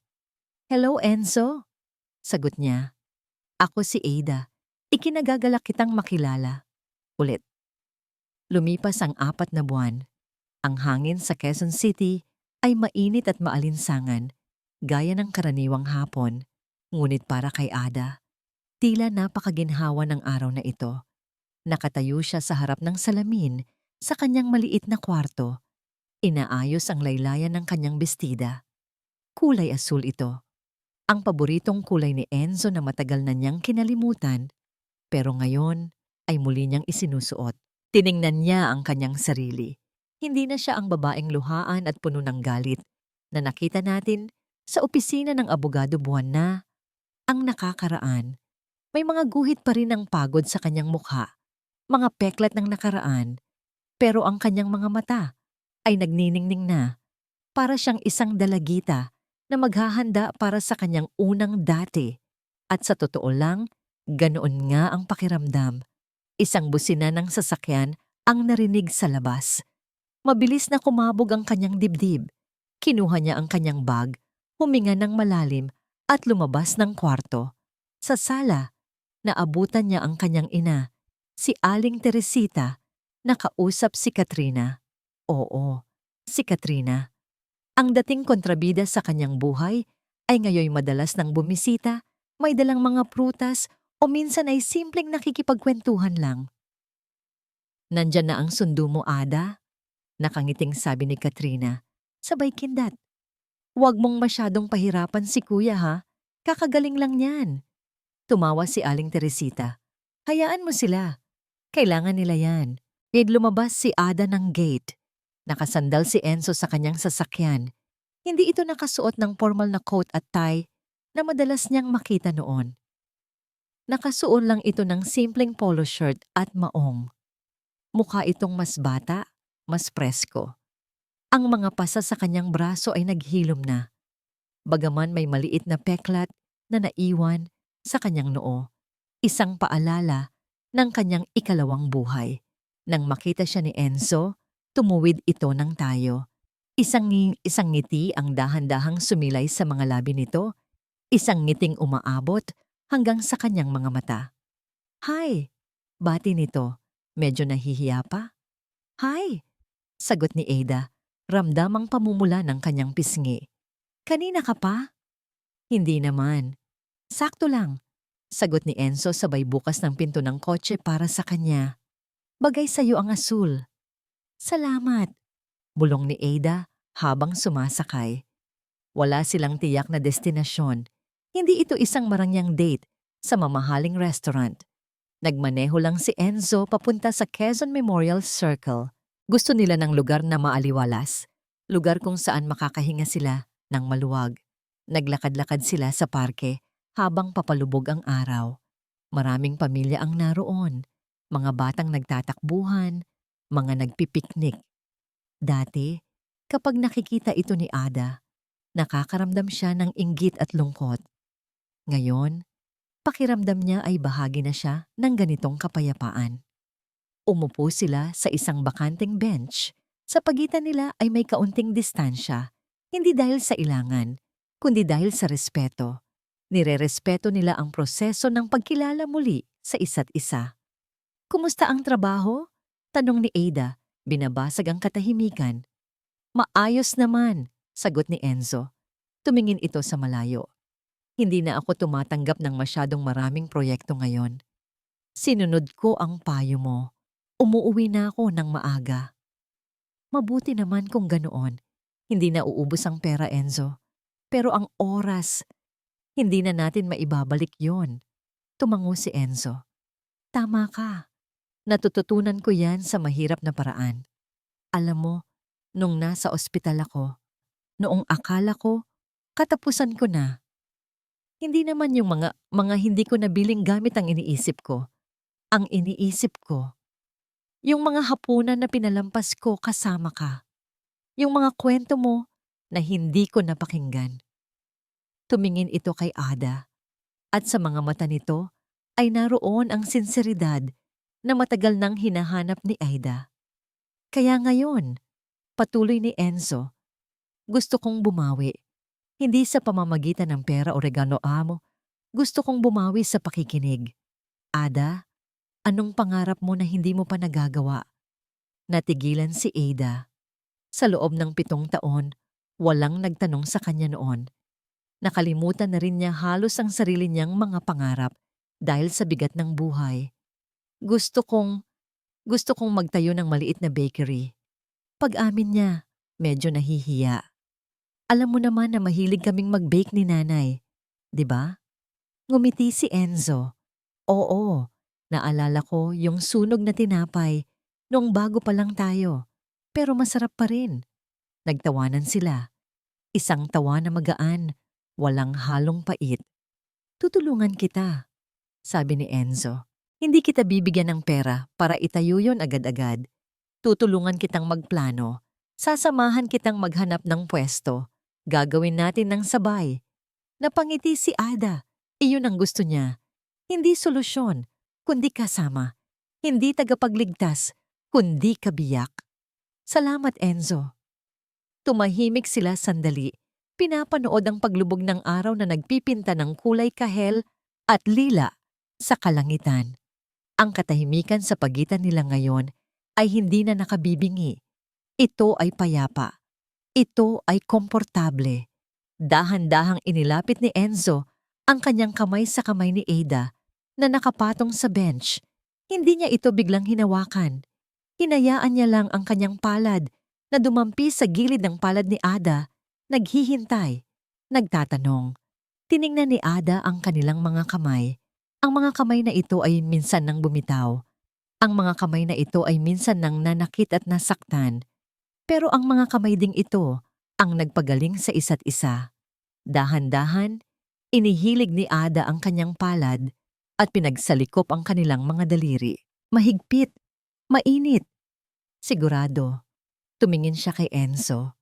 "Hello, Enzo," sagot niya. "Ako si Ada. Ikinagagalak kitang makilala." Ulit. Lumipas ang 4 na buwan. Ang hangin sa Quezon City ay mainit at maalinsangan, gaya ng karaniwang hapon. Ngunit para kay Ada, tila napakaginhawa ng araw na ito. Nakatayo siya sa harap ng salamin sa kanyang maliit na kwarto. Inaayos ang laylayan ng kanyang bestida. Kulay asul ito. Ang paboritong kulay ni Enzo na matagal na niyang kinalimutan, pero ngayon ay muli niyang isinusuot. Tiningnan niya ang kanyang sarili. Hindi na siya ang babaeng luhaan at puno ng galit na nakita natin sa opisina ng abogado buwan na. Ang nakakaraan, may mga guhit pa rin ng pagod sa kanyang mukha, mga peklat ng nakaraan, pero ang kanyang mga mata ay nagniningning na, para siyang isang dalagita na maghahanda para sa kanyang unang dati. At sa totoo lang, ganoon nga ang pakiramdam. Isang busina ng sasakyan ang narinig sa labas. Mabilis na kumabog ang kanyang dibdib. Kinuha niya ang kanyang bag, huminga ng malalim at lumabas ng kwarto. Sa sala, naabutan niya ang kanyang ina, si Aling Teresita, nakausap si Katrina. Oo, si Katrina. Ang dating kontrabida sa kanyang buhay ay ngayoy madalas nang bumisita, may dalang mga prutas o minsan ay simpleng nakikipagkwentuhan lang. "Nandyan na ang sundo mo, Ada?" Nakangiting sabi ni Katrina, sabay kindat. "Huwag mong masyadong pahirapan si kuya ha, kakagaling lang yan." Tumawa si Aling Teresita. "Hayaan mo sila, kailangan nila yan." Lumabas si Ada ng gate. Nakasandal si Enzo sa kanyang sasakyan. Hindi ito nakasuot ng formal na coat at tie na madalas niyang makita noon. Nakasuot lang ito ng simpleng polo shirt at maong. Mukha itong mas bata, mas presko. Ang mga pasa sa kanyang braso ay naghilom na. Bagaman may maliit na peklat na naiwan sa kanyang noo. Isang paalala ng kanyang ikalawang buhay. Nang makita siya ni Enzo, tumuwid ito ng tayo. Isang ngiti ang dahan-dahang sumilay sa mga labi nito. Isang ngiting umaabot hanggang sa kanyang mga mata. "Hi!" Bati nito. Medyo nahihiya pa. "Hi!" Sagot ni Ada. Ramdam ang pamumula ng kanyang pisngi. "Kanina ka pa?" "Hindi naman. Sakto lang." Sagot ni Enzo sabay bukas ng pinto ng kotse para sa kanya. "Bagay sa'yo ang asul." "Salamat." Bulong ni Ada habang sumasakay. Wala silang tiyak na destinasyon. Hindi ito isang marangyang date sa mamahaling restaurant. Nagmaneho lang si Enzo papunta sa Quezon Memorial Circle. Gusto nila ng lugar na maaliwalas, lugar kung saan makakahinga sila ng maluwag. Naglakad-lakad sila sa parke habang papalubog ang araw. Maraming pamilya ang naroon, mga batang nagtatakbuhan, mga nagpipiknik. Dati, kapag nakikita ito ni Ada, nakakaramdam siya ng inggit at lungkot. Ngayon, pakiramdam niya ay bahagi na siya ng ganitong kapayapaan. Umupo sila sa isang bakanteng bench. Sa pagitan nila ay may kaunting distansya, hindi dahil sa ilangan, kundi dahil sa respeto. Nirerespeto nila ang proseso ng pagkilala muli sa isa't isa. "Kumusta ang trabaho?" Tanong ni Ada, binabasag ang katahimikan. "Maayos naman," sagot ni Enzo. Tumingin ito sa malayo. "Hindi na ako tumatanggap ng masyadong maraming proyekto ngayon. Sinunod ko ang payo mo. Umuuwi na ako ng maaga." "Mabuti naman kung ganoon. Hindi na uubos ang pera, Enzo. Pero ang oras, hindi na natin maibabalik yon." Tumango si Enzo. "Tama ka. Natututunan ko yan sa mahirap na paraan. Alam mo, nung nasa ospital ako, noong akala ko, katapusan ko na. Hindi naman yung mga hindi ko nabiling gamit ang iniisip ko. Ang iniisip ko, yung mga hapunan na pinalampas ko kasama ka. Yung mga kwento mo na hindi ko napakinggan. Tumingin ito kay Ada at sa mga mata nito ay naroon ang sinseridad na matagal nang hinahanap ni Aida. Kaya ngayon, patuloy ni Enzo, gusto kong bumawi. Hindi sa pamamagitan ng pera o regalo amo, gusto kong bumawi sa pakikinig. Ada, anong pangarap mo na hindi mo pa nagagawa? Natigilan si Ada. Sa loob ng 7 taon, walang nagtanong sa kanya noon. Nakalimutan na rin niya halos ang sarili niyang mga pangarap dahil sa bigat ng buhay. Gusto kong magtayo ng maliit na bakery. Pag-amin niya, medyo nahihiya. Alam mo naman na mahilig kaming mag-bake ni nanay, di ba? Ngumiti si Enzo. Oo, naalala ko yung sunog na tinapay noong bago pa lang tayo. Pero masarap pa rin. Nagtawanan sila. Isang tawa na magaan, walang halong pait. Tutulungan kita, sabi ni Enzo. Hindi kita bibigyan ng pera para itayo yon agad-agad. Tutulungan kitang magplano. Sasamahan kitang maghanap ng pwesto. Gagawin natin ng sabay. Napangiti si Ada. Iyon ang gusto niya. Hindi solusyon, kundi kasama. Hindi tagapagligtas, kundi kabiyak. Salamat, Enzo. Tumahimik sila sandali. Pinapanood ang paglubog ng araw na nagpipinta ng kulay kahel at lila sa kalangitan. Ang katahimikan sa pagitan nila ngayon ay hindi na nakabibingi. Ito ay payapa. Ito ay komportable. Dahan-dahang inilapit ni Enzo ang kanyang kamay sa kamay ni Ada na nakapatong sa bench. Hindi niya ito biglang hinawakan. Hinayaan niya lang ang kanyang palad na dumampi sa gilid ng palad ni Ada, naghihintay, nagtatanong. Tiningnan ni Ada ang kanilang mga kamay. Ang mga kamay na ito ay minsan nang bumitaw. Ang mga kamay na ito ay minsan nang nanakit at nasaktan. Pero ang mga kamay ding ito ang nagpagaling sa isa't isa. Dahan-dahan, inihilig ni Ada ang kanyang palad at pinagsalikop ang kanilang mga daliri. Mahigpit, mainit. Sigurado, tumingin siya kay Enzo.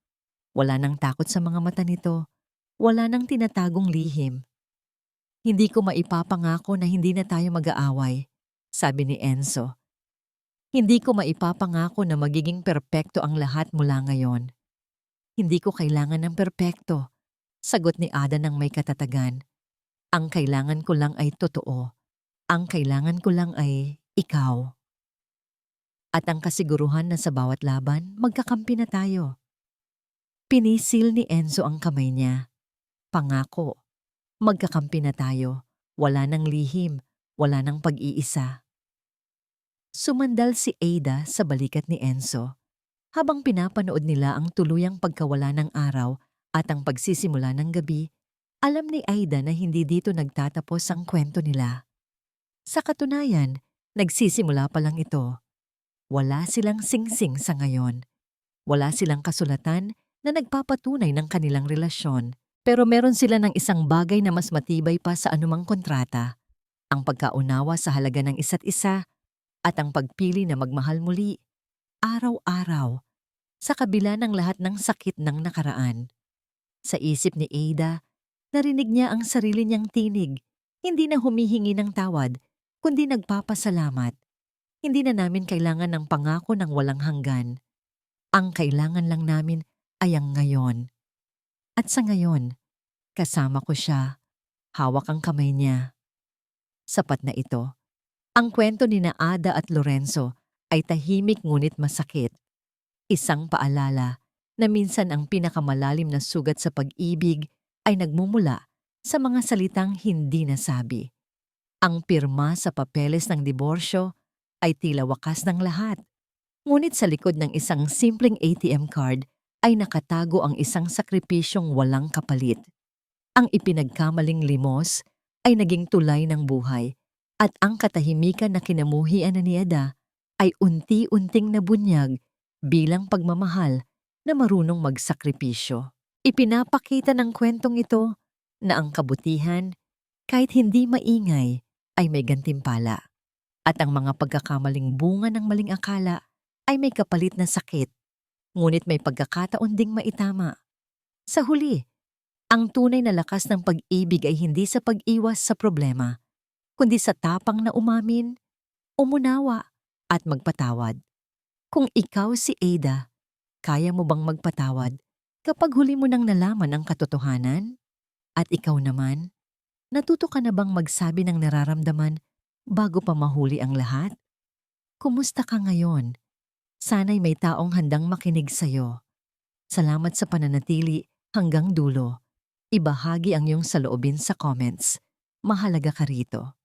Wala nang takot sa mga mata nito. Wala nang tinatagong lihim. Hindi ko maipapangako na hindi na tayo mag-aaway, sabi ni Enzo. Hindi ko maipapangako na magiging perpekto ang lahat mula ngayon. Hindi ko kailangan ng perpekto, sagot ni Ada ng may katatagan. Ang kailangan ko lang ay totoo. Ang kailangan ko lang ay ikaw. At ang kasiguruhan na sa bawat laban, magkakampi na tayo. Pinisil ni Enzo ang kamay niya. Pangako, magkakampi na tayo. Wala nang lihim, wala nang pag-iisa. Sumandal si Ada sa balikat ni Enzo. Habang pinapanood nila ang tuluyang pagkawala ng araw at ang pagsisimula ng gabi, alam ni Ada na hindi dito nagtatapos ang kwento nila. Sa katunayan, nagsisimula pa lang ito. Wala silang singsing sa ngayon. Wala silang kasulatan na nagpapatunay ng kanilang relasyon. Pero meron sila ng isang bagay na mas matibay pa sa anumang kontrata. Ang pagkaunawa sa halaga ng isa't isa at ang pagpili na magmahal muli, araw-araw, sa kabila ng lahat ng sakit ng nakaraan. Sa isip ni Ada, narinig niya ang sarili niyang tinig, hindi na humihingi ng tawad, kundi nagpapasalamat. Hindi na namin kailangan ng pangako ng walang hanggan. Ang kailangan lang namin ay ang ngayon. At sa ngayon, kasama ko siya, hawak ang kamay niya. Sapat na ito. Ang kwento ni na Ada at Lorenzo ay tahimik ngunit masakit. Isang paalala na minsan ang pinakamalalim na sugat sa pag-ibig ay nagmumula sa mga salitang hindi nasabi. Ang pirma sa papeles ng diborsyo ay tila wakas ng lahat. Ngunit sa likod ng isang simpleng ATM card ay nakatago ang isang sakripisyong walang kapalit. Ang ipinagkamaling limos ay naging tulay ng buhay at ang katahimikan na kinamuhian na ni Ada ay unti-unting nabunyag bilang pagmamahal na marunong magsakripisyo. Ipinapakita ng kwentong ito na ang kabutihan, kahit hindi maingay, ay may gantimpala. At ang mga pagkakamaling bunga ng maling akala ay may kapalit na sakit, ngunit may pagkakataon ding maitama. Sa huli, ang tunay na lakas ng pag-ibig ay hindi sa pag-iwas sa problema, kundi sa tapang na umamin, umunawa, at magpatawad. Kung ikaw si Ada, kaya mo bang magpatawad kapag huli mo nang nalaman ang katotohanan? At ikaw naman, natuto ka na bang magsabi ng nararamdaman bago pa mahuli ang lahat? Kumusta ka ngayon? Sana'y may taong handang makinig sa'yo. Salamat sa pananatili hanggang dulo. Ibahagi ang iyong saloobin sa comments. Mahalaga ka rito.